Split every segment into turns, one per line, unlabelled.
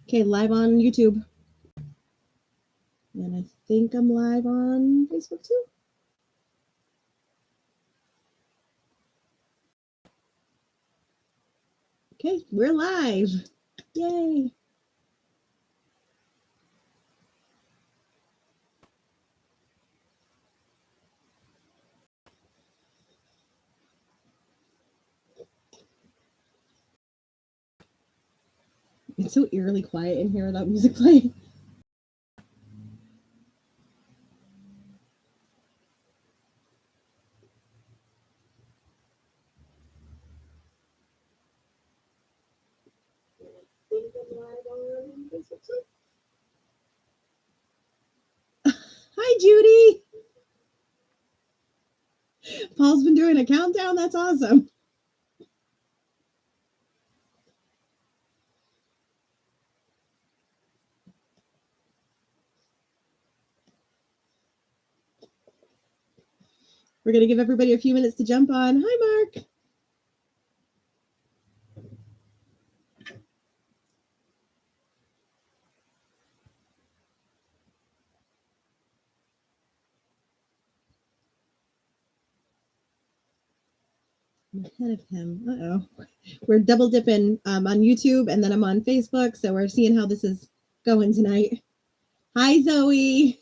Okay, live on YouTube. And I think I'm live on Facebook too. Okay, we're live. Yay. It's so eerily quiet in here without music playing. Hi, Judy. Paul's been doing a countdown. That's awesome. We're going to give everybody a few minutes to jump on. Hi, Mark. I'm ahead of him. Uh-oh. We're double dipping on YouTube, and then I'm on Facebook, so we're seeing how this is going tonight. Hi, Zoe.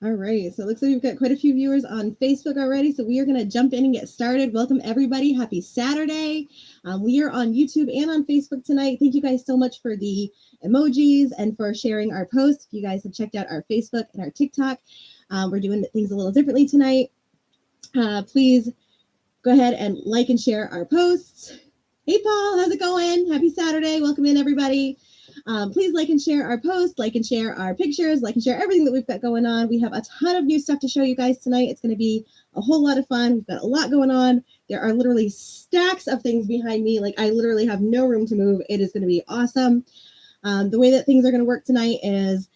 All right, so it looks like we've got quite a few viewers on Facebook already, so we are going to jump in and get started. Welcome, everybody. Happy Saturday. We are on YouTube and on Facebook tonight. Thank you guys so much for the emojis and for sharing our posts. If you guys have checked out our Facebook and our TikTok, we're doing things a little differently tonight. Please go ahead and like and share our posts. Hey, Paul, how's it going? Happy Saturday. Welcome in, everybody. Please like and share our posts, like and share our pictures, like and share everything that we've got going on. We have a ton of new stuff to show you guys tonight. It's going to be a whole lot of fun. We've got a lot going on. There are literally stacks of things behind me. Like, I literally have no room to move. It is going to be awesome. The way that things are going to work tonight is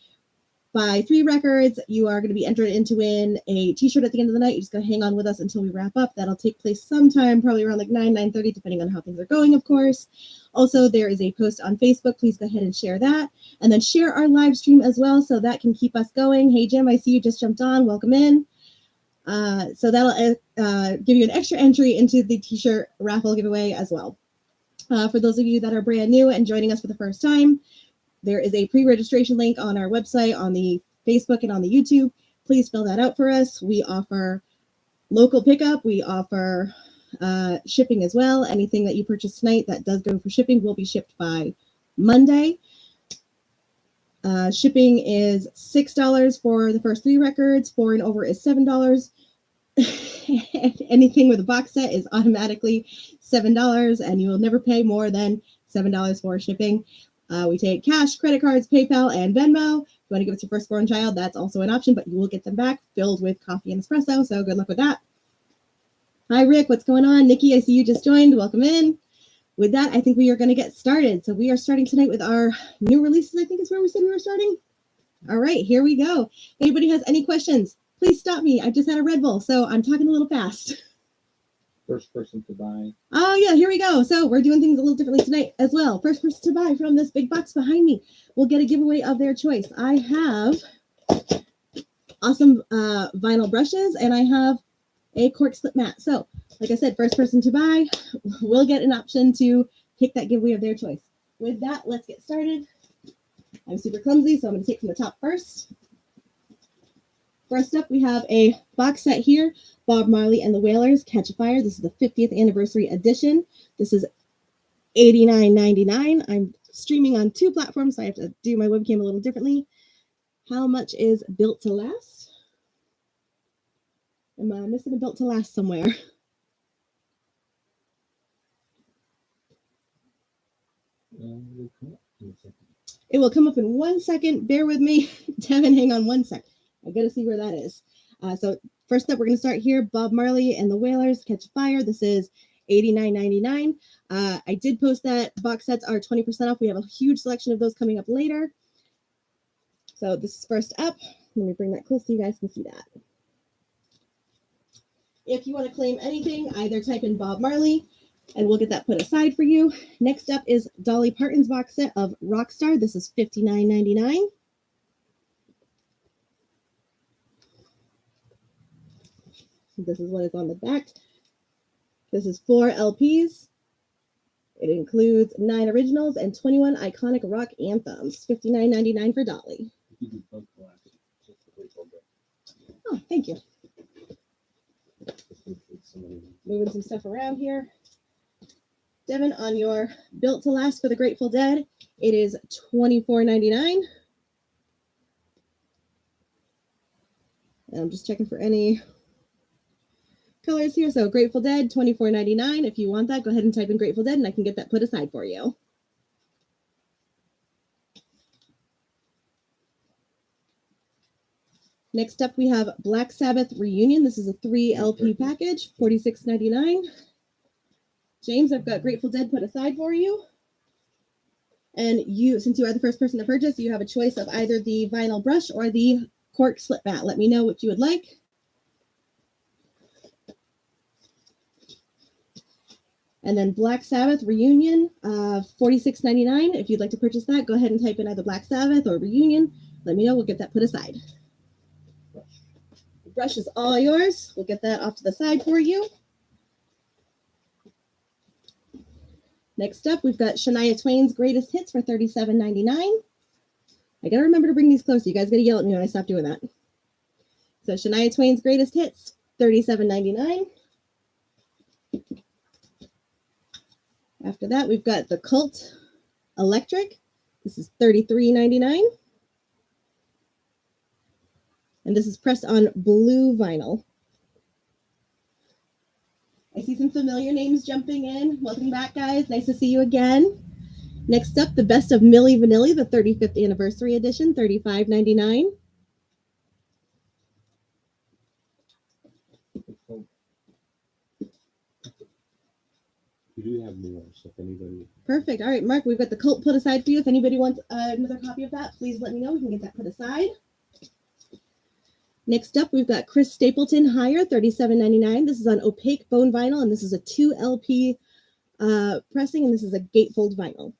buy 3 records, you are going to be entered into win a t-shirt at the end of the night. You're just going to hang on with us until we wrap up. That'll take place sometime, probably around like 9:30, depending on how things are going, of course. Also, there is a post on Facebook. Please go ahead and share that. And then share our live stream as well, so that can keep us going. Hey, Jim, I see you just jumped on. Welcome in. So that'll give you an extra entry into the t-shirt raffle giveaway as well. For those of you that are brand new and joining us for the first time, there is a pre-registration link on our website, on the Facebook, and on the YouTube. Please fill that out for us. We offer local pickup. We offer shipping as well. Anything that you purchase tonight that does go for shipping will be shipped by Monday. Shipping is $6 for the first 3 records. 4 and over is $7. Anything with a box set is automatically $7, and you will never pay more than $7 for shipping. We take cash, credit cards, PayPal, and Venmo. If you want to give us your firstborn child, that's also an option, but you will get them back filled with coffee and espresso, so good luck with that. Hi, Rick. What's going on? Nikki, I see you just joined. Welcome in. With that, I think we are going to get started. So we are starting tonight with our new releases, I think is where we said we were starting. All right, here we go. If anybody has any questions, please stop me. I just had a Red Bull, so I'm talking a little fast.
First person to buy.
Oh, yeah, here we go. So we're doing things a little differently tonight as well. First person to buy from this big box behind me will get a giveaway of their choice. I have awesome vinyl brushes, and I have a cork slip mat. So, like I said, first person to buy will get an option to pick that giveaway of their choice. With that, let's get started. I'm super clumsy, so I'm going to take from the top first. First up, we have a box set here, Bob Marley and the Wailers, Catch a Fire. This is the 50th anniversary edition. This is $89.99. I'm streaming on 2 platforms, so I have to do my webcam a little differently. How much is Built to Last? Am I missing a Built to Last somewhere? It will come up in 1 second. Bear with me. Devin, hang on 1 second. I got to see where that is. So first up, we're going to start here. Bob Marley and the Wailers, Catch a Fire. This is $89.99. I did post that box sets are 20% off. We have a huge selection of those coming up later. So this is first up. Let me bring that close so you guys can see that. If you want to claim anything, either type in Bob Marley and we'll get that put aside for you. Next up is Dolly Parton's box set of Rockstar. This is $59.99. This is what is on the back. This is 4 LPs. It includes 9 originals and 21 iconic rock anthems. $59.99 for Dolly. Oh, thank you. Moving some stuff around here. Devin, on your Built to Last for the Grateful Dead, it is $24.99. And I'm just checking for any colors here. So Grateful Dead, $24.99. If you want that, go ahead and type in Grateful Dead and I can get that put aside for you. Next up, we have Black Sabbath Reunion. This is a 3 LP package, $46.99. James, I've got Grateful Dead put aside for you. And you, since you are the first person to purchase, you have a choice of either the vinyl brush or the cork slip mat. Let me know what you would like. And then Black Sabbath Reunion, $46.99. If you'd like to purchase that, go ahead and type in either Black Sabbath or Reunion. Let me know. We'll get that put aside. The brush is all yours. We'll get that off to the side for you. Next up, we've got Shania Twain's Greatest Hits for $37.99. I got to remember to bring these closer. You guys got to yell at me when I stop doing that. So Shania Twain's Greatest Hits, $37.99. After that, we've got The Cult Electric. This is $33.99. And this is pressed on blue vinyl. I see some familiar names jumping in. Welcome back, guys. Nice to see you again. Next up, the Best of Milli Vanilli, the 35th Anniversary Edition, $35.99.
We do have more, so if anybody...
Perfect. All right, Mark, we've got The Cult put aside for you. If anybody wants another copy of that, please let me know. We can get that put aside. Next up, we've got Chris Stapleton Higher, $37.99. This is on opaque bone vinyl, and this is a 2 LP pressing, and this is a gatefold vinyl.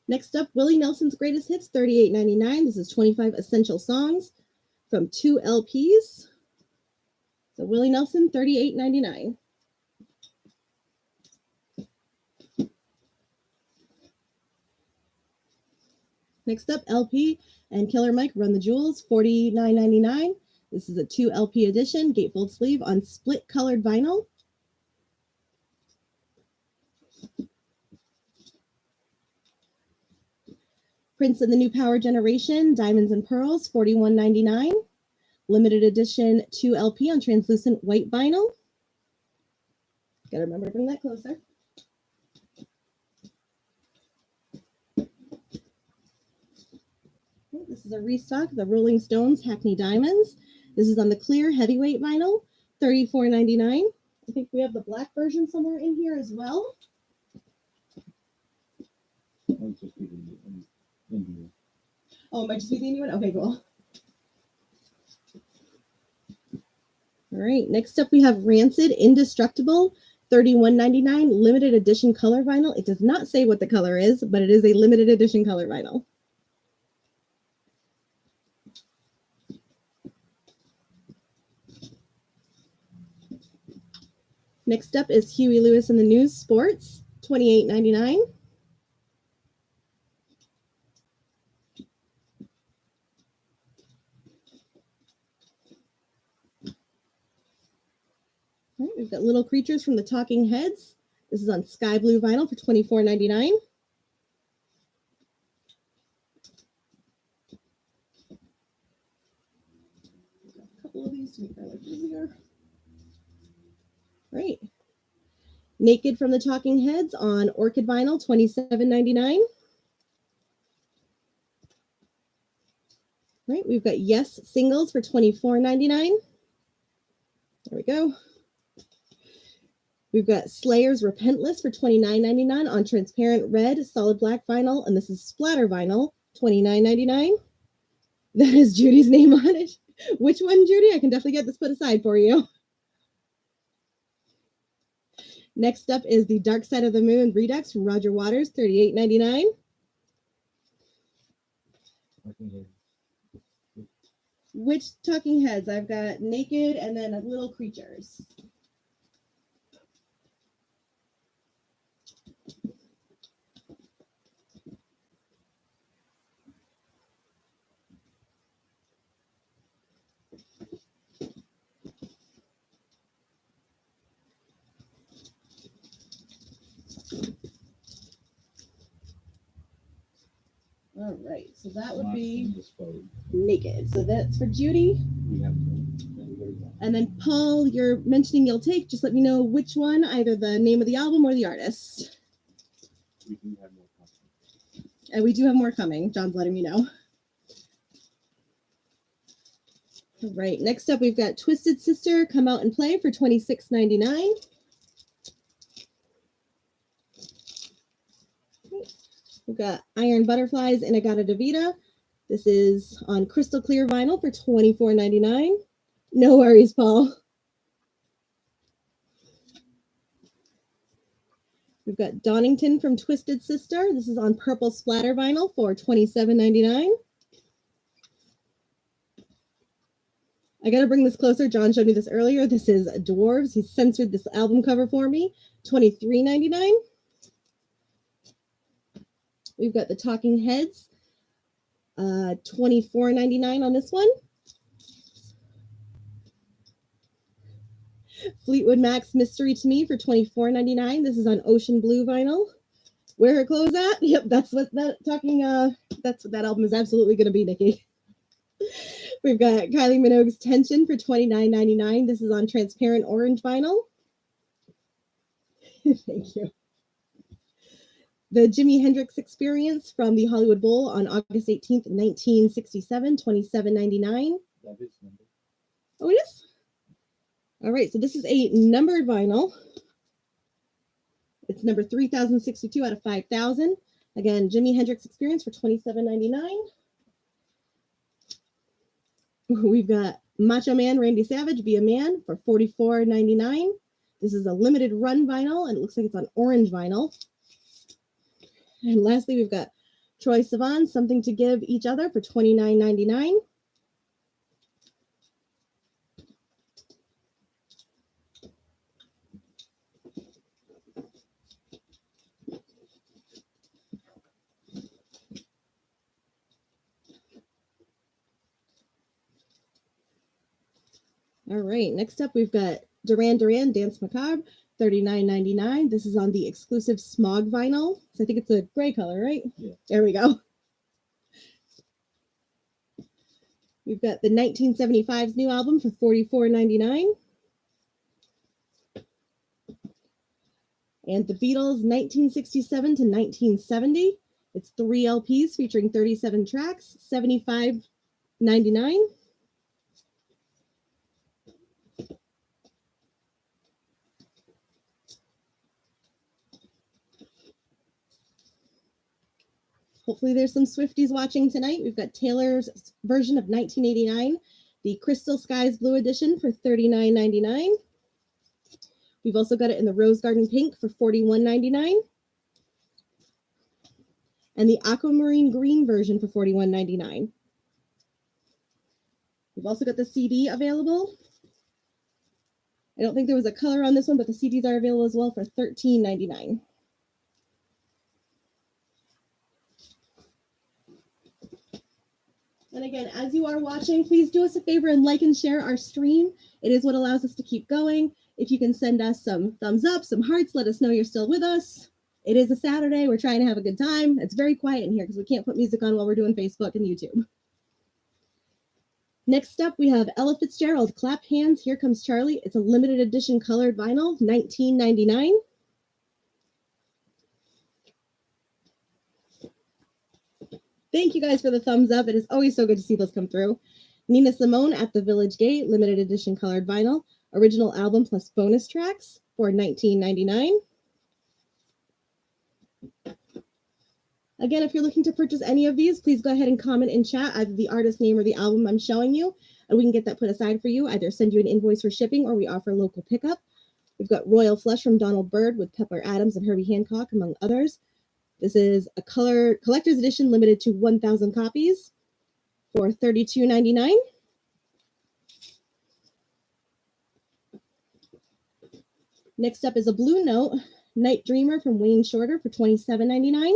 Next up, Willie Nelson's Greatest Hits, $38.99. This is 25 essential songs from 2 LPs. So Willie Nelson, $38.99. Next up, LP and Killer Mike Run the Jewels, $49.99. This is a 2 LP edition, gatefold sleeve on split colored vinyl. Prince and the New Power Generation, Diamonds and Pearls, $41.99. Limited edition 2 LP on translucent white vinyl. Gotta remember to bring that closer. This is a restock of the Rolling Stones Hackney Diamonds. This is on the clear heavyweight vinyl, $34.99. I think we have the black version somewhere in here as well. Oh, it might just be the Indian one? Okay, cool. All right, next up we have Rancid Indestructible, $31.99, limited edition color vinyl. It does not say what the color is, but it is a limited edition color vinyl. Next up is Huey Lewis and the News Sports, $28.99. All right, we've got Little Creatures from the Talking Heads. This is on sky blue vinyl for $24.99. A couple of these to make our life easier. Great. Naked from the Talking Heads on Orchid vinyl, $27.99. Right, we've got Yes singles for $24.99. There we go. We've got Slayer's Repentless for $29.99 on transparent red solid black vinyl, and this is splatter vinyl, $29.99. That is Judy's name on it. Which one, Judy? I can definitely get this put aside for you. Next up is the Dark Side of the Moon Redux from Roger Waters, $38.99. Which Talking Heads? I've got Naked and then Little Creatures. All right, so that would be Naked. So that's for Judy. And then Paul, you're mentioning you'll take. Just let me know which one, either the name of the album or the artist.
We do have more coming.
And we do have more coming. John's letting me know. All right, next up we've got Twisted Sister Come Out and Play for $26.99. We've got Iron Butterflies and Agata Davida. This is on crystal clear vinyl for $24.99. No worries, Paul. We've got Donington from Twisted Sister. This is on purple splatter vinyl for $27.99. I got to bring this closer. John showed me this earlier. This is Dwarves. He censored this album cover for me. $23.99. We've got the Talking Heads. $24.99 on this one. Fleetwood Mac's Mystery to Me for $24.99. This is on ocean blue vinyl. Where Her Clothes At? Yep, that's what that album is absolutely going to be, Nikki. We've got Kylie Minogue's Tension for $29.99. This is on transparent orange vinyl. Thank you. The Jimi Hendrix Experience from the Hollywood Bowl on August 18th, 1967, $27.99.
That is number.
Oh, it is? All right, so this is a numbered vinyl. It's number 3062 out of 5,000. Again, Jimi Hendrix Experience for $27.99. We've got Macho Man Randy Savage, Be a Man for $44.99. This is a limited run vinyl, and it looks like it's on orange vinyl. And lastly, we've got Troye Sivan, Something to Give Each Other for $29.99. All right, next up we've got Duran Duran, Dance Macabre, $39.99. This is on the exclusive Smog vinyl. So I think it's a gray color, right?
Yeah.
There we go. We've got the 1975's new album for $44.99. And the Beatles 1967 to 1970. It's 3 LPs featuring 37 tracks, $75.99. Hopefully there's some Swifties watching tonight. We've got Taylor's version of 1989, the Crystal Skies Blue Edition for $39.99. We've also got it in the Rose Garden Pink for $41.99. And the Aquamarine Green version for $41.99. We've also got the CD available. I don't think there was a color on this one, but the CDs are available as well for $13.99. And again, as you are watching, please do us a favor and like and share our stream. It is what allows us to keep going. If you can send us some thumbs up, some hearts, let us know you're still with us. It is a Saturday. We're trying to have a good time. It's very quiet in here because we can't put music on while we're doing Facebook and YouTube. Next up, we have Ella Fitzgerald, Clap Hands, Here Comes Charlie. It's a limited edition colored vinyl, $19.99. Thank you guys for the thumbs up. It is always so good to see those come through. Nina Simone at the Village Gate, limited edition colored vinyl, original album plus bonus tracks for $19.99. Again, if you're looking to purchase any of these, please go ahead and comment in chat either the artist name or the album I'm showing you, and we can get that put aside for you. Either send you an invoice for shipping or we offer local pickup. We've got Royal Flush from Donald Byrd with Pepper Adams and Herbie Hancock, among others. This is a color collector's edition limited to 1,000 copies for $32.99. Next up is a Blue Note Night Dreamer from Wayne Shorter for $27.99.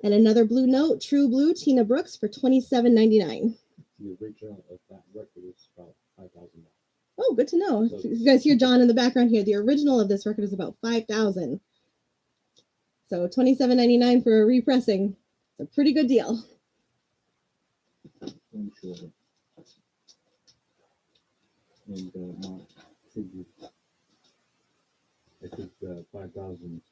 And another Blue Note, True Blue, Tina Brooks for $27.99.
The original of that record is about $5,000.
Oh, good to know. So, you guys hear John in the background here. The original of this record is about $5,000. So $27.99 for a repressing. It's a pretty good deal.
I'm sure. And Mark, I think 5,000.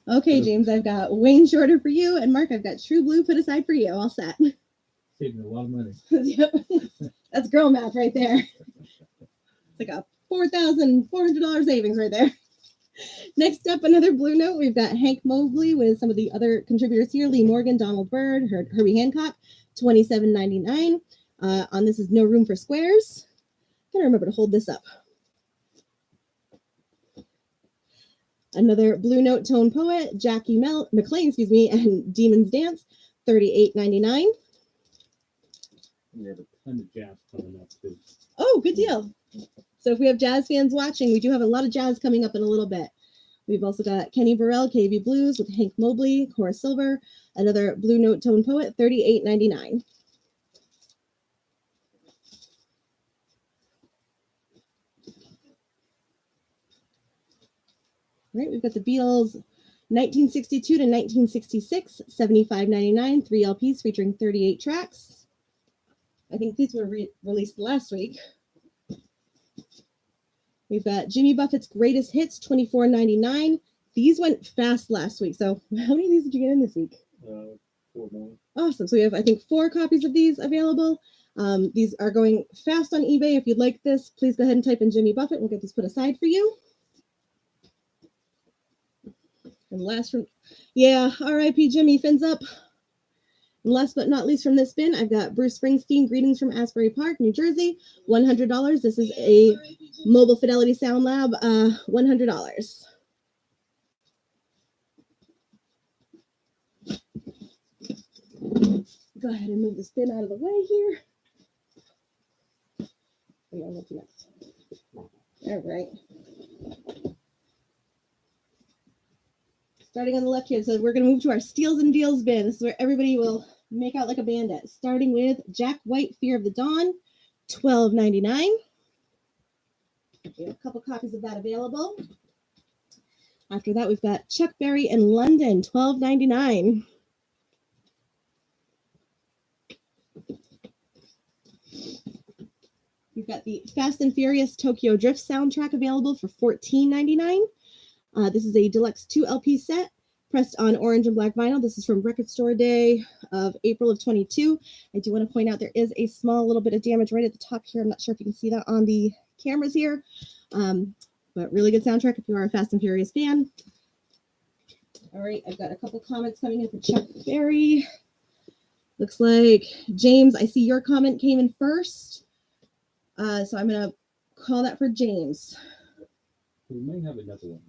Okay, James, I've got Wayne Shorter for you, and Mark, I've got True Blue put aside for you. All set.
Saving a lot of money.
Yep. That's girl math right there. It's like a $4,400 savings right there. Next up, another Blue Note. We've got Hank Mobley with some of the other contributors here: Lee Morgan, Donald Byrd, Herbie Hancock, $27.99. On this is No Room for Squares. Gotta remember to hold this up. Another Blue Note Tone Poet, Jackie McLean, and Demon's Dance, $38.99.
We have a ton of jazz coming up too.
Oh, good deal. So if we have jazz fans watching, we do have a lot of jazz coming up in a little bit. We've also got Kenny Burrell, KV Blues with Hank Mobley, Cora Silver, another Blue Note Tone Poet, $38.99. Right, we've got the Beatles 1962 to 1966, $75.99, 3 LPs featuring 38 tracks. I think these were released last week. We've got Jimmy Buffett's Greatest Hits, $24.99. These went fast last week. So how many of these did you get in this week?
4 more.
Awesome. So we have, I think, 4 copies of these available. These are going fast on eBay. If you'd like this, please go ahead and type in Jimmy Buffett. We'll get this put aside for you. And last from, yeah, R.I.P. Jimmy, fins up. And last but not least from this bin, I've got Bruce Springsteen, Greetings from Asbury Park, New Jersey, $100. This is a Mobile Fidelity Sound Lab, $100. Go ahead and move this bin out of the way here. What's next? All right. Starting on the left here, so we're going to move to our Steals and Deals bin. This is where everybody will make out like a bandit. Starting with Jack White, Fear of the Dawn, $12.99. We have a couple copies of that available. After that, we've got Chuck Berry in London, $12.99. We've got the Fast and Furious Tokyo Drift soundtrack available for $14.99. This is a deluxe 2 LP set pressed on orange and black vinyl. This is from Record Store Day of April of 22. I do want to point out there is a small little bit of damage right at the top here. I'm not sure if you can see that on the cameras here, but really good soundtrack if you are a Fast and Furious fan. All right, I've got a couple comments coming in for Chuck Berry. Looks like, James, I see your comment came in first. So I'm going to call that for James.
We may have another one.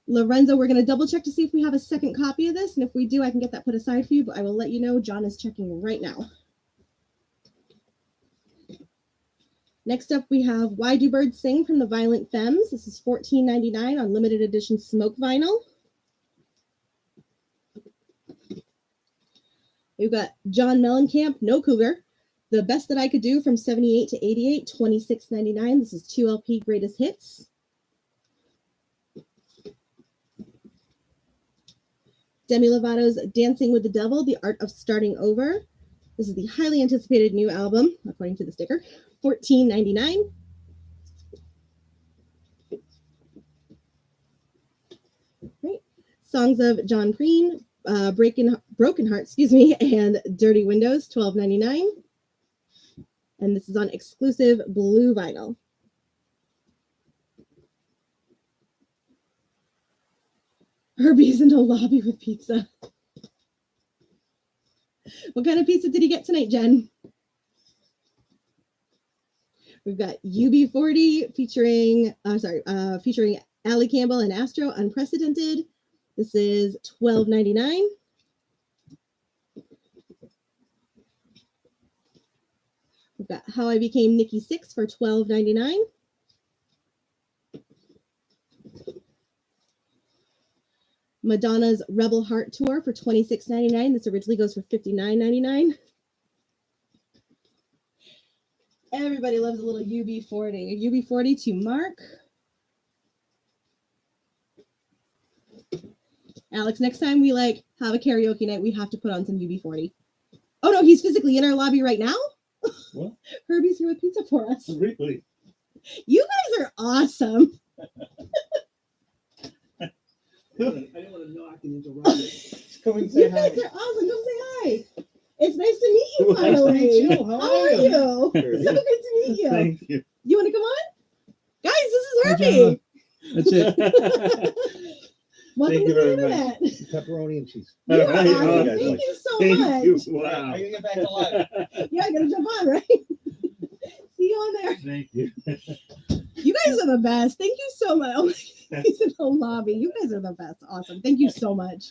Lorenzo, we're going to double check to see if we have a second copy of this. And if we do, I can get that put aside for you, but I will let you know. John is checking right now. Next up, we have Why Do Birds Sing from the Violent Femmes. This is $14.99 on limited edition smoke vinyl. We've got John Mellencamp, No Cougar. The Best That I Could Do from 78 to 88, $26.99. This is 2 LP Greatest Hits. Demi Lovato's Dancing with the Devil, The Art of Starting Over. This is the highly anticipated new album, according to the sticker, $14.99. Right. Songs of John Preen, Broken Heart, excuse me, and Dirty Windows, $12.99. And this is on exclusive blue vinyl. Herbie's in the lobby with pizza. What kind of pizza did he get tonight, Jen? We've got UB40 featuring Allie Campbell and Astro, Unprecedented. This is $12.99. We've got How I Became Nikki Sixx for $12.99. Madonna's Rebel Heart Tour for $26.99. This originally goes for $59.99. Everybody loves a little UB40. UB40 to Mark. Alex, next time we have a karaoke night, we have to put on some UB40. Oh no, he's physically in our lobby right now?
What?
Herbie's here with pizza for us.
Really?
You guys are awesome.
I didn't want to knock and interrupt it.
Come and
You
say hi.
guys are awesome. Come say hi. It's nice to meet you
Nice to
finally.
meet you.
How are you? So good to meet you.
Thank you.
You want to come on? Guys, this is
Hi,
Herbie.
That's it.
Welcome
Thank
to
you
the
very much.
internet.
Pepperoni and cheese.
You are
All right.
awesome.
Oh,
Thank you so
Thank
much.
you.
I
Wow.
gotta get back to life.
Yeah, I gotta jump on, right? See you on there.
Thank you.
You guys are the best. Thank you so much. Oh, he's in the lobby. You guys are the best. Awesome. Thank you so much.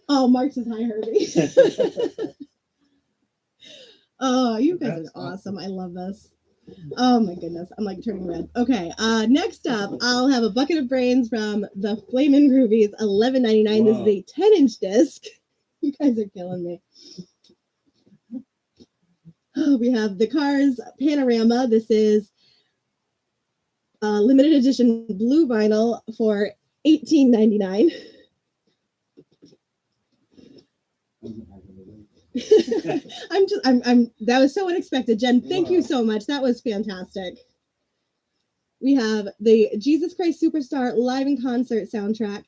Oh, Mark says hi, Herbie. Oh, you guys
That's
are awesome. I love this. Oh my goodness. I'm like turning red. Okay. Next up, I'll have a bucket of brains from the Flamin' Groovies, $11.99. This is
Wow.
a 10-inch disc. You guys are killing me. Oh, we have the Cars Panorama. This is limited edition blue vinyl for $18.99. I'm that was so unexpected, Jen. Thank you
Wow.
so much. That was fantastic. We have the Jesus Christ Superstar live in concert soundtrack.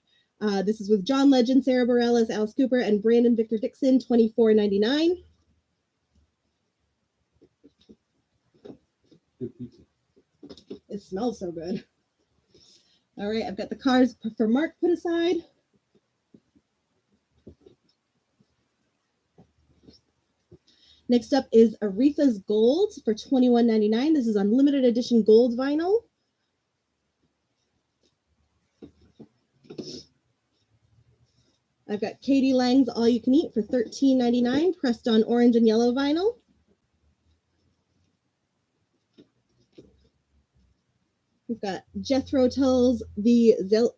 This is with John Legend, Sarah Bareilles, Alice Cooper, and Brandon Victor Dixon, $24.99.
Good pizza.
It smells so good. All right, I've got the Cars for Mark put aside. Next up is Aretha's Gold for $21.99. This is unlimited edition gold vinyl. I've got Katie Lang's All You Can Eat for $13.99, pressed on orange and yellow vinyl. We've got Jethro Tull's oh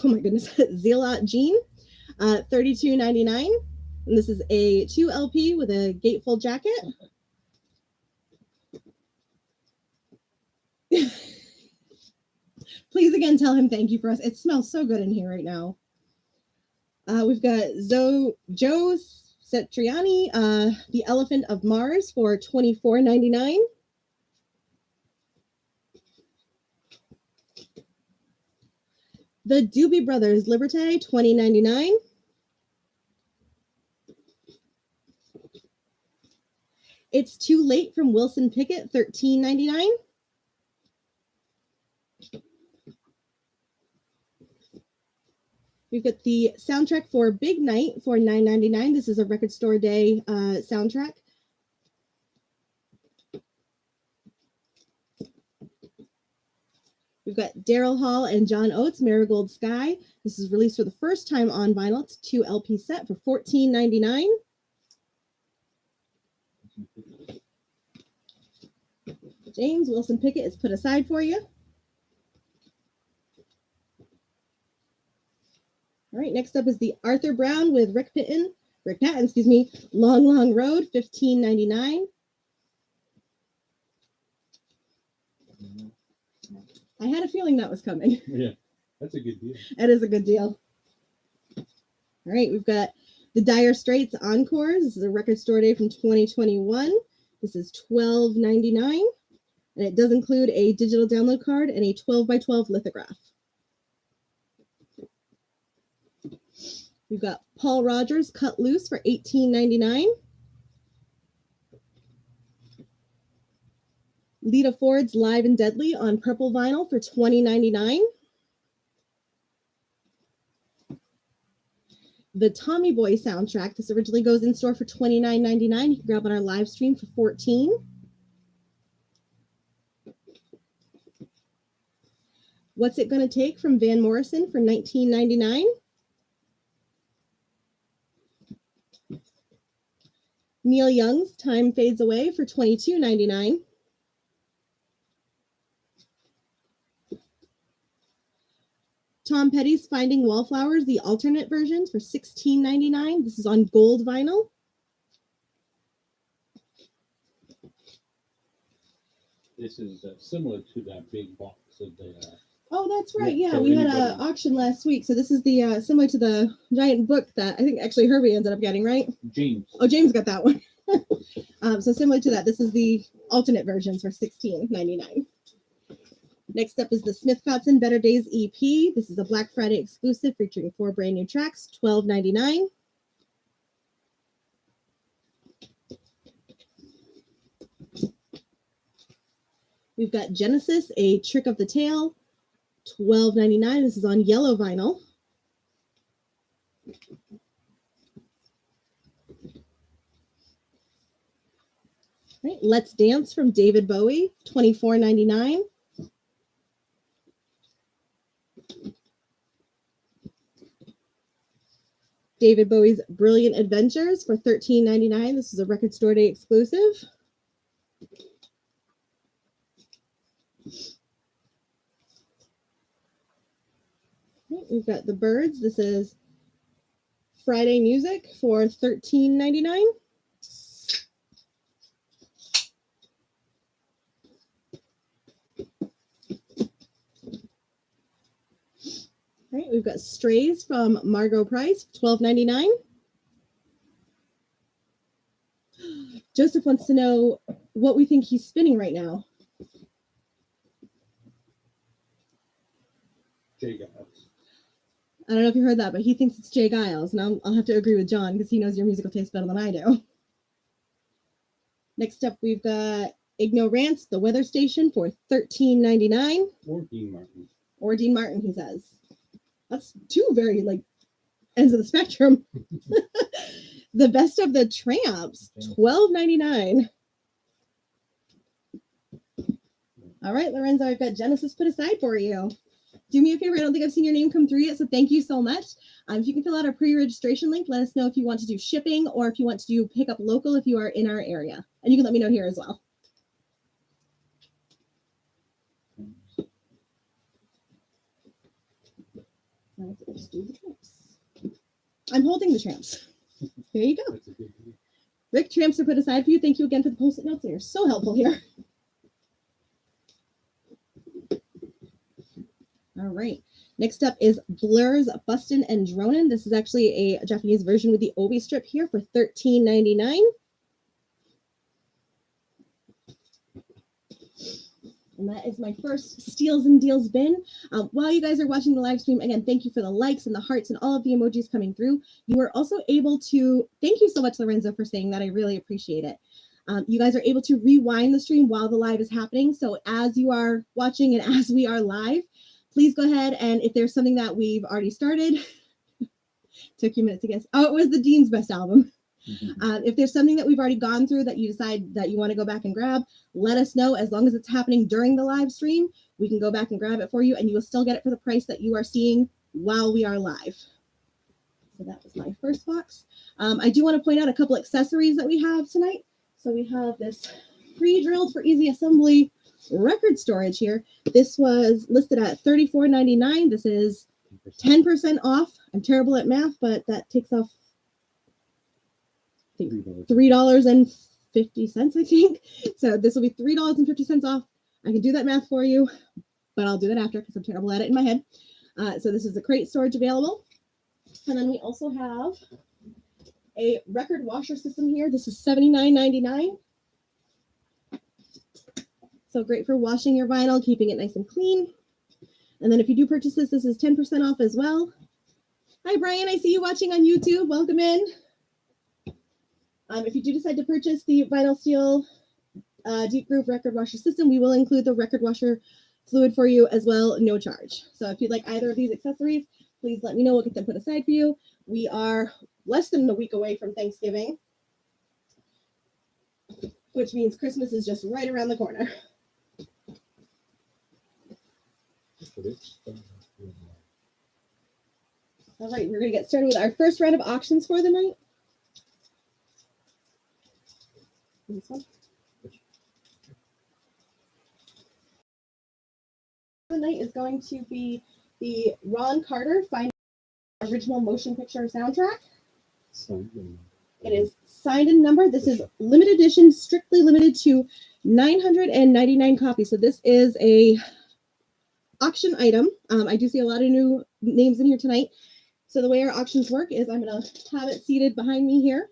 my goodness, Zealot Jean, $32.99. And this is a 2 LP with a gatefold jacket. Please again tell him thank you for us. It smells so good in here right now. We've got Joe Satriani, The Elephant of Mars for $24.99. The Doobie Brothers Liberté, $20.99. It's Too Late from Wilson Pickett, $13.99. We've got the soundtrack for Big Night for $9.99. This is a Record Store Day soundtrack. We've got Daryl Hall and John Oates, Marigold Sky. This is released for the first time on vinyl. It's a 2 LP set for $14.99. James, Wilson Pickett is put aside for you. All right, next up is the Arthur Brown with Rick Patton, Long Long Road, $15.99. I had a feeling that was coming.
Yeah, that's a good deal.
That is a good deal. All right, we've got the Dire Straits Encores. This is a Record Store Day from 2021. This is $12.99. And it does include a digital download card and a 12x12 lithograph. We've got Paul Rogers Cut Loose for $18.99. Lita Ford's Live and Deadly on purple vinyl for $20.99. The Tommy Boy soundtrack. This originally goes in store for $29.99. You can grab on our live stream for $14. What's It Gonna Take from Van Morrison for $19.99. Neil Young's Time Fades Away for $22.99. Tom Petty's Finding Wallflowers, the alternate versions for $16.99. This is on gold vinyl.
This is similar to that big box of the.
Oh, that's right.
Yeah,
Yeah,
so
we had
anybody-
an auction last week. So this is the similar to the giant book that I think actually Herbie ended up getting, right?
James.
Oh, James got that one. So similar to that, this is the alternate versions for $16.99. Next up is the Smith Kotzen Better Days EP. This is a Black Friday exclusive featuring 4 brand new tracks, $12.99. We've got Genesis, A Trick of the Tail, $12.99. This is on yellow vinyl. Right, Let's Dance from David Bowie, $24.99. David Bowie's Brilliant Adventures for $13.99. This is a Record Store Day exclusive. Right, we've got The Byrds. This is Friday Music for $13.99. All right, we've got Strays from Margot Price, $12.99. Joseph wants to know what we think he's spinning right now.
Jay Giles.
I don't know if you heard that, but he thinks it's Jay Giles, and I'll have to agree with John because he knows your musical taste better than I do. Next up, we've got Ignorance, The Weather Station for $13.99.
Or Dean Martin.
Or Dean Martin, he says. That's two very ends of the spectrum. The Best of the Tramps, $12.99. All right, Lorenzo, I've got Genesis put aside for you. Do me a favor. I don't think I've seen your name come through yet, so thank you so much. If you can fill out our pre-registration link, let us know if you want to do shipping or if you want to do pick up local if you are in our area. And you can let me know here as well. Let's do the Tramps. I'm holding the Tramps. There you go.
That's a good one.
Rick, Tramps are put aside for you. Thank you again for the post-it notes. They are so helpful here. All right. Next up is Blur's Bustin' and Dronin'. This is actually a Japanese version with the obi strip here for $13.99. And that is my first Steals and Deals bin. While you guys are watching the live stream, again, thank you for the likes and the hearts and all of the emojis coming through. You are also able to, thank you so much, Lorenzo, for saying that. I really appreciate it. You guys are able to rewind the stream while the live is happening. So as you are watching and as we are live, please go ahead, and if there's something that we've already started, took you a minute to guess. Oh, it was the Dean's Best album. If there's something that we've already gone through that you decide that you want to go back and grab, let us know. As long as it's happening during the live stream, we can go back and grab it for you, and you will still get it for the price that you are seeing while we are live. So that was my first box. I do want to point out a couple accessories that we have tonight. So we have this pre-drilled for easy assembly record storage here. This was listed at $34.99. This is 10% off. I'm terrible at math, but that takes off $3.50, I think. So this will be $3.50 off. I can do that math for you, but I'll do that after because I'm terrible at it in my head. So this is the crate storage available. And then we also have a record washer system here. This is $79.99. So great for washing your vinyl, keeping it nice and clean. And then if you do purchase this, this is 10% off as well. Hi, Brian. I see you watching on YouTube. Welcome in. If you do decide to purchase the Vinyl Steel Deep Groove Record Washer System, we will include the record washer fluid for you as well, no charge. So if you'd like either of these accessories, please let me know. We'll get them put aside for you. We are less than a week away from Thanksgiving, which means Christmas is just right around the corner. All right, we're going to get started with our first round of auctions for the night. This one. The night is going to be the Ron Carter Finding Original Motion Picture Soundtrack. It is signed and numbered. This is limited edition, strictly limited to 999 copies. So this is a auction item. I do see a lot of new names in here tonight. So the way our auctions work is I'm going to have it seated behind me here.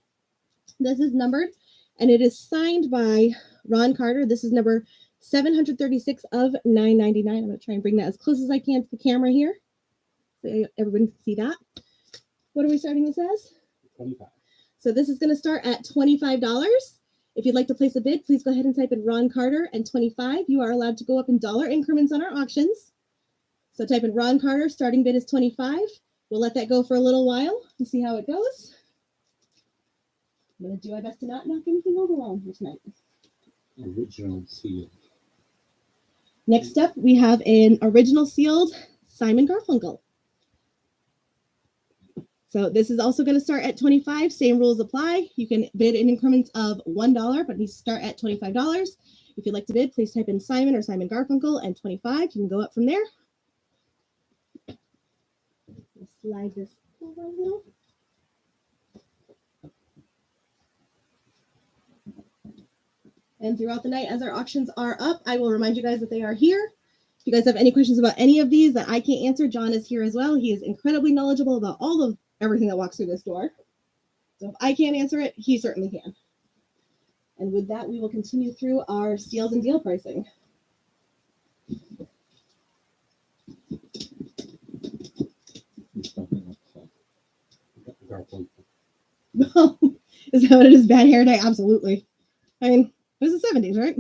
This is numbered, and it is signed by Ron Carter. This is number 736 of 999. I'm going to try and bring that as close as I can to the camera here so everyone can see that. What are we starting this as?
25.
So this is going to start at $25. If you'd like to place a bid, please go ahead and type in Ron Carter and 25. You are allowed to go up in dollar increments on our auctions. So type in Ron Carter, starting bid is 25. We'll let that go for a little while and see how it goes. I'm going to do my best to not knock anything over on here tonight.
Original seal.
Next up, we have an original sealed Simon Garfunkel. So this is also going to start at $25. Same rules apply. You can bid in increments of $1, but it needs to start at $25. If you'd like to bid, please type in Simon or Simon Garfunkel and 25. You can go up from there. Slide this over a little. And throughout the night, as our auctions are up, I will remind you guys that they are here. If you guys have any questions about any of these that I can't answer, John is here as well. He is incredibly knowledgeable about all of everything that walks through this door. So if I can't answer it, he certainly can. And with that, we will continue through our steals and deal pricing. Is that what it is? Bad hair day? Absolutely. I mean, it was the 70s, right?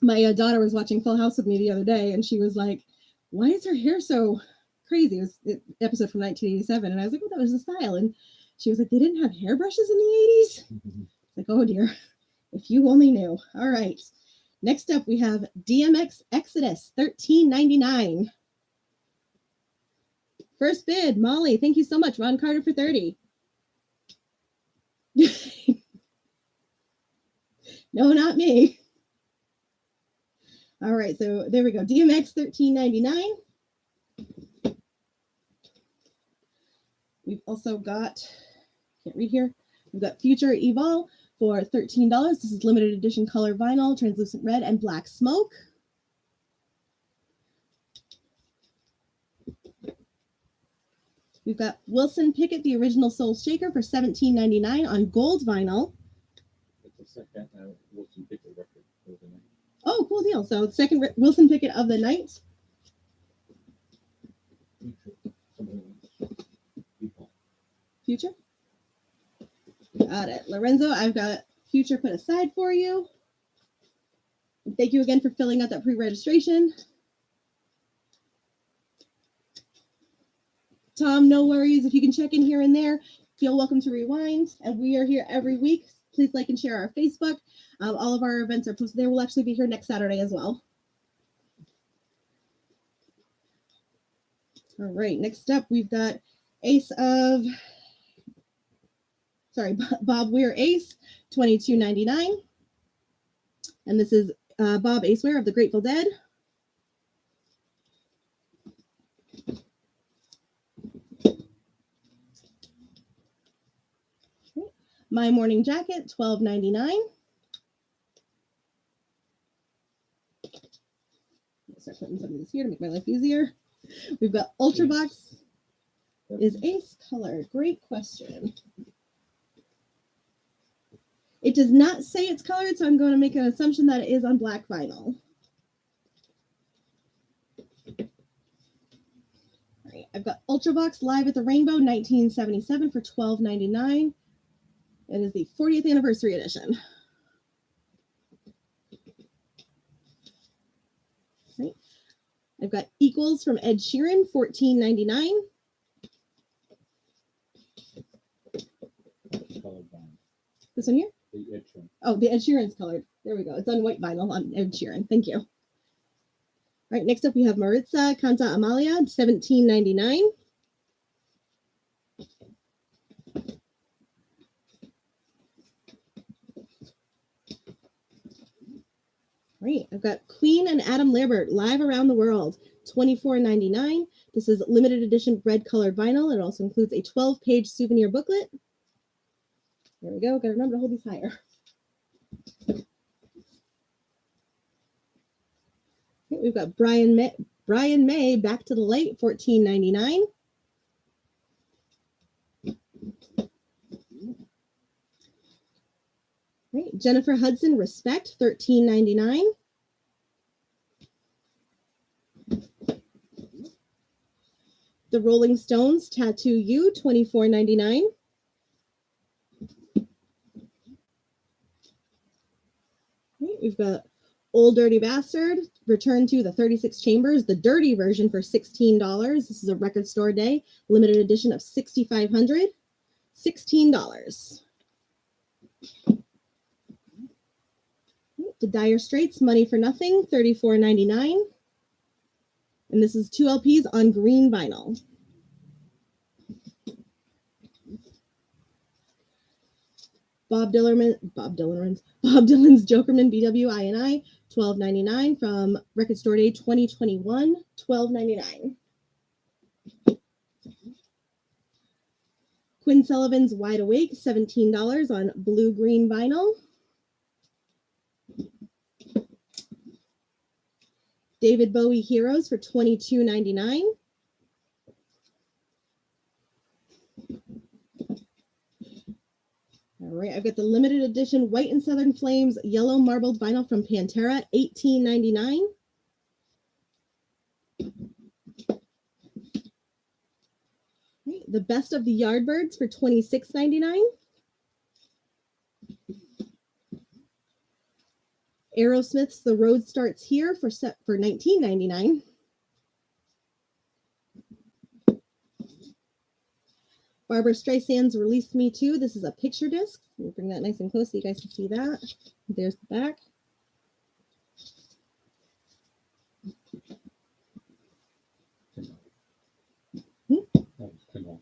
My daughter was watching Full House with me the other day, and she was like, why is her hair so crazy? It was an episode from 1987. And I was like, oh, that was the style. And she was like, they didn't have hairbrushes in the 80s? Like, oh, dear. If you only knew. All right. Next up, we have DMX Exodus, $13.99. First bid, Molly. Thank you so much. Ron Carter for 30. No, not me. All right, so there we go. DMX $13.99. We've also got, can't read here. We've got Future Evol for $13. This is limited edition color vinyl, translucent red and black smoke. We've got Wilson Pickett, the original Soul Shaker for $17.99 on gold vinyl.
It's the second Wilson Pickett record of the night.
Oh, cool deal. So second Wilson Pickett of the night. Future? Got it. Lorenzo, I've got Future put aside for you. And thank you again for filling out that pre-registration. Tom, no worries. If you can check in here and there, feel welcome to rewind. And we are here every week. Please like and share our Facebook. All of our events are posted there. We'll actually be here next Saturday as well. All right, next up, we've got Bob Weir Ace, $22.99. And this is Bob Aceware of the Grateful Dead. My Morning Jacket, $12.99. Start putting some of this here to make my life easier. We've got Ultravox. Is Ace color? Great question. It does not say it's colored, so I'm going to make an assumption that it is on black vinyl. All right, I've got Ultravox Live at the Rainbow 1977 for $12.99. It is the 40th anniversary edition. Right. I've got Equals from Ed Sheeran, $14.99.
Colored vinyl.
This one here?
The Ed Sheeran.
Oh, the Ed Sheeran's colored. There we go. It's on white vinyl on Ed Sheeran. Thank you. All right, next up we have Maritza Canta Amalia, $17.99. Great. I've got Queen and Adam Lambert live around the world, $24.99. This is limited edition red colored vinyl. It also includes a 12-page souvenir booklet. There we go. Got to remember to hold these higher. Okay, we've got Brian May, Back to the Light, $14.99. Right. Jennifer Hudson, Respect, $13.99. The Rolling Stones, Tattoo You, $24.99. Right. We've got Old Dirty Bastard, Return to the 36 Chambers, the dirty version for $16. This is a record store day, limited edition of 6,500. $16. The Dire Straits, Money for Nothing, $34.99. And this is 2 LPs on green vinyl. Bob Dylan's Jokerman BWI&I, $12.99 from Record Store Day 2021, $12.99. Quinn Sullivan's Wide Awake, $17 on blue-green vinyl. David Bowie Heroes for $22.99. All right, I've got the limited edition White and Southern Flames yellow marbled vinyl from Pantera, $18.99. Right, the Best of the Yardbirds for $26.99. Aerosmith's The Road Starts Here for $19.99. Barbara Streisand's Release Me Too. This is a picture disc. We'll bring that nice and close so you guys can see that. There's the back.
That was $10.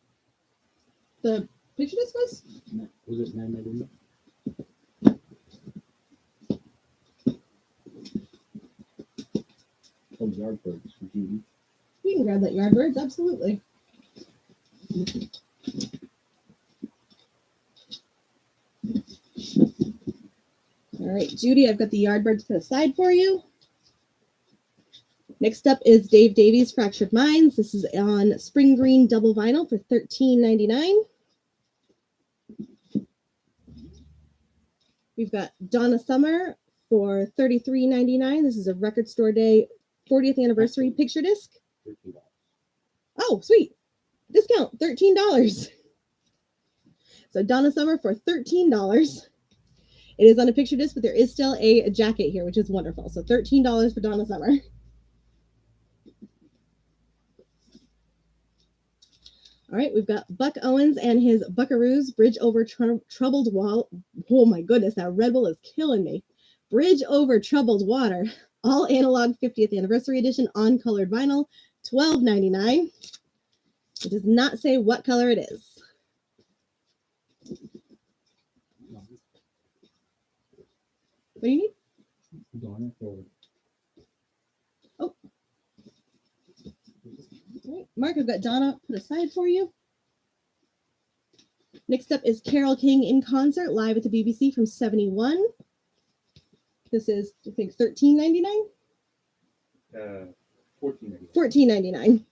The picture disc was?
Was it $9.99? Oh, Yardbirds for Judy.
You can grab that Yardbirds, absolutely. All right, Judy, I've got the Yardbirds put aside for you. Next up is Dave Davies' Fractured Minds. This is on spring green double vinyl for $13.99. We've got Donna Summer for $33.99. This is a Record Store Day 40th anniversary picture disc.
$13.
Oh, sweet. Discount, $13. So Donna Summer for $13. It is on a picture disc, but there is still a jacket here, which is wonderful. So $13 for Donna Summer. All right, we've got Buck Owens and his Buckaroos, Bridge Over Troubled Wall. Oh my goodness, that Red Bull is killing me. Bridge Over Troubled Water, all analog 50th anniversary edition on colored vinyl, $12.99. It does not say what color it is. What do you need?
Donna or
Oh. All right, Mark, I've got Donna put aside for you. Next up is Carole King in concert live at the BBC from '71. This is, I think, $13.99.
$14.99.
$14.99.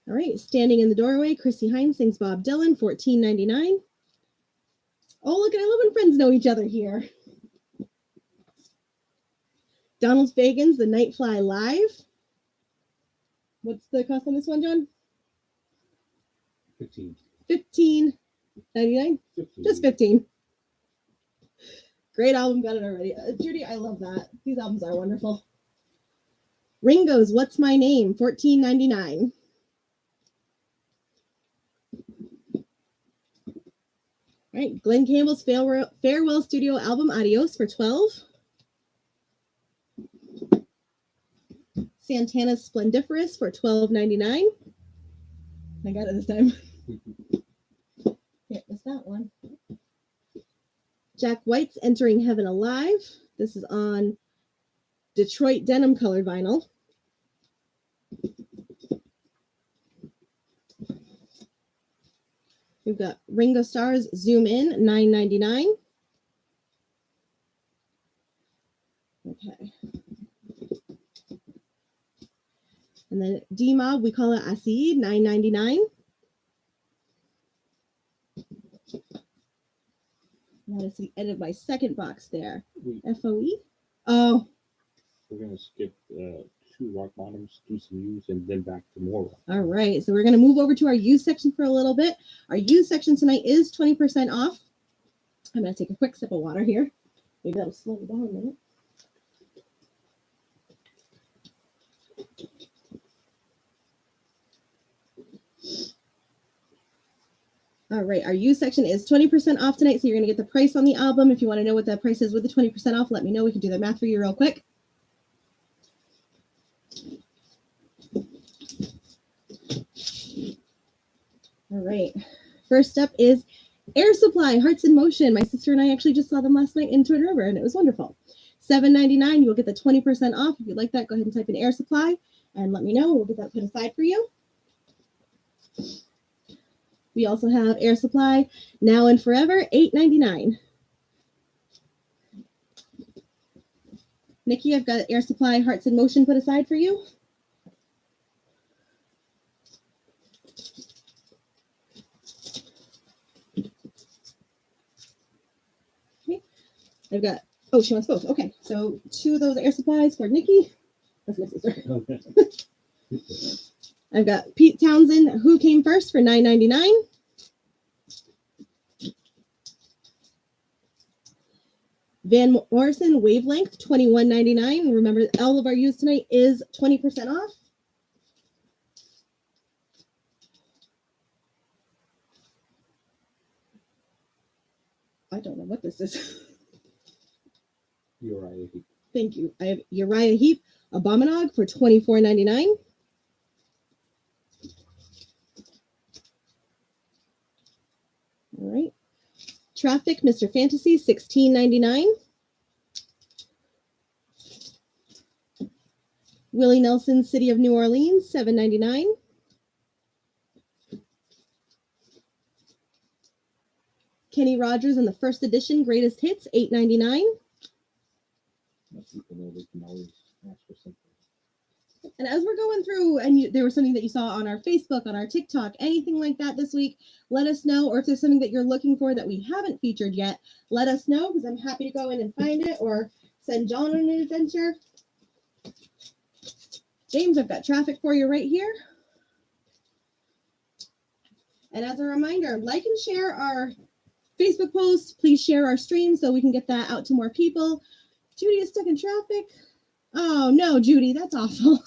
All right, Standing in the Doorway, Chrissy Hines sings Bob Dylan, $14.99. Oh, look, I love when friends know each other here. Donald Fagen's The Night Fly Live. What's the cost on this one, John?
15.
$15.99.
15.
Just 15. Great album, got it already. Judy, I love that. These albums are wonderful. Ringo's What's My Name, $14.99. All right, Glenn Campbell's Farewell Studio album Adios for $12. Santana's Splendiferous for $12.99. I got it this time. Can't miss that one. Jack White's Entering Heaven Alive. This is on Detroit denim colored vinyl. We've got Ringo Starr's Zoom In, $9.99. Okay. And then D-Mob, we call it Acid, $9.99. Notice the end of my second box there. FOE. Oh,
We're going to skip 2 rock bottoms, do some U's, and then back to more rock.
all right. So we're going to move over to our used section for a little bit. Our used section tonight is 20% off. I'm going to take a quick sip of water here. Maybe that'll slow it down a minute. All right, our used section is 20% off tonight, so you're going to get the price on the album. If you want to know what the price is with the 20% off, let me know. We can do the math for you real quick. All right, first up is Air Supply, Hearts in Motion. My sister and I actually just saw them last night in Twin River, and it was wonderful. $7.99, you will get the 20% off. If you'd like that, go ahead and type in Air Supply, and let me know. We'll get that put aside for you. We also have Air Supply, Now and Forever, $8.99. Nikki, I've got Air Supply, Hearts in Motion put aside for you. Okay. I've got, oh, she wants both. Okay, so 2 of those Air Supplies for Nikki. That's my sister.
Okay.
I've got Pete Townsend, Who Came First for $9.99. Van Morrison, Wavelength, $21.99. Remember, all of our use tonight is 20% off. I don't know what this is.
Uriah Heep.
Thank you. I have Uriah Heep, Abominog for $24.99. All right. Traffic, Mr. Fantasy, $16.99. Willie Nelson, City of New Orleans, $7.99. Kenny Rogers and the First Edition Greatest Hits, $8.99.
People know they can always ask for something.
And as we're going through, and there was something that you saw on our Facebook, on our TikTok, anything like that this week, let us know. Or if there's something that you're looking for that we haven't featured yet, let us know, because I'm happy to go in and find it or send John on an adventure. James, I've got Traffic for you right here. And as a reminder, like and share our Facebook posts. Please share our stream so we can get that out to more people. Judy is stuck in traffic. Oh, no, Judy, that's awful.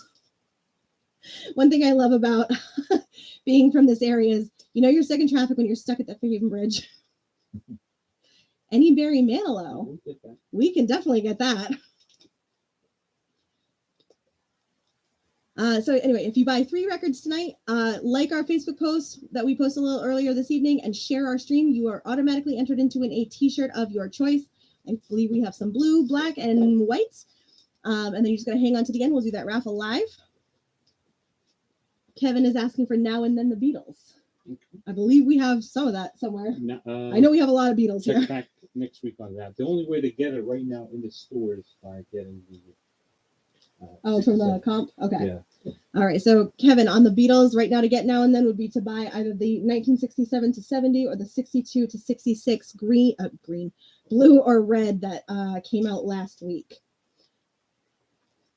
One thing I love about being from this area is, you know, you're stuck in traffic when you're stuck at the Fairhaven Bridge. Any Barry Manilow.
We'll get that.
We can definitely get that. So anyway, if you buy 3 records tonight, like our Facebook post that we posted a little earlier this evening and share our stream, you are automatically entered into a t-shirt of your choice. I believe we have some blue, black, and white. And then you're just going to hang on to the end. We'll do that raffle live. Kevin is asking for Now and Then the Beatles. I believe we have some of that somewhere. I know we have a lot of Beatles
Check
here.
back next week on that. The only way to get it right now in the store is by getting the
Oh, from the comp? Okay.
Yeah.
All right. So, Kevin, on the Beatles right now to get now and then would be to buy either the 1967 to 70 or the 62 to 66 blue or red that came out last week.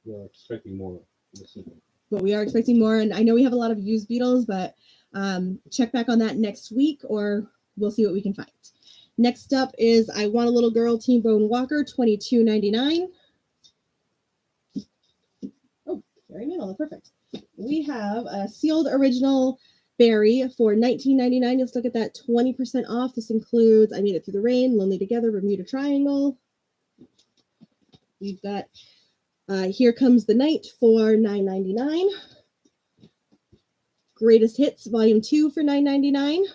We're expecting more this season.
But we are expecting more. And I know we have a lot of used Beatles, but check back on that next week or we'll see what we can find. Next up is I Want a Little Girl, Teen Bone Walker, $22.99. Oh, Barry Manilow, perfect. We have a sealed original Barry for $19.99. You'll still get that 20% off. This includes I Made It Through the Rain, Lonely Together, Bermuda Triangle. We've got Here Comes the Night for $9.99. Greatest Hits Volume 2 for $9.99.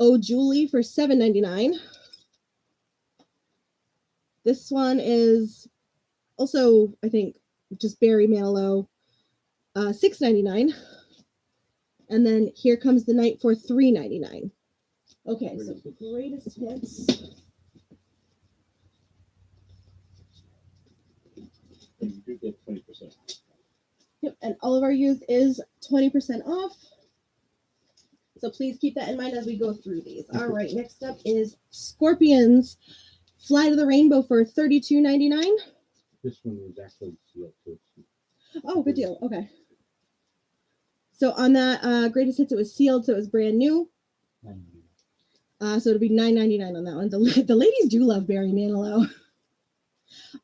Oh Julie for $7.99. This one is also, I think, just Barry Manilow, $6.99. And then Here Comes the Night for $3.99. Okay, so greatest hits.
And you do get 20%.
Yep, and all of our used is 20% off. So please keep that in mind as we go through these. All right, next up is Scorpions Fly to the Rainbow for $32.99.
This one was actually sealed. So
Oh, good deal. Okay. So on that greatest hits, it was sealed, so it was brand new. So it'll be $9.99 on that one. The ladies do love Barry Manilow.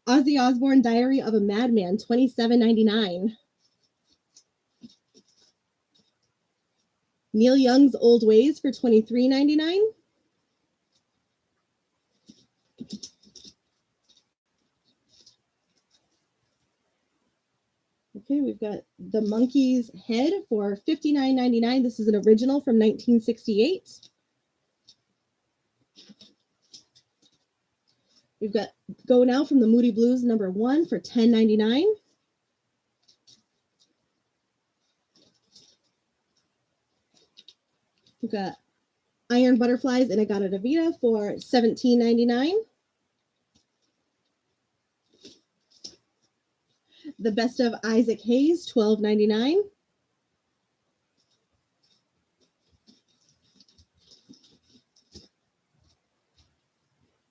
Ozzy Osbourne Diary of a Madman, $27.99. Neil Young's Old Ways for $23.99. Okay, we've got The Monkey's Head for $59.99. This is an original from 1968. We've got Go Now from the Moody Blues #1 for $10.99. We've got Iron Butterflies and Agata Davida for $17.99. The Best of Isaac Hayes, $12.99.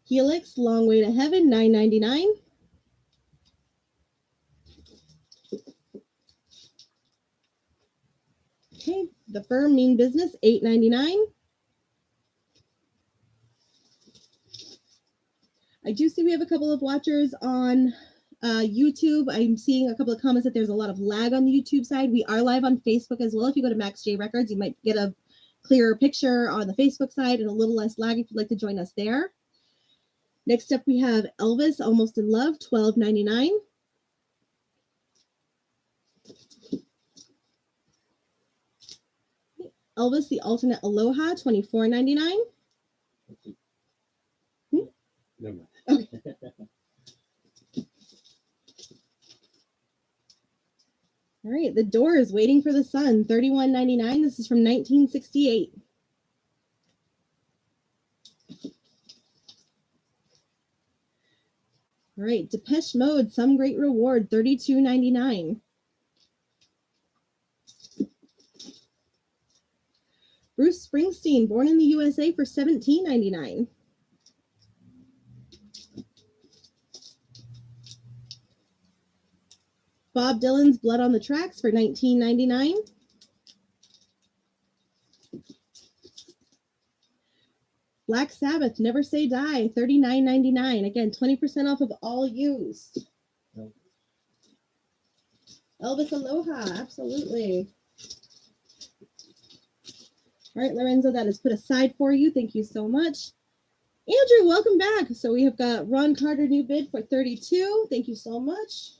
Helix, Long Way to Heaven, $9.99. Okay, The Firm Mean Business, $8.99. I do see we have a couple of watchers on YouTube. I'm seeing a couple of comments that there's a lot of lag on the YouTube side. We are live on Facebook as well. If you go to Max J Records, you might get a clearer picture on the Facebook side and a little less lag if you'd like to join us there. Next up, we have Elvis, Almost in Love, $12.99. Elvis, The Alternate Aloha, $24.99.
never mind.
Okay. All right, The Doors, Waiting for the Sun, $31.99. This is from 1968. All right, Depeche Mode, Some Great Reward, $32.99. Bruce Springsteen, Born in the USA for $17.99. Bob Dylan's Blood on the Tracks for $19.99. Black Sabbath, Never Say Die, $39.99. Again, 20% off of all used. Elvis Aloha, absolutely. All right, Lorenzo, that is put aside for you. Thank you so much. Andrew, welcome back. So we have got Ron Carter new bid for $32. Thank you so much.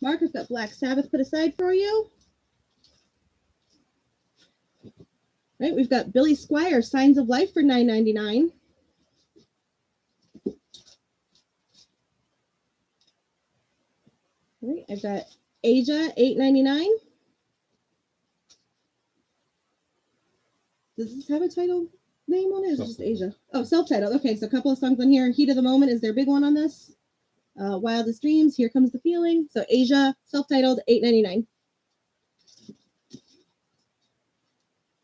Mark, I've got Black Sabbath put aside for you. All right, we've got Billy Squier, Signs of Life for $9.99. All right, I've got Asia, $8.99. Does this have a title? name on it? Or is it just
Self-titled.
Asia? Oh, self-titled. Okay, so a couple of songs on here. Heat of the Moment is their big one on this. Wildest Dreams, Here Comes the Feeling. So Asia, self-titled, $8.99.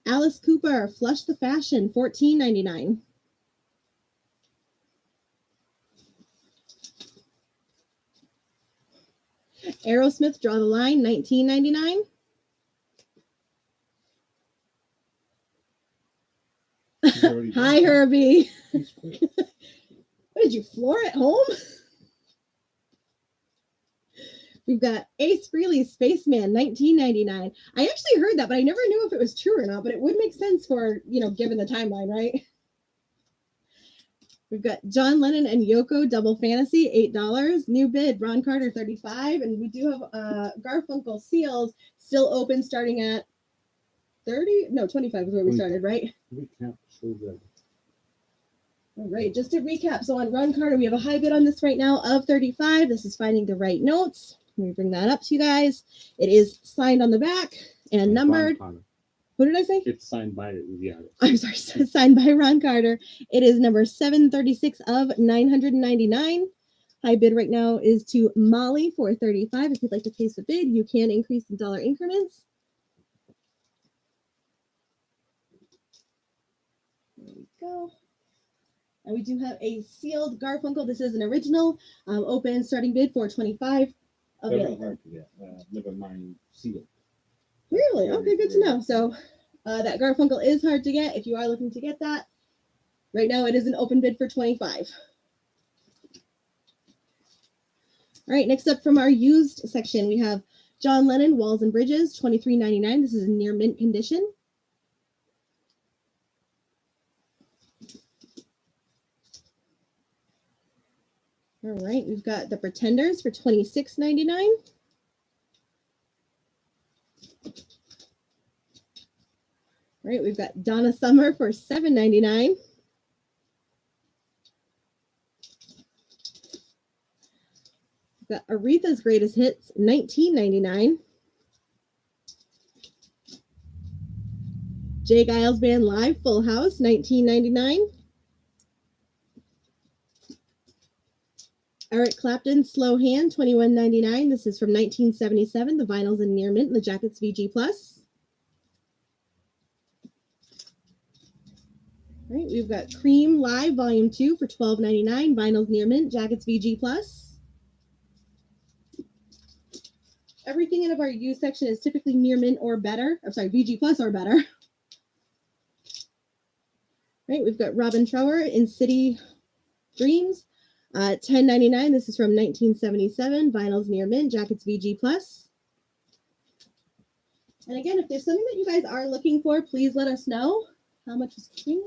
Alice Cooper, Flush the Fashion, $14.99. Aerosmith, Draw the Line, $19.99.
He's already done
Hi,
that.
Herbie.
He's quick.
What did you floor at home? We've got Ace Frehley, Spaceman, $19.99. I actually heard that, but I never knew if it was true or not, but it would make sense for, given the timeline, right? We've got John Lennon and Yoko, Double Fantasy, $8. New bid, Ron Carter, $35. And we do have Garfunkel Seals still open starting at 30? No, 25 is where we started, right?
Recap so good.
All right, just to recap. So on Ron Carter, we have a high bid on this right now of 35. This is finding the right notes. Let me bring that up to you guys. It is signed on the back and numbered.
Ron Carter.
What did I say?
It's signed by the artist.
I'm sorry, signed by Ron Carter. It is number 736 of 999. High bid right now is to Molly for 35. If you'd like to place a bid, you can increase in dollar increments. There we go. And we do have a sealed Garfunkel. This is an original. Open starting bid for 25.
Very
Available.
hard to get. Never mind sealed.
Really? Okay, good to know. So that Garfunkel is hard to get if you are looking to get that. Right now it is an open bid for 25. All right, next up from our used section, we have John Lennon, Walls and Bridges, $23.99. This is in near mint condition. All right, we've got The Pretenders for $26.99. All right, we've got Donna Summer for $7.99. We've got Aretha's Greatest Hits, $19.99. Jay Giles Band Live, Full House, $19.99. Eric Clapton, Slow Hand, $21.99. This is from 1977. The vinyl's in near mint. The jacket's VG+. All right, we've got Cream Live Volume 2 for $12.99. Vinyl's near mint. Jacket's VG+. Everything in our used section is typically near mint or better. I'm sorry, VG+ or better. All right, we've got Robin Trower in City Dreams. $10.99. This is from 1977. Vinyl's near mint. Jacket's VG+. And again, if there's something that you guys are looking for, please let us know. How much is cream?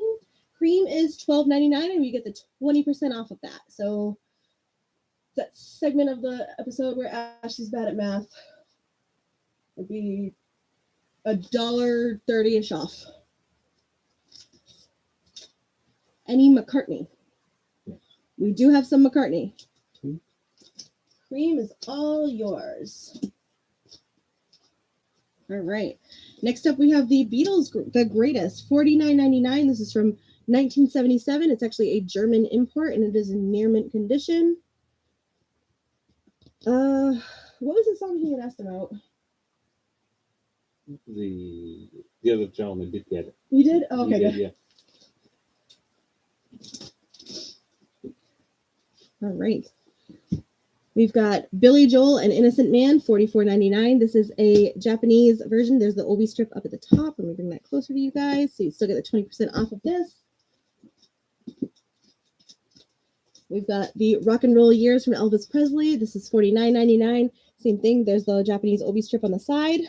Cream is $12.99, and we get the 20% off of that. So that segment of the episode where Ashley's bad at math would be $1.30-ish off. Any McCartney? We do have some McCartney. Cream is all yours. All right. Next up, we have the Beatles, The Greatest, $49.99. This is from 1977. It's actually a German import, and it is in near mint condition. What was the song he had asked about?
The other gentleman did get it.
You did? Oh, okay,
He
good.
did, yeah.
All right. We've got Billy Joel and Innocent Man, $44.99. This is a Japanese version. There's the obi strip up at the top. Let me bring that closer to you guys so you still get the 20% off of this. We've got the Rock and Roll Years from Elvis Presley. This is $49.99. Same thing. There's the Japanese obi strip on the side.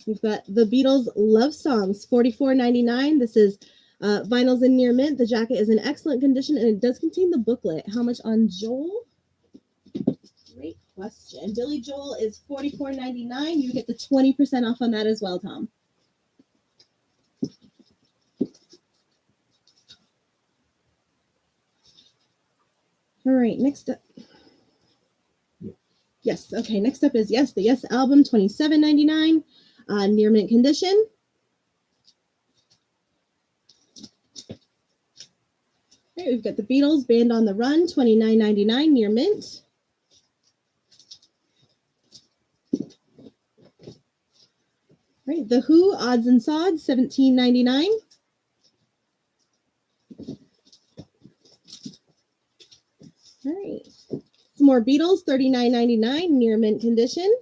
We've got the Beatles Love Songs, $44.99. This is vinyl's in near mint. The jacket is in excellent condition, and it does contain the booklet. How much on Joel? Great question. Billy Joel is $44.99. You get the 20% off on that as well, Tom. All right, next up. Yes, okay, next up is the Yes album, $27.99. near mint condition. All right, we've got the Beatles, Band on the Run, $29.99 near mint. All right, The Who, Odds and Sods, $17.99. All right, some more Beatles, $39.99 near mint condition.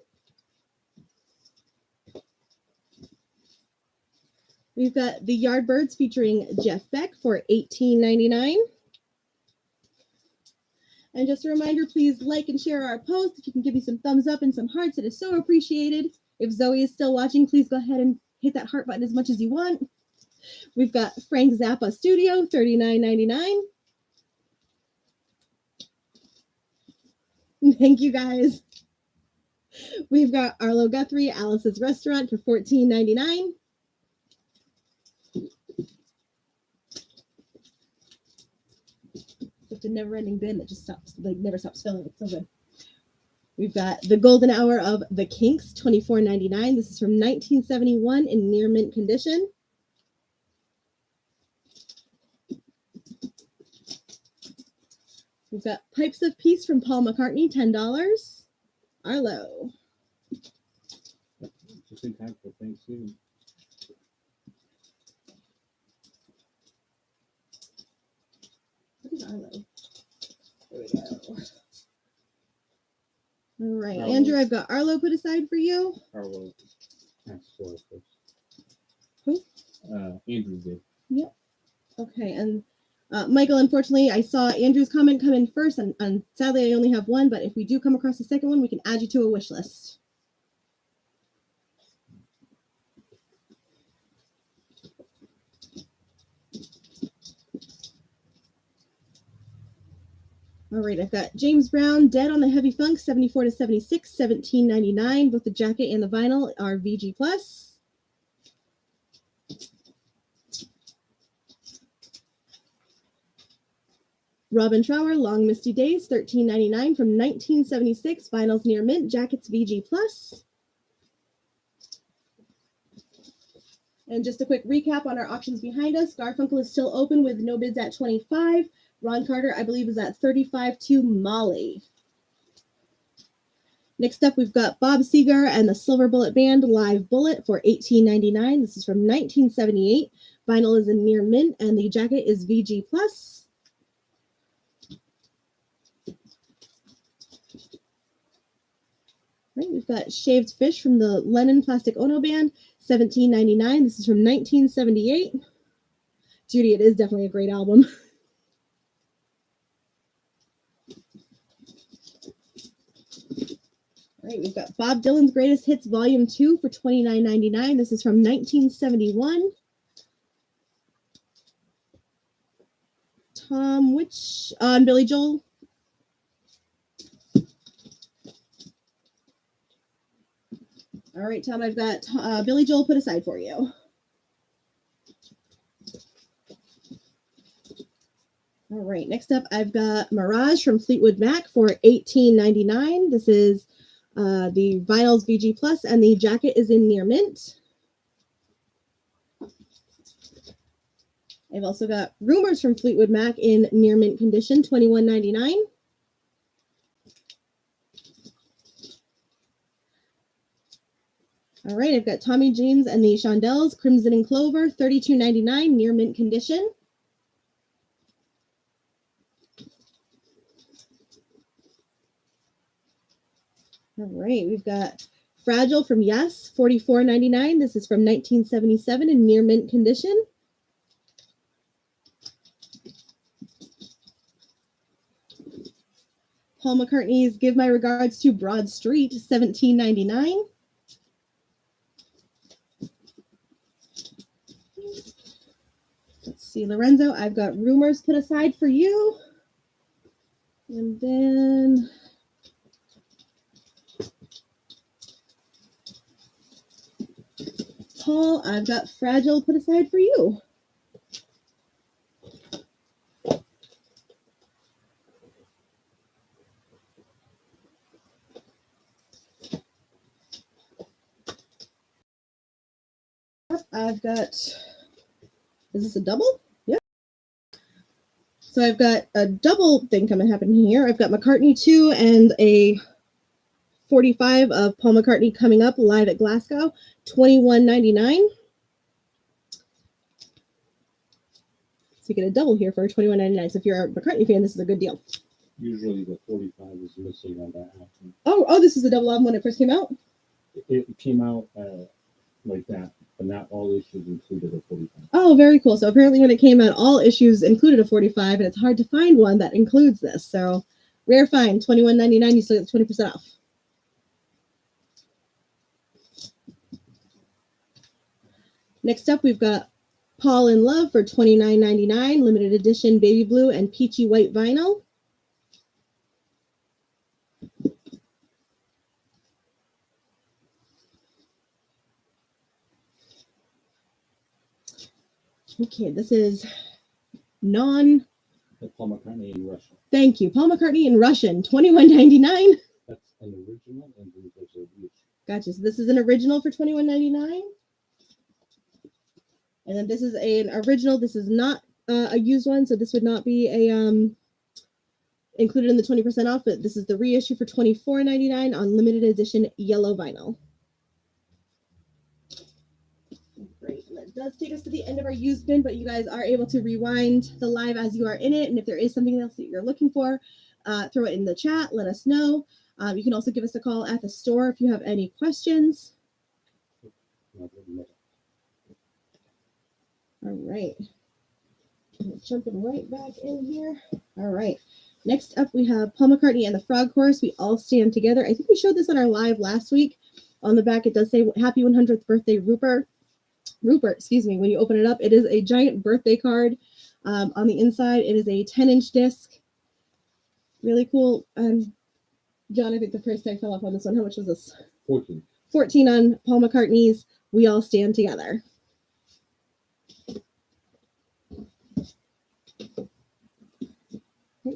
We've got The Yardbirds featuring Jeff Beck for $18.99. And just a reminder, please like and share our post. If you can give me some thumbs up and some hearts, it is so appreciated. If Zoe is still watching, please go ahead and hit that heart button as much as you want. We've got Frank Zappa Studio, $39.99. Thank you, guys. We've got Arlo Guthrie, Alice's Restaurant for $14.99. It's a never-ending bin that just stops, never stops filling. It's so good. We've got The Golden Hour of the Kinks, $24.99. This is from 1971 in near mint condition. We've got Pipes of Peace from Paul McCartney, $10. Arlo.
Just in time for Thanksgiving.
What is Arlo? There we go. All right,
Arlo.
Andrew, I've got Arlo put aside for you.
Arlo.
That's for us.
Who?
Andrew did.
Yep. Okay, and Michael, unfortunately, I saw Andrew's comment come in first, and sadly, I only have one, but if we do come across a second one, we can add you to a wish list. All right, I've got James Brown, Dead on the Heavy Funk, 74 to 76, $17.99. Both the jacket and the vinyl are VG+. Robin Trower, Long Misty Days, $13.99 from 1976. Vinyls near mint, jackets VG+. And just a quick recap on our auctions behind us. Garfunkel is still open with no bids at 25. Ron Carter, I believe, is at 35 to Molly. Next up, we've got Bob Seger and the Silver Bullet Band Live Bullet for $18.99. This is from 1978. Vinyl is in near mint, and the jacket is VG+. Right, we've got Shaved Fish from the Lennon Plastic Ono Band, $17.99. This is from 1978. Judy, it is definitely a great album. All right, we've got Bob Dylan's Greatest Hits Volume 2 for $29.99. This is from 1971. Tom, which on Billy Joel? All right, Tom, I've got Billy Joel put aside for you. All right, next up, I've got Mirage from Fleetwood Mac for $18.99. This is the vinyl's VG+, and the jacket is in near mint. I've also got Rumors from Fleetwood Mac in near mint condition, $21.99. All right, I've got Tommy James and the Shondells, Crimson and Clover, $32.99, near mint condition. All right, we've got Fragile from Yes, $44.99. This is from 1977 in near mint condition. Paul McCartney's Give My Regards to Broad Street, $17.99. Let's see, Lorenzo, I've got Rumors put aside for you. And then Paul, I've got Fragile put aside for you. I've got, is this a double? Yep. So I've got a double thing happening here. I've got McCartney 2 and a 45 of Paul McCartney coming up live at Glasgow, $21.99. So you get a double here for $21.99. So if you're a McCartney fan, this is a good deal.
Usually the 45 is missing on that album.
Oh, this is the double album when it first came out?
It came out like that, but not all issues included a 45.
Oh, very cool. So apparently when it came out, all issues included a 45, and it's hard to find one that includes this. So rare find, $21.99, you still get 20% off. Next up, we've got Paul in Love for $29.99, limited edition baby blue and peachy white vinyl. Okay, this is
Paul McCartney in Russian.
Thank you. Paul McCartney in Russian, $21.99.
That's an original, and then there's a reissue.
Gotcha. So this is an original for $21.99. And then this is an original. This is not a used one, so this would not be a included in the 20% off, but this is the reissue for $24.99 on limited edition yellow vinyl. Great. And that does take us to the end of our used bin, but you guys are able to rewind the live as you are in it. And if there is something else that you're looking for, throw it in the chat. Let us know. You can also give us a call at the store if you have any questions. All right. Jumping right back in here. All right. Next up, we have Paul McCartney and the Frog Chorus. We all stand together. I think we showed this on our live last week. On the back, it does say Happy 100th Birthday, Rupert. Excuse me. When you open it up, it is a giant birthday card. On the inside, it is a 10-inch disc. Really cool. John, I think the price tag fell off on this one. How much was this?
14.
14 on Paul McCartney's We All Stand Together.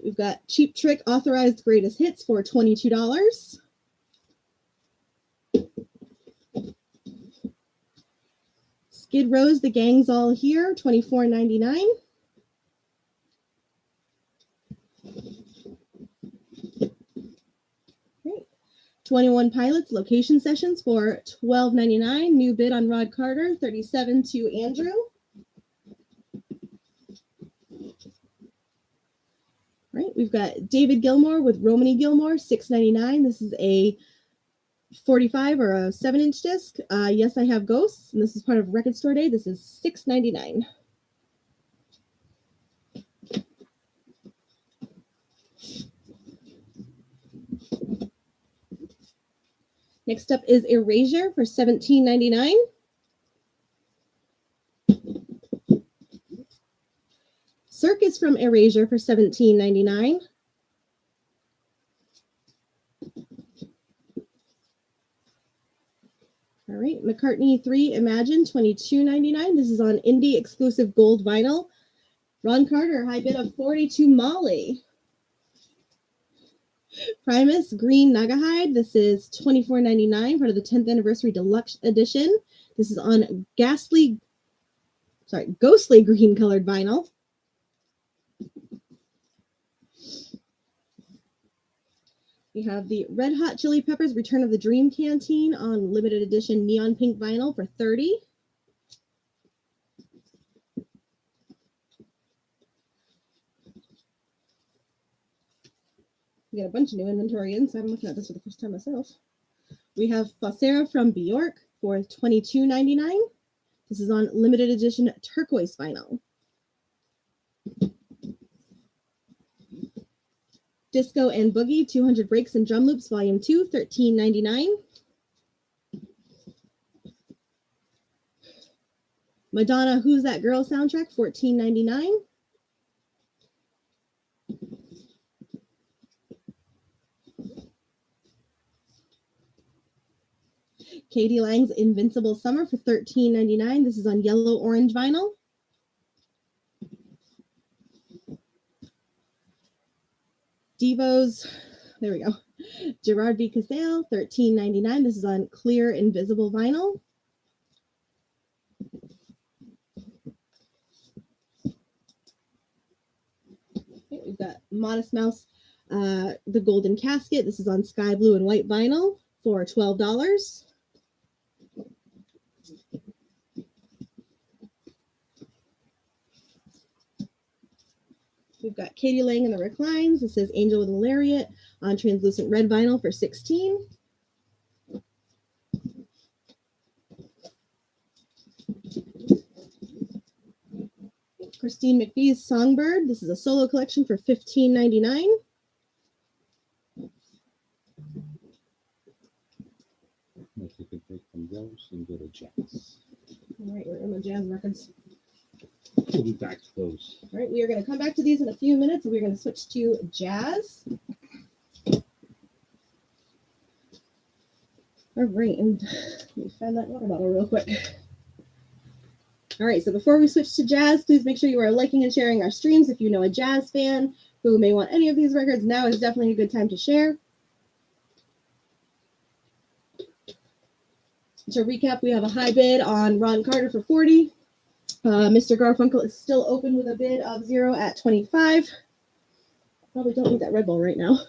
We've got Cheap Trick Authorized Greatest Hits for $22. Skid Row's The Gang's All Here, $24.99. Great. 21 Pilots Location Sessions for $12.99. New bid on Rod Carter, $37 to Andrew. Right, we've got David Gilmour with Romany Gilmore, $6.99. This is a 45 or a 7-inch disc. Yes, I Have Ghosts, and this is part of Record Store Day. This is $6.99. Next up is Erasure for $17.99. Circus from Erasure for $17.99. All right, McCartney 3 Imagine, $22.99. This is on indie exclusive gold vinyl. Ron Carter, high bid of $42. Molly. Primus Green Nagahide. This is $24.99, part of the 10th anniversary deluxe edition. This is on ghostly green colored vinyl. We have the Red Hot Chili Peppers Return of the Dream Canteen on limited edition neon pink vinyl for $30. We got a bunch of new inventory in, so I'm looking at this for the first time myself. We have Faucera from Bjork for $22.99. This is on limited edition turquoise vinyl. Disco and Boogie, 200 Breaks and Drum Loops, Volume 2, $13.99. Madonna, Who's That Girl soundtrack, $14.99. Katie Lang's Invincible Summer for $13.99. This is on yellow orange vinyl. Devo's, there we go. Gerard B. Casale, $13.99. This is on clear invisible vinyl. We've got Modest Mouse, the Golden Casket. This is on sky blue and white vinyl for $12. We've got Katie Lang and the Reclines. This is Angel with a Lariat on translucent red vinyl for $16. Christine McVie's Songbird. This is a solo collection for $15.99.
Let's take a break from those and go to jazz.
All right, we're in the jazz records.
We'll be back to those.
All right, we are going to come back to these in a few minutes, and we're going to switch to jazz. All right, and let me find that water bottle real quick. All right, so before we switch to jazz, please make sure you are liking and sharing our streams. If you know a jazz fan who may want any of these records, now is definitely a good time to share. To recap, we have a high bid on Ron Carter for $40. Mr. Garfunkel is still open with a bid of 0 at $25. Probably don't need that Red Bull right now.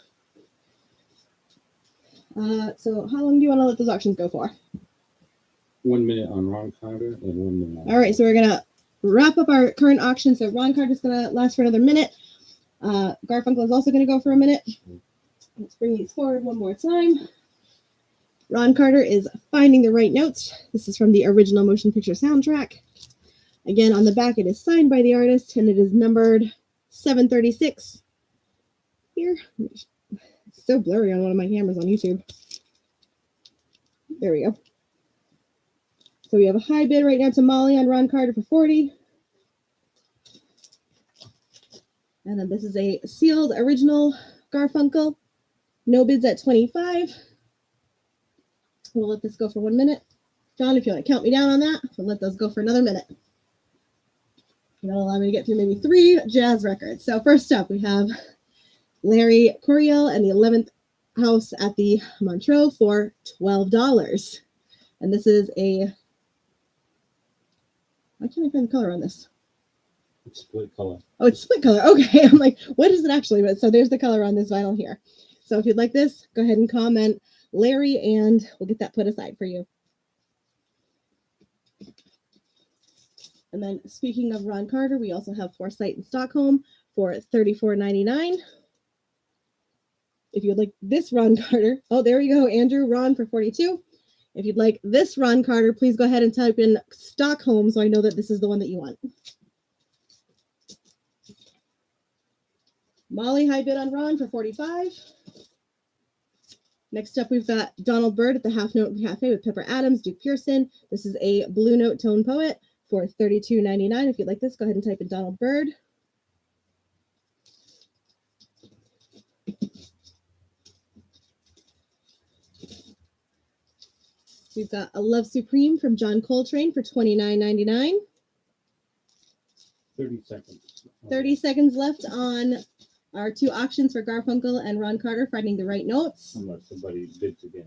So how long do you want to let those auctions go for?
1 minute on Ron Carter and 1 minute on.
All right, so we're going to wrap up our current auction. So Ron Carter is going to last for another minute. Garfunkel is also going to go for a minute. Let's bring these forward one more time. Ron Carter is Finding the Right Notes. This is from the original motion picture soundtrack. Again, on the back, it is signed by the artist, and it is numbered 736. Here. It's so blurry on one of my cameras on YouTube. There we go. So we have a high bid right now to Molly on Ron Carter for $40. And then this is a sealed original Garfunkel. No bids at $25. We'll let this go for 1 minute. John, if you want to count me down on that, we'll let those go for another minute. That'll allow me to get through maybe 3 jazz records. So first up, we have Larry Coryell and the 11th House at the Montreux for $12. And this is a... Why can't I find the color on this?
It's split color.
Oh, it's split color. Okay. I'm like, what is it actually? But so there's the color on this vinyl here. So if you'd like this, go ahead and comment Larry, and we'll get that put aside for you. And then speaking of Ron Carter, we also have Foresight in Stockholm for $34.99. If you'd like this Ron Carter, oh, there you go, Andrew, Ron for $42. If you'd like this Ron Carter, please go ahead and type in Stockholm so I know that this is the one that you want. Molly, high bid on Ron for $45. Next up, we've got Donald Byrd at the Half Note Cafe with Pepper Adams, Duke Pearson. This is a Blue Note Tone Poet for $32.99. If you'd like this, go ahead and type in Donald Byrd. We've got A Love Supreme from John Coltrane for $29.99.
30 seconds.
30 seconds left on our 2 auctions for Garfunkel and Ron Carter, Finding the Right Notes.
Unless somebody bids again.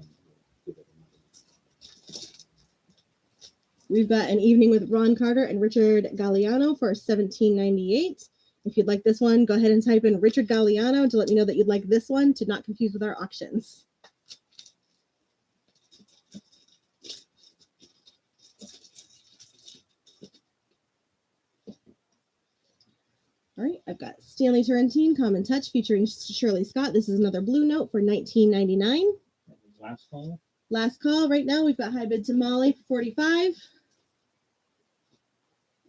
We've got An Evening with Ron Carter and Richard Galliano for $17.98. If you'd like this one, go ahead and type in Richard Galliano to let me know that you'd like this one, to not confuse with our auctions. All right, I've got Stanley Turrentine, Common Touch, featuring Shirley Scott. This is another Blue Note for $19.99.
Last call.
Last call right now. We've got high bid to Molly for $45.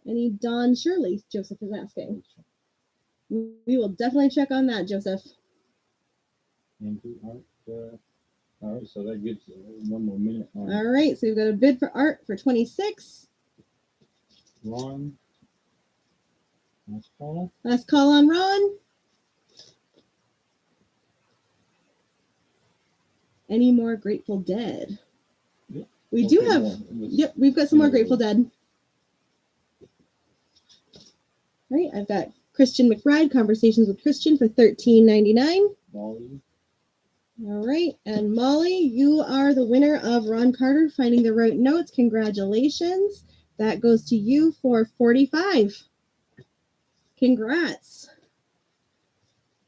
Any Don Shirley, Joseph is asking. We will definitely check on that, Joseph.
Andrew Art. All right, so that gives 1 more minute. On
All right, so we've got a bid for Art for $26.
Ron. Last call.
Last call on Ron. Any more Grateful Dead?
Yep.
We do
Okay,
have,
more.
yep, we've got some more Grateful Dead. All right, I've got Christian McBride, Conversations with Christian for $13.99.
Molly.
All right, and Molly, you are the winner of Ron Carter, Finding the Right Notes. Congratulations. That goes to you for $45. Congrats.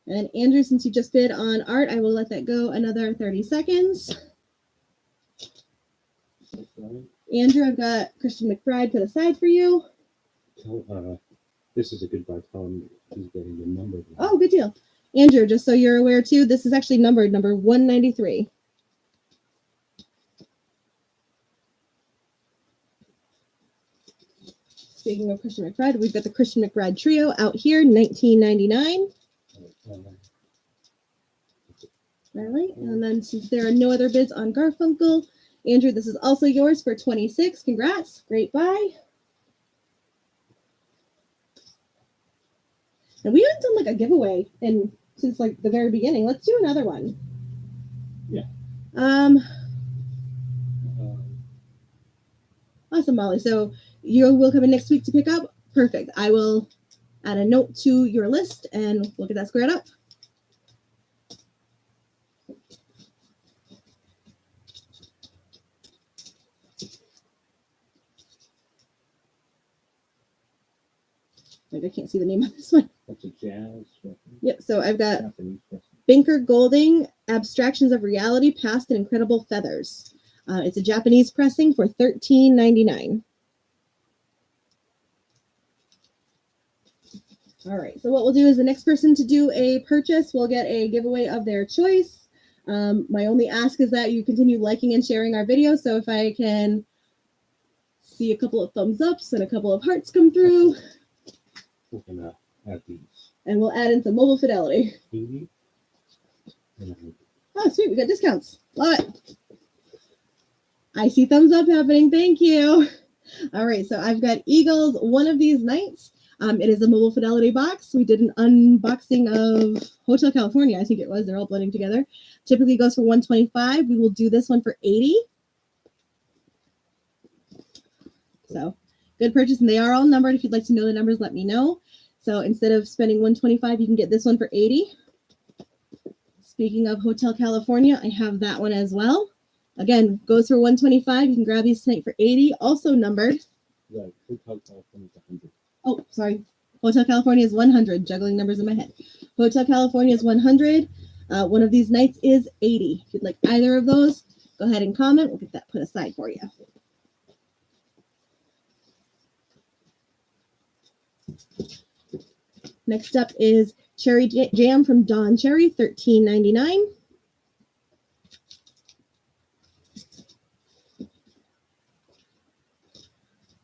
And Andrew, since you just bid on art, I will let that go another 30 seconds.
That's right.
Andrew, I've got Christian McBride put aside for you.
This is a good buy. Tell him he's getting the number.
Oh, good deal. Andrew, just so you're aware too, this is actually numbered number 193. Speaking of Christian McBride, we've got the Christian McBride Trio out here, $19.99. All right, and then since there are no other bids on Garfunkel, Andrew, this is also yours for 26. Congrats, great buy. And we haven't done like a giveaway since like the very beginning. Let's do another one.
Yeah.
Awesome, Molly. So you will come in next week to pick up. Perfect. I will add a note to your list and we'll get that squared up. Maybe I can't see the name of this one.
That's a jazz record.
Yep. So I've got
Japanese record.
Binker Golding, Abstractions of Reality, Past and Incredible Feathers. It's a Japanese pressing for $13.99. All right, so what we'll do is the next person to do a purchase will get a giveaway of their choice. My only ask is that you continue liking and sharing our video. So if I can see a couple of thumbs ups and a couple of hearts come through.
We're gonna add these.
And we'll add in some mobile fidelity.
80.
Oh, sweet, we got discounts. Love it. I see thumbs up happening. Thank you. All right, so I've got Eagles one of these nights. It is a mobile fidelity box. We did an unboxing of Hotel California, I think it was. They're all blending together. Typically goes for $125. We will do this one for $80. So good purchase, and they are all numbered. If you'd like to know the numbers, let me know. So instead of spending $125, you can get this one for $80. Speaking of Hotel California, I have that one as well. Again, goes for $125. You can grab these tonight for $80. Also numbered.
Right. Hotel California is 100.
Oh, sorry. Hotel California is 100. Juggling numbers in my head. Hotel California is 100. One of these nights is 80. If you'd like either of those, go ahead and comment. We'll get that put aside for you. Next up is Cherry Jam from Don Cherry, $13.99.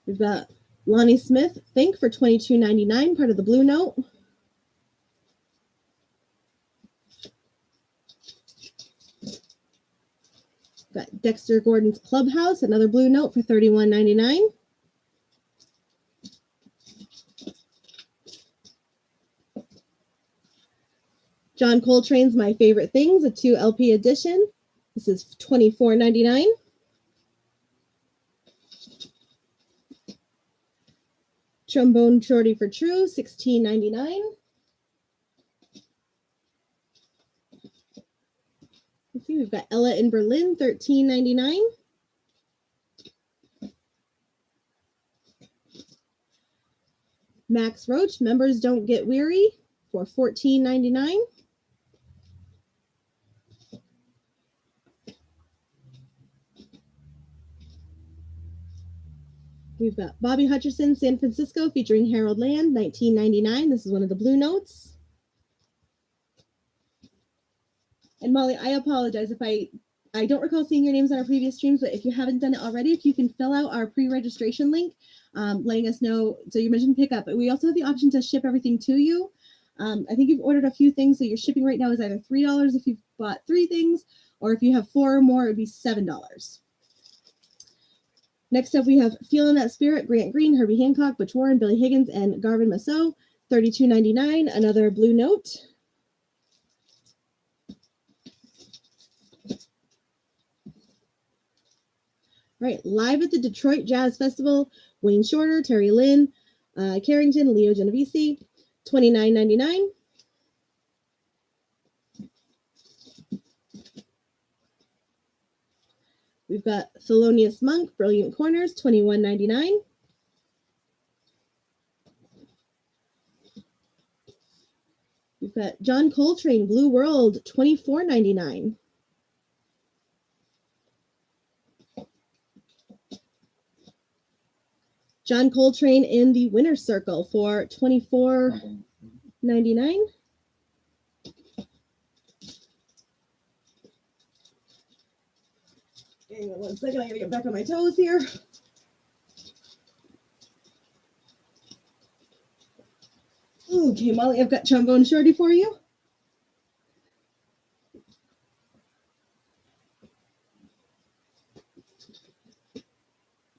We've got Lonnie Smith, Think for $22.99, part of the Blue Note. Got Dexter Gordon's Clubhouse, another Blue Note for $31.99. John Coltrane's My Favorite Things, a 2 LP edition. This is $24.99. Trombone Shorty for True, $16.99. Let's see, we've got Ella in Berlin, $13.99. Max Roach, Members Don't Get Weary, for $14.99. We've got Bobby Hutcherson, San Francisco, featuring Harold Land, $19.99. This is one of the Blue Notes. And Molly, I apologize if I don't recall seeing your names on our previous streams, but if you haven't done it already, if you can fill out our pre-registration link, letting us know. So you mentioned pickup, but we also have the option to ship everything to you. I think you've ordered a few things, so your shipping right now is either $3 if you've bought 3 things, or if you have 4 or more, it would be $7. Next up, we have Feeling That Spirit, Grant Green, Herbie Hancock, Butch Warren, Billy Higgins, and Garvin Massot, $32.99, another Blue Note. All right, live at the Detroit Jazz Festival, Wayne Shorter, Terry Lynn, Carrington, Leo Genovese, $29.99. We've got Thelonious Monk, Brilliant Corners, we've got John Coltrane, Blue World, $24.99. John Coltrane in the Winner's Circle for $24.99. Hang on 1 second, I gotta get back on my toes here. Okay, Molly, I've got Trombone Shorty for you.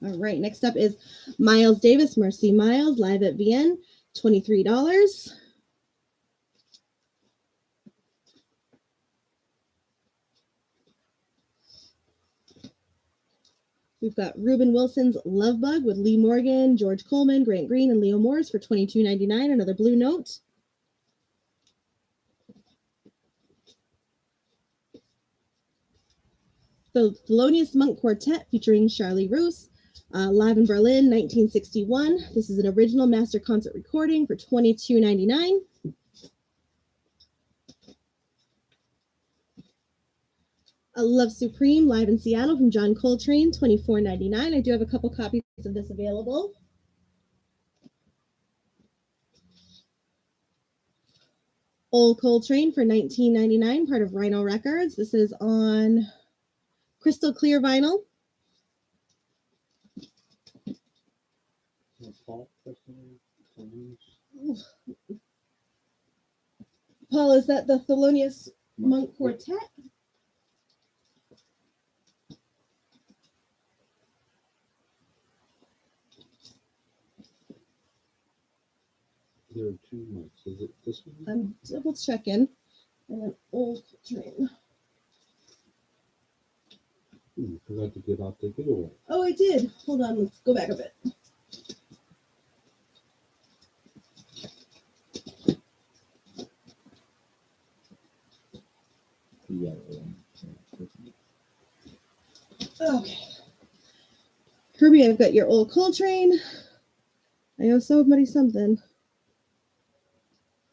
All right, next up is Miles Davis, Mercy Miles, live at Vienne, $23. We've got Reuben Wilson's Love Bug with Lee Morgan, George Coleman, Grant Green, and Leo Morris for $22.99, another Blue Note. The Thelonious Monk Quartet featuring Charlie Roos, live in Berlin, 1961. This is an original master concert recording for $22.99. A Love Supreme, live in Seattle from John Coltrane, $24.99. I do have a couple copies of this available. Old Coltrane for $19.99, part of Rhino Records. This is on crystal clear vinyl. Paul, is that the Thelonious Monk Quartet?
There are 2 months. Is it this one?
I'm double checking. And then Old Coltrane.
You forgot to get out the giveaway.
Oh, I did. Hold on. Let's go back a bit.
Yeah.
Okay. Herbie, I've got your Old Coltrane. I owe somebody something.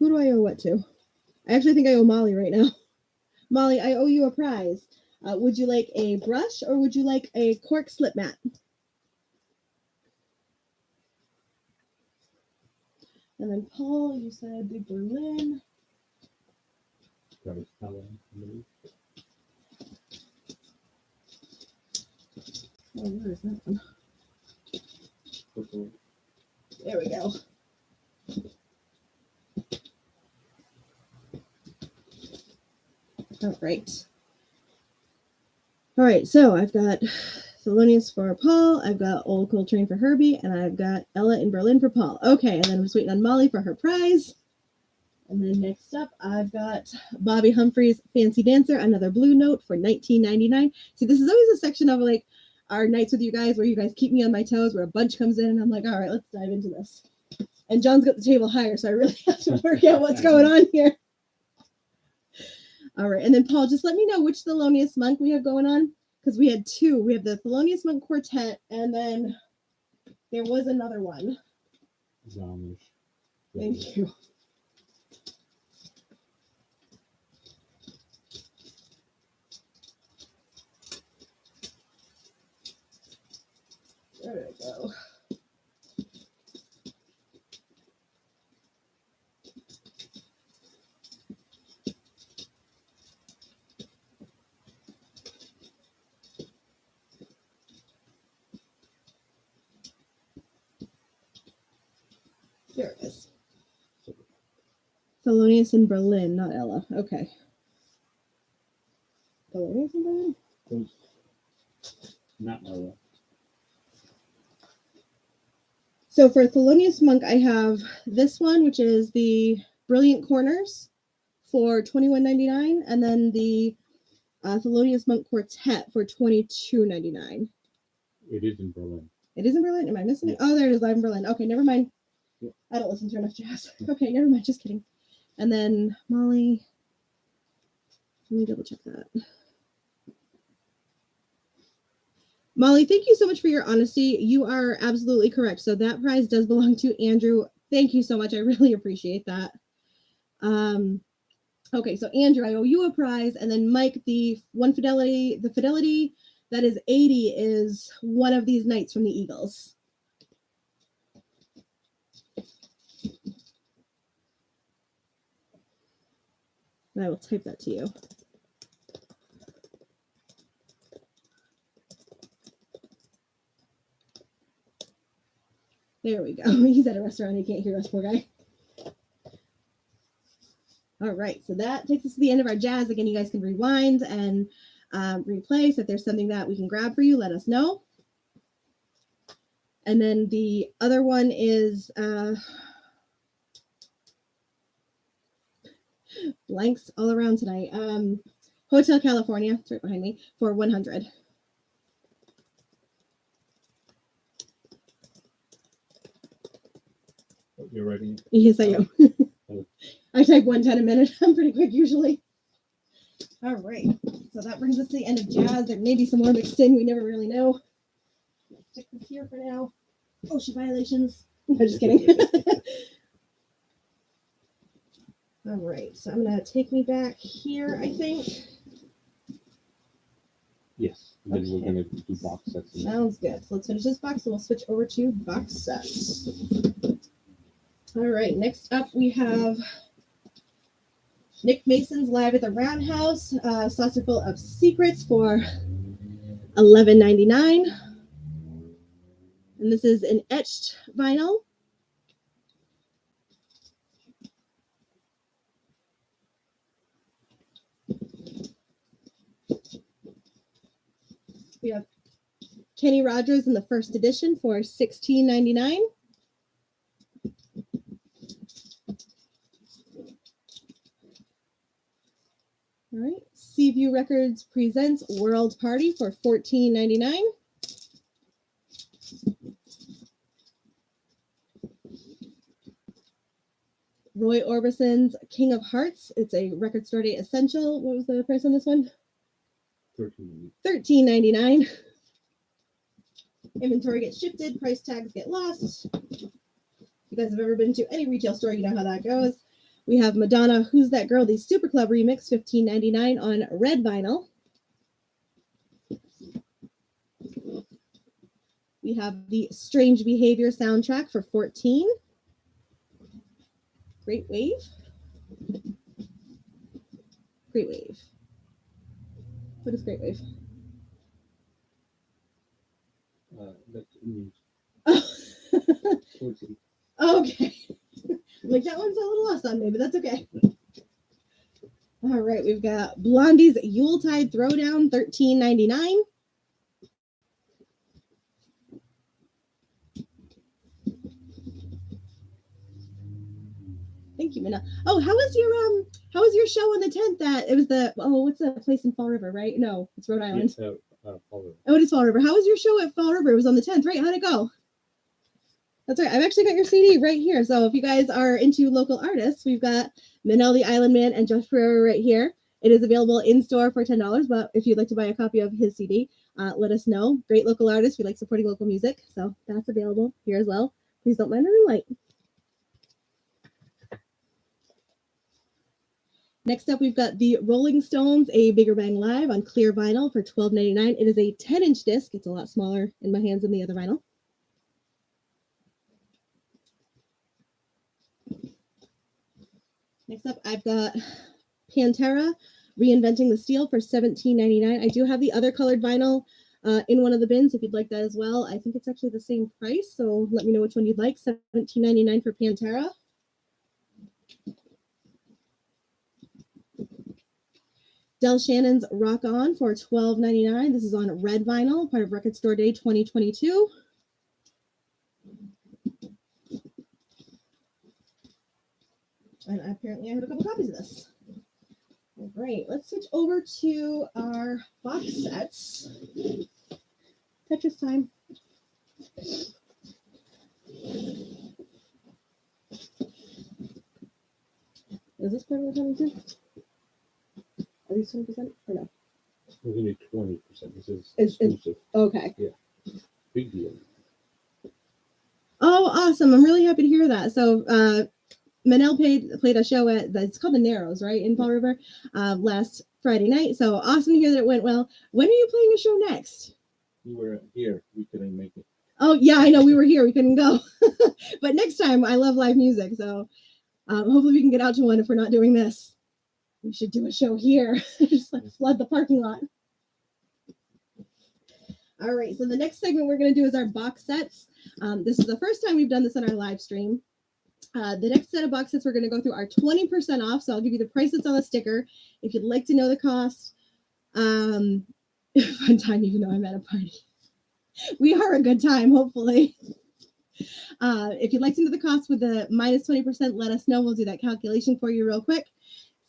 Who do I owe what to? I actually think I owe Molly right now. Molly, I owe you a prize. Would you like a brush or would you like a cork slip mat? And then Paul, you said the Berlin.
Got a spelling.
Oh, where is that one? There we go. All right. All right, so I've got Thelonious for Paul, I've got Old Coltrane for Herbie, and I've got Ella in Berlin for Paul. Okay, and then I'm just waiting on Molly for her prize. And then next up, I've got Bobby Humphrey's Fancy Dancer, another Blue Note for $19.99. See, this is always a section of like our nights with you guys where you guys keep me on my toes, where a bunch comes in, and I'm like, all right, let's dive into this. And John's got the table higher, so I really have to work out what's going on here. All right, and then Paul, just let me know which Thelonious Monk we have going on, because we had 2. We have the Thelonious Monk Quartet, and then there was another one.
Amish.
Thank you. There we go. There it is. Thelonious in Berlin, not Ella. Okay. Thelonious in Berlin?
Not Ella.
So for Thelonious Monk, I have this one, which is the Brilliant Corners for $21.99, and then the Thelonious Monk Quartet for $22.99.
It is in Berlin.
It is in Berlin? Am I missing it? Oh, there it is, live in Berlin. Okay, never mind.
Yeah.
I don't listen to enough jazz. Okay, never mind. Just kidding. And then Molly, let me double check that. Molly, thank you so much for your honesty. You are absolutely correct. So that prize does belong to Andrew. Thank you so much. I really appreciate that. Okay, so Andrew, I owe you a prize, and then Mike, the fidelity that is 80 is one of these knights from the Eagles. And I will type that to you. There we go. He's at a restaurant. He can't hear us, poor guy. All right, so that takes us to the end of our jazz. Again, you guys can rewind and replay. So if there's something that we can grab for you, let us know. And then the other one is blanks all around tonight. Hotel California, it's right behind me, for 100.
You're ready?
Yes, I am. I type 110 a minute. I'm pretty quick usually. All right, so that brings us to the end of jazz. There may be some more mixed in. We never really know. Let's stick this here for now. OSHA violations. I'm just kidding. All right, so I'm going to take me back here, I think.
Yes. And then
Okay.
we're gonna do box sets.
Sounds good. So let's finish this box and we'll switch over to box sets. All right, next up we have Nick Mason's Live at the Roundhouse, saucer full of secrets for $11.99. And this is an etched vinyl. We have Kenny Rogers in the first edition for $16.99. All right, Seaview Records presents World Party for $14.99. Roy Orbison's King of Hearts. It's a Record Store Day essential. What was the price on this one? $13.99. Inventory gets shifted, price tags get lost. If you guys have ever been to any retail store, you know how that goes. We have Madonna, Who's That Girl, the Super Club remix, $15.99 on red vinyl. We have the Strange Behavior soundtrack for $14. Great Wave. Great Wave. What is Great Wave?
That means
Okay. Like that one's a little lost on me, but that's okay. All right, we've got Blondie's Yuletide Throwdown, $13.99. Thank you, Minna. Oh, how was your show on the 10th? That it was what's the place in Fall River, right? No, it's Rhode Island.
Fall
Oh, it is Fall River. How was your show at Fall River? It was on the 10th, right? How'd it go? That's right. I've actually got your CD right here. So if you guys are into local artists, we've got Manel the Island Man and Josh Ferreira right here. It is available in store for $10, but if you'd like to buy a copy of his CD, let us know. Great local artists. We like supporting local music, so that's available here as well. Please don't mind the ring light. Next up, we've got the Rolling Stones, A Bigger Bang Live on clear vinyl for $12.99. It is a 10-inch disc. It's a lot smaller in my hands than the other vinyl. Next up, I've got Pantera, Reinventing the Steel for $17.99. I do have the other colored vinyl in one of the bins if you'd like that as well. I think it's actually the same price, so let me know which one you'd like. $17.99 for Pantera. Del Shannon's Rock On for $12.99. This is on red vinyl, part of Record Store Day 2022. And apparently I have a couple copies of this. All right, let's switch over to our box sets. Tetris time. Is this part of what I'm coming to? Are these 20% or no?
We're gonna do 20%. This is
It's-
exclusive.
Okay.
Big deal.
Oh, awesome. I'm really happy to hear that. So Manel played a show it's called the Narrows, right, in Fall River, last Friday night. So awesome to hear that it went well. When are you playing a show next?
You were here. We couldn't make it.
Oh yeah, I know we were here. We couldn't go, but next time, I love live music, so hopefully we can get out to one if we're not doing this. We should do a show here. Just like flood the parking lot. All right, so the next segment we're going to do is our box sets. This is the first time we've done this on our live stream. The next set of box sets we're going to go through are 20% off. So I'll give you the price that's on the sticker. If you'd like to know the cost, fun time, even though I'm at a party. We are a good time, hopefully. If you'd like to know the cost with the minus 20%, let us know. We'll do that calculation for you real quick.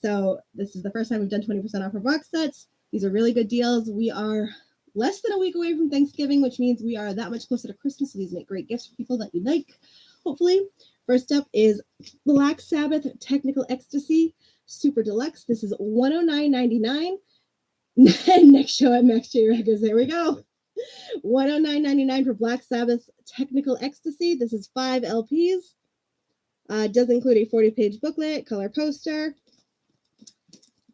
So this is the first time we've done 20% off our box sets. These are really good deals. We are less than a week away from Thanksgiving, which means we are that much closer to Christmas. So these make great gifts for people that you like, hopefully. First up is Black Sabbath Technical Ecstasy Super Deluxe. This is $109.99. Next show at Max J Records. There we go. $109.99 for Black Sabbath Technical Ecstasy. This is 5 LPs. Does include a 40-page booklet, color poster.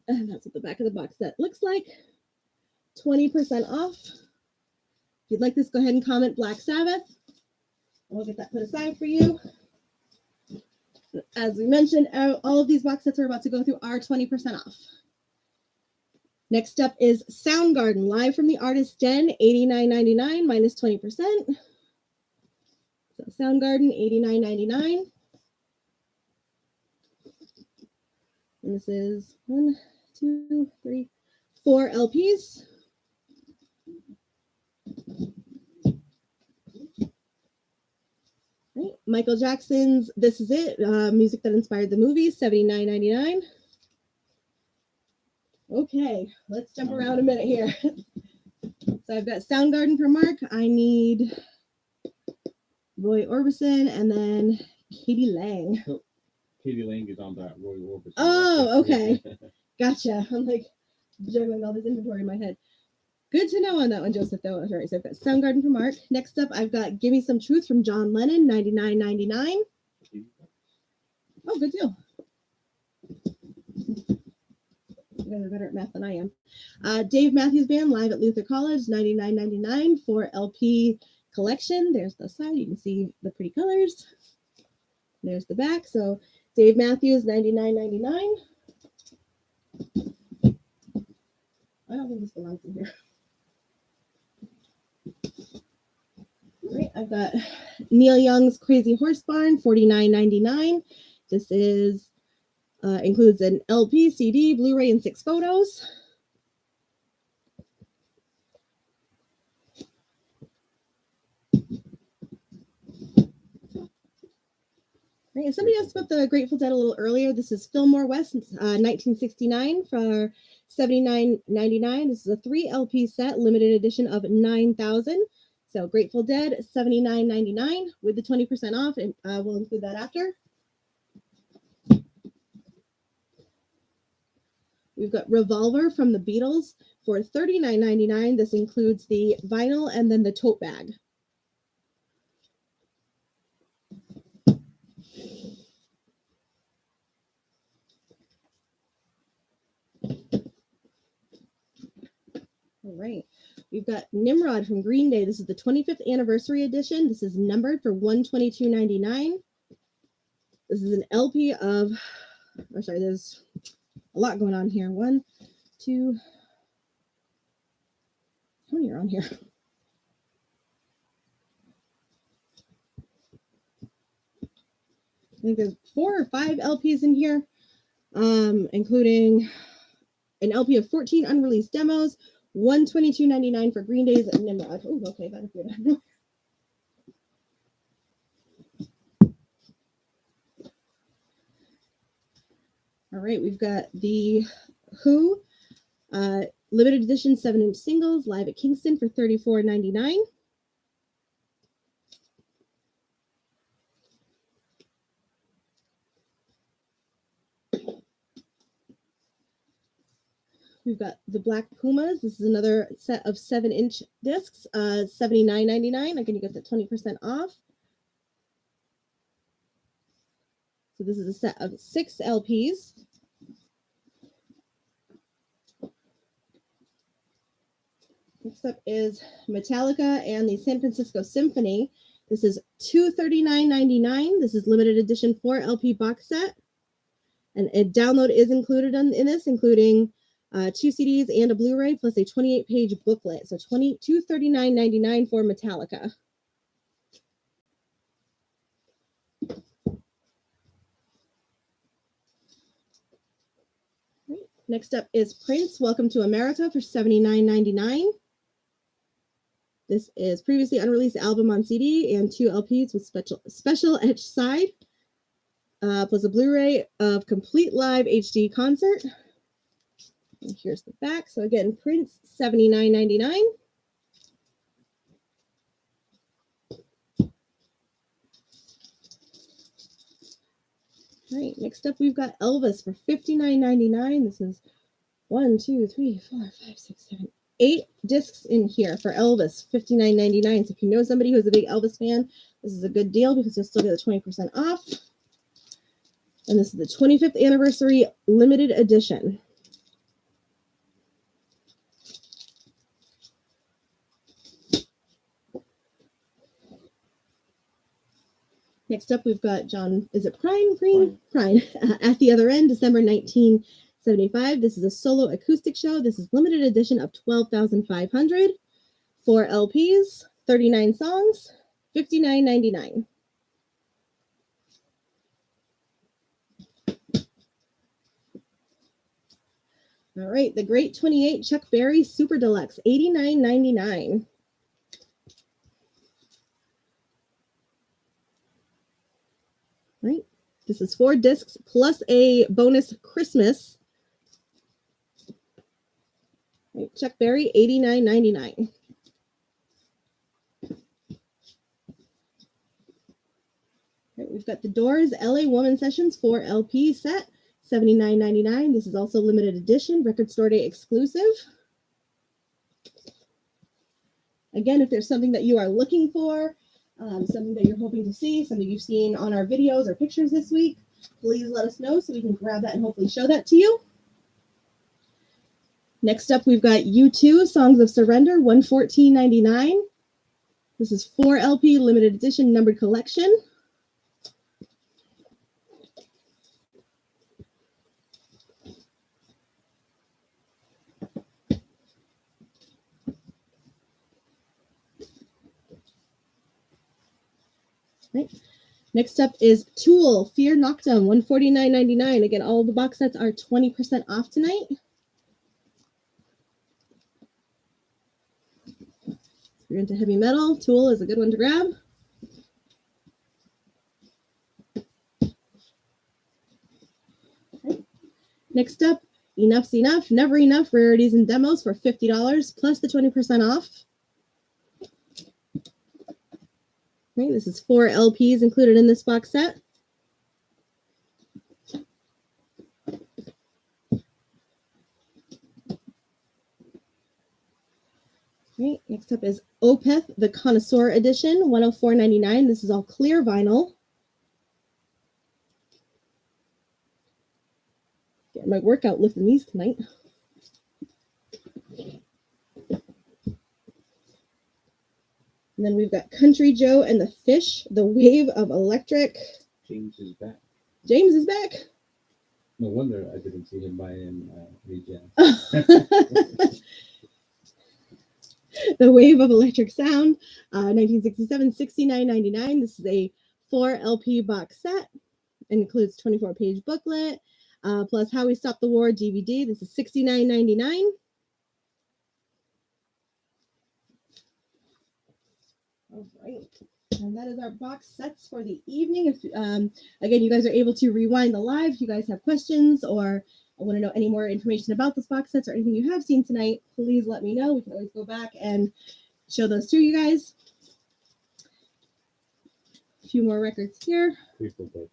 And that's what the back of the box set looks like. 20% off. If you'd like this, go ahead and comment Black Sabbath. We'll get that put aside for you. As we mentioned, all of these box sets we're about to go through are 20% off. Next up is Soundgarden, live from the Artist's Den, $89.99 minus 20%. So Soundgarden, $89.99. And this is 1, 2, 3, 4 LPs. Right. Michael Jackson's This Is It, music that inspired the movie, $79.99. Okay, let's jump around a minute here. So I've got Soundgarden for Mark. I need Roy Orbison and then Katie Lang.
Katie Lang is on that Roy Orbison.
Oh, okay. Gotcha. I'm like juggling all this inventory in my head. Good to know on that one, Joseph, though. All right, so I've got Soundgarden for Mark. Next up, I've got Give Me Some Truth from John Lennon, $99.99. Oh, good deal. You guys are better at math than I am. Dave Matthews Band, live at Luther College, $99.99 for LP collection. There's the side. You can see the pretty colors. There's the back. So Dave Matthews, $99.99. I don't think this belongs in here. All right, I've got Neil Young's Crazy Horse Barn, $49.99. This is includes an LP, CD, Blu-ray, and 6 photos. Right, and somebody asked about the Grateful Dead a little earlier. This is Fillmore West, 1969 for $79.99. This is a 3 LP set, limited edition of 9,000. So Grateful Dead, $79.99 with the 20% off, and we'll include that after. We've got Revolver from the Beatles for $39.99. This includes the vinyl and then the tote bag. All right. We've got Nimrod from Green Day. This is the 25th anniversary edition. This is numbered for $122.99. This is an LP of, oh, sorry, there's a lot going on here. 1, 2, how many are on here? I think there's 4 or 5 LPs in here, including an LP of 14 unreleased demos, $122.99 for Green Day's Nimrod. Oh, okay, that appeared. All right, we've got the Who limited edition 7-inch singles live at Kingston for $34.99. We've got the Black Pumas. This is another set of 7-inch discs, $79.99. Again, you get the 20% off. So this is a set of 6 LPs. Next up is Metallica and the San Francisco Symphony. This is $239.99. This is limited edition 4 LP box set. And a download is included in this, including 2 CDs and a Blu-ray, plus a 28-page booklet. So $239.99 for Metallica. Next up is Prince, Welcome to America for $79.99. This is previously unreleased album on CD and 2 LPs with special etched side, plus a Blu-ray of complete live HD concert. And here's the back. So again, Prince, $79.99. All right, next up we've got Elvis for $59.99. This is 1, 2, 3, 4, 5, 6, 7, 8 discs in here for Elvis, $59.99. So if you know somebody who's a big Elvis fan, this is a good deal because you'll still get the 20% off. And this is the 25th anniversary limited edition. Next up, we've got John, is it Prine? Prine. At the Other End, December 1975. This is a solo acoustic show. This is limited edition of 12,500. 4 LPs, 39 songs, $59.99. All right, the Great 28 Chuck Berry Super Deluxe, $89.99. Right, this is 4 discs plus a bonus Christmas. Right, Chuck Berry, $89.99. Right, we've got the Doors LA Woman Sessions 4 LP set, $79.99. This is also limited edition, Record Store Day exclusive. Again, if there's something that you are looking for, something that you're hoping to see, something you've seen on our videos or pictures this week, please let us know so we can grab that and hopefully show that to you. Next up, we've got U2 Songs of Surrender, $114.99. This is 4 LP limited edition numbered collection. Right. Next up is Tool, Fear Noctum, $149.99. Again, all the box sets are 20% off tonight. If you're into heavy metal, Tool is a good one to grab. Okay. Next up, Enough's Enough, Never Enough, Rarities and Demos for $50 plus the 20% off. Okay, this is 4 LPs included in this box set. Okay, next up is Opeth, the Connoisseur Edition, $104.99. This is all clear vinyl. Get my workout lifting these tonight. And then we've got Country Joe and the Fish, The Wave of Electric.
James is back.
James is back.
No wonder I didn't see him buy in regen.
The Wave of Electric Sound, 1967, $69.99. This is a 4 LP box set. It includes 24-page booklet, plus How We Stopped the War DVD. This is $69.99. All right. And that is our box sets for the evening. If again, you guys are able to rewind the live. If you guys have questions or want to know any more information about this box sets or anything you have seen tonight, please let me know. We can always go back and show those to you guys. A few more records here.
Grateful Dead.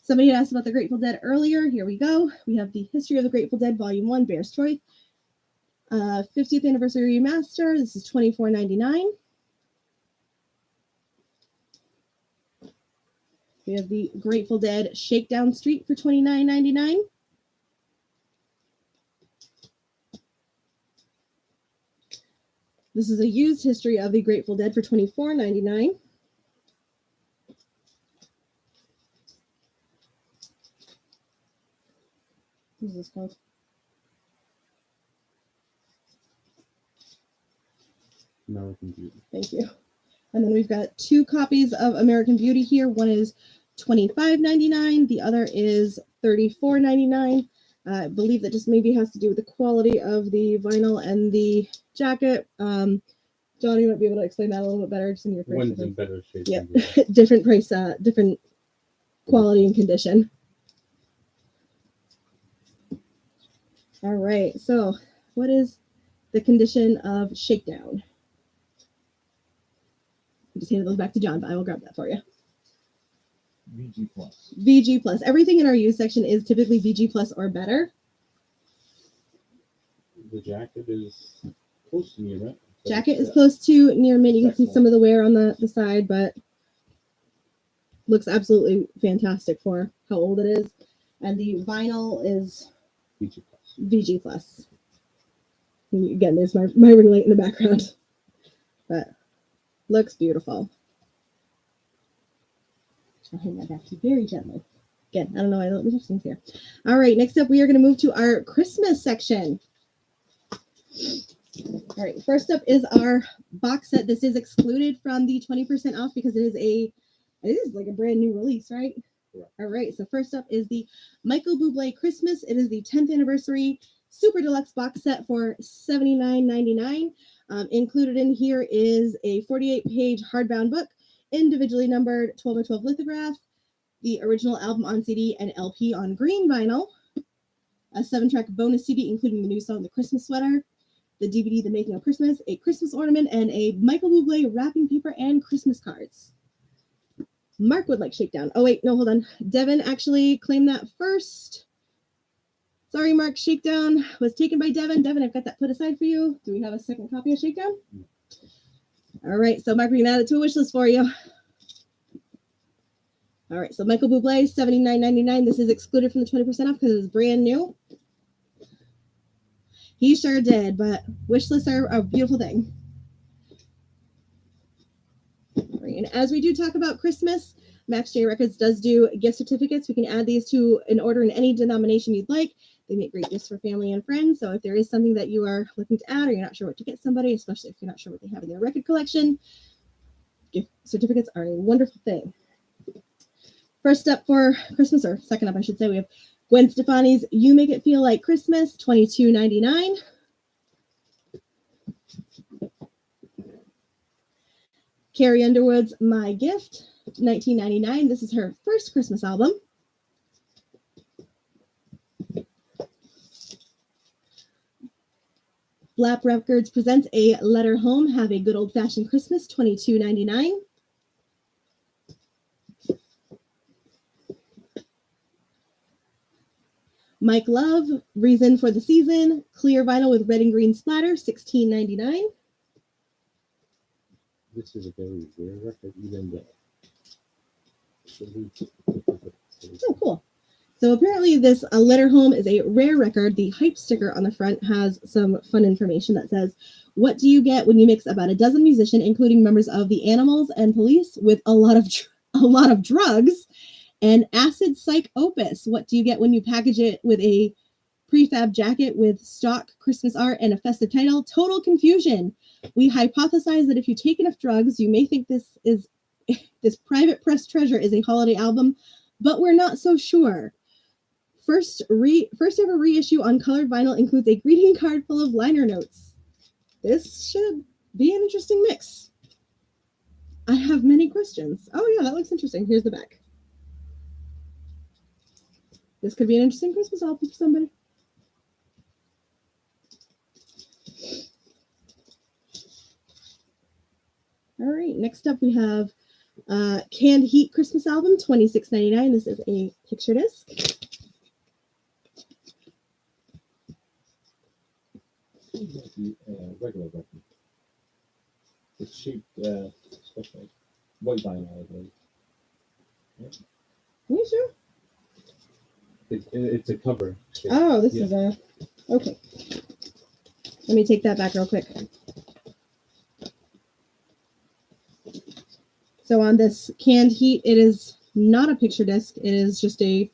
Somebody asked about the Grateful Dead earlier. Here we go. We have the History of the Grateful Dead, Volume 1, Bear's Choice. 50th Anniversary Remaster. This is $24.99. We have the Grateful Dead Shakedown Street for $29.99. This is a used history of the Grateful Dead for $24.99. What is this called?
American Beauty.
Thank you. And then we've got 2 copies of American Beauty here. One is $25.99. The other is $34.99. I believe that just maybe has to do with the quality of the vinyl and the jacket. John, you might be able to explain that a little bit better. Just in your price.
One's in better shape.
Yep.
than the other.
Different price, different quality and condition. All right. So, what is the condition of Shakedown? I just handed those back to John, but I will grab that for you.
VG plus.
VG plus. Everything in our used section is typically VG plus or better.
The jacket is close to me, right?
Jacket is close to near mint. You can see some of the wear on the side, but looks absolutely fantastic for how old it is. And the vinyl is
VG plus.
VG plus. And again, there's my ring light in the background, but looks beautiful. I'll hand that back to you very gently. Again, I don't know why I let me touch things here. All right, next up, we are going to move to our Christmas section. All right, first up is our box set. This is excluded from the 20% off because it is like a brand new release, right?
Yeah.
All right, so first up is the Michael Bublé Christmas. It is the 10th anniversary super deluxe box set for $79.99. Included in here is a 48-page hardbound book, individually numbered 12 by 12 lithograph, the original album on CD and LP on green vinyl, a 7-track bonus CD including the new song The Christmas Sweater, the DVD The Making of Christmas, a Christmas ornament, and a Michael Bublé wrapping paper and Christmas cards. Mark would like Shakedown. Oh wait, no, hold on. Devin actually claimed that first. Sorry, Mark, Shakedown was taken by Devin. Devin, I've got that put aside for you. Do we have a second copy of Shakedown? All right, so Mark, we can add it to a wish list for you. All right, so Michael Bublé, $79.99. This is excluded from the 20% off because it is brand new. He sure did, but wish lists are a beautiful thing. All right, and as we do talk about Christmas, Max J Records does do gift certificates. We can add these to an order in any denomination you'd like. They make great gifts for family and friends. So if there is something that you are looking to add or you're not sure what to get somebody, especially if you're not sure what they have in their record collection, gift certificates are a wonderful thing. First up for Christmas, or second up, I should say, we have Gwen Stefani's You Make It Feel Like Christmas, $22.99. Carrie Underwood's My Gift, $19.99. This is her first Christmas album. Blap Records presents A Letter Home, Have a Good Old-Fashioned Christmas, $22.99. Mike Love, Reason for the Season, clear vinyl with red and green splatter, $16.99.
This is a very rare record, even though.
Oh, cool. So apparently this A Letter Home is a rare record. The hype sticker on the front has some fun information that says, what do you get when you mix about a dozen musicians, including members of the Animals and Police, with a lot of drugs and acid psych opus? What do you get when you package it with a prefab jacket with stock Christmas art and a festive title? Total confusion. We hypothesize that if you take enough drugs, you may think this private press treasure is a holiday album, but we're not so sure. First ever reissue on colored vinyl includes a greeting card full of liner notes. This should be an interesting mix. I have many questions. Oh yeah, that looks interesting. Here's the back. This could be an interesting Christmas album for somebody. All right, next up we have Canned Heat Christmas album, $26.99. This is a picture disc.
The regular record. It's cheap, special white vinyl, I believe. Yeah.
Are you sure?
It's a cover.
Oh, this
Yeah.
is a okay. Let me take that back real quick. So on this canned heat, it is not a picture disc. It is just a